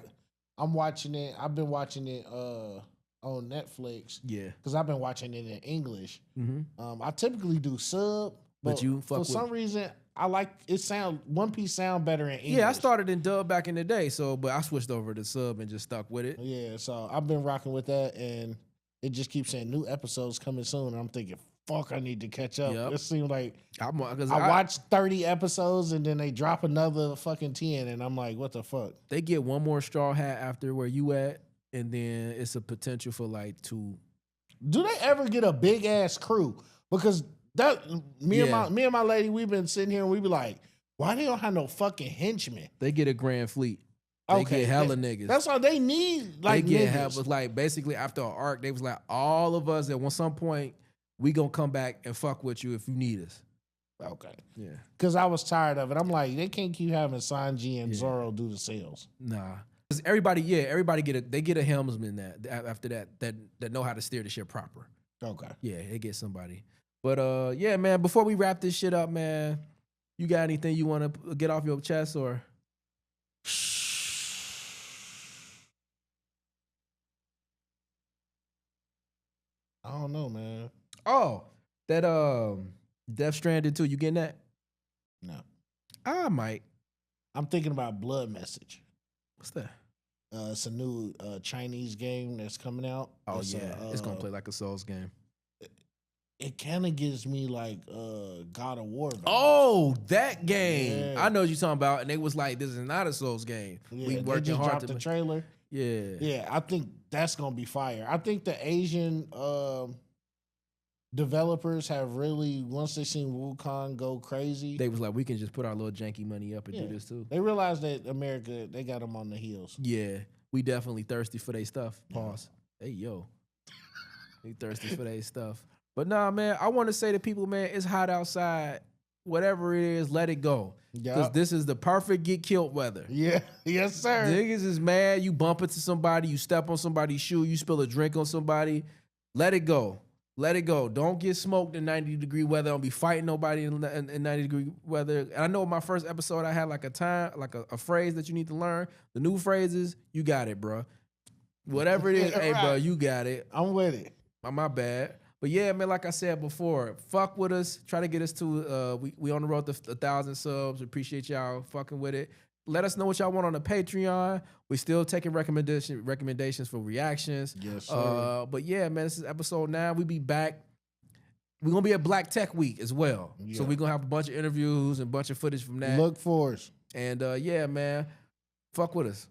[SPEAKER 2] I'm watching it. I've been watching it on Netflix.
[SPEAKER 1] Yeah,
[SPEAKER 2] because I've been watching it in English.
[SPEAKER 1] Mm-hmm.
[SPEAKER 2] I typically do sub, but
[SPEAKER 1] you
[SPEAKER 2] for some reason I like it. One Piece sound better in English.
[SPEAKER 1] Yeah, I started in dub back in the day, but I switched over to sub and just stuck with it.
[SPEAKER 2] Yeah, so I've been rocking with that, and it just keeps saying new episodes coming soon. And I'm thinking, fuck, I need to catch up. Yep. It seems like I watched 30 episodes and then they drop another fucking 10, and I'm like, what the fuck?
[SPEAKER 1] They get one more straw hat after where you at, and then it's a potential for like 2.
[SPEAKER 2] Do they ever get a big ass crew? Because me and my lady, we've been sitting here and we be like, why they don't have no fucking henchmen?
[SPEAKER 1] They get a grand fleet. They get hella niggas.
[SPEAKER 2] That's all they need. Like
[SPEAKER 1] they get
[SPEAKER 2] niggas.
[SPEAKER 1] Like basically after an arc, they was like, all of us at some point we gonna come back and fuck with you if you need us.
[SPEAKER 2] Okay.
[SPEAKER 1] Yeah.
[SPEAKER 2] Because I was tired of it. I'm like, they can't keep having Sanji and Zoro do the sales.
[SPEAKER 1] Nah. Everybody get a helmsman after that know how to steer the ship proper.
[SPEAKER 2] Okay.
[SPEAKER 1] Yeah, they get somebody. But yeah, man, before we wrap this shit up, man, you got anything you want to get off your chest or?
[SPEAKER 2] I don't know, man.
[SPEAKER 1] Oh, that Death Stranding 2, you getting that?
[SPEAKER 2] No.
[SPEAKER 1] I might.
[SPEAKER 2] I'm thinking about Blood Message.
[SPEAKER 1] What's that?
[SPEAKER 2] It's a new Chinese game that's coming out.
[SPEAKER 1] Oh, it's gonna play like a Souls game.
[SPEAKER 2] It kind of gives me like God of War vibes.
[SPEAKER 1] Oh, that game! Yeah. I know what you're talking about, and they was like, "This is not a Souls game."
[SPEAKER 2] Yeah,
[SPEAKER 1] we working
[SPEAKER 2] just
[SPEAKER 1] hard
[SPEAKER 2] dropped the trailer.
[SPEAKER 1] Yeah.
[SPEAKER 2] I think that's gonna be fire. I think the Asian developers have really, once they seen Wukong go crazy,
[SPEAKER 1] they was like, "We can just put our little janky money up and do this too."
[SPEAKER 2] They realized that America, they got them on the heels.
[SPEAKER 1] Yeah, we definitely thirsty for their stuff. Pause. Hey yo, we thirsty for their stuff. But nah, man, I want to say to people, man, it's hot outside. Whatever it is, let it go. Because this is the perfect get killed weather.
[SPEAKER 2] Yeah, yes, sir.
[SPEAKER 1] Niggas is mad. You bump into somebody, you step on somebody's shoe, you spill a drink on somebody. Let it go. Let it go. Don't get smoked in 90-degree weather. Don't be fighting nobody in 90-degree weather. And I know in my first episode, I had like a phrase that you need to learn. The new phrases, you got it, bro. Whatever it is, hey, bro, you got it.
[SPEAKER 2] I'm with it.
[SPEAKER 1] My bad. But yeah, man, like I said before, fuck with us. Try to get us to we on the road to 1,000 subs. Appreciate y'all fucking with it. Let us know what y'all want on the Patreon. We still taking recommendations for reactions.
[SPEAKER 2] Yes, sir.
[SPEAKER 1] But yeah, man, this is episode 9. We be back. We're gonna be at Black Tech Week as well.
[SPEAKER 2] Yeah.
[SPEAKER 1] So we're gonna have a bunch of interviews and a bunch of footage from that.
[SPEAKER 2] Look for us.
[SPEAKER 1] And yeah, man, fuck with us.